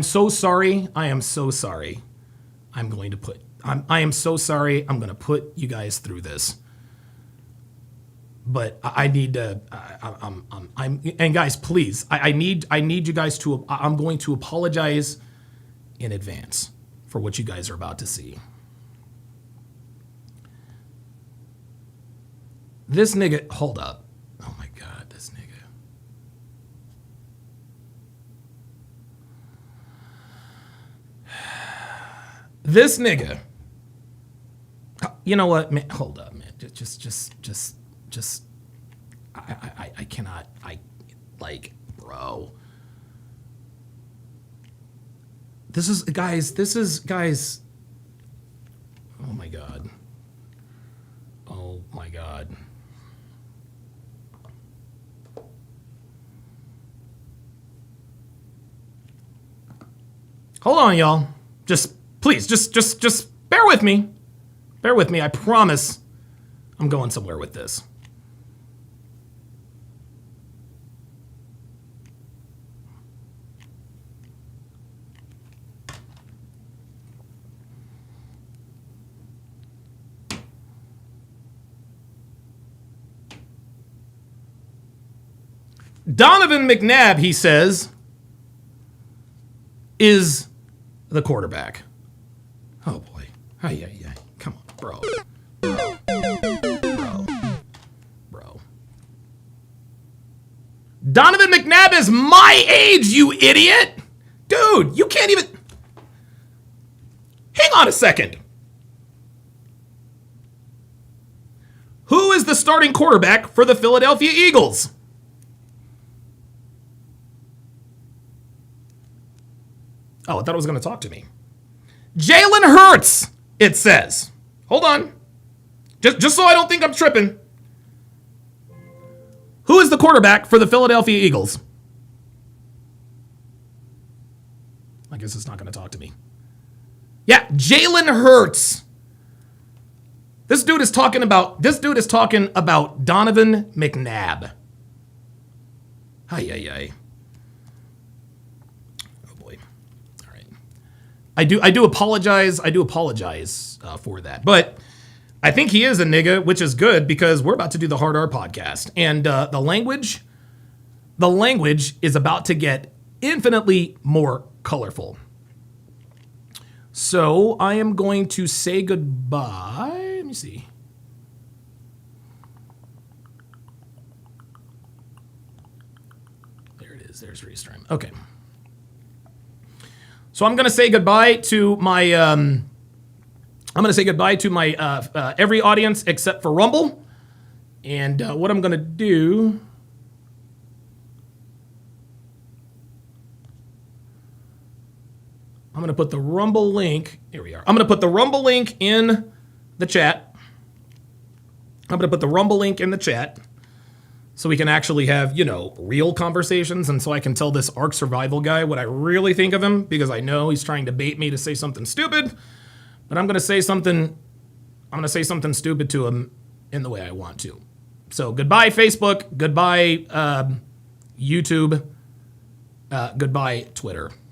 C: so sorry. I am so sorry. I am so sorry. I'm going to put you guys through this. But I need to, and guys, please, I need you guys to, I'm going to apologize in advance for what you guys are about to see. This nigga, hold up. Oh my God, this nigga. This nigga. You know what, man? Hold up, man. Just. I cannot. Bro. This is guys. Oh my God. Oh my God. Hold on, y'all. Please, just bear with me. Bear with me. I promise I'm going somewhere with this. Donovan McNabb, he says, is the quarterback. Oh boy. Yeah. Come on, bro. Donovan McNabb is my age, you idiot! Dude, you can't even... Hang on a second. Who is the starting quarterback for the Philadelphia Eagles? Oh, I thought it was going to talk to me. Jalen Hurts, it says. Hold on. Just so I don't think I'm tripping. Who is the quarterback for the Philadelphia Eagles? I guess it's not going to talk to me. Yeah, Jalen Hurts. This dude is talking about Donovan McNabb. Ay. Oh boy. All right. I do apologize for that. But I think he is a nigga, which is good because we're about to do the Hard R podcast. And the language is about to get infinitely more colorful. So I am going to say goodbye. Let me see. There it is. There's Restream. Okay. So I'm going to say goodbye to my every audience except for Rumble. And what I'm going to do, I'm going to put the Rumble link. Here we are. I'm going to put the Rumble link in the chat. So we can actually have, real conversations. And so I can tell this Ark Survival guy what I really think of him, because I know he's trying to bait me to say something stupid. But I'm going to say something stupid to him in the way I want to. So goodbye, Facebook. Goodbye, YouTube. Goodbye, Twitter.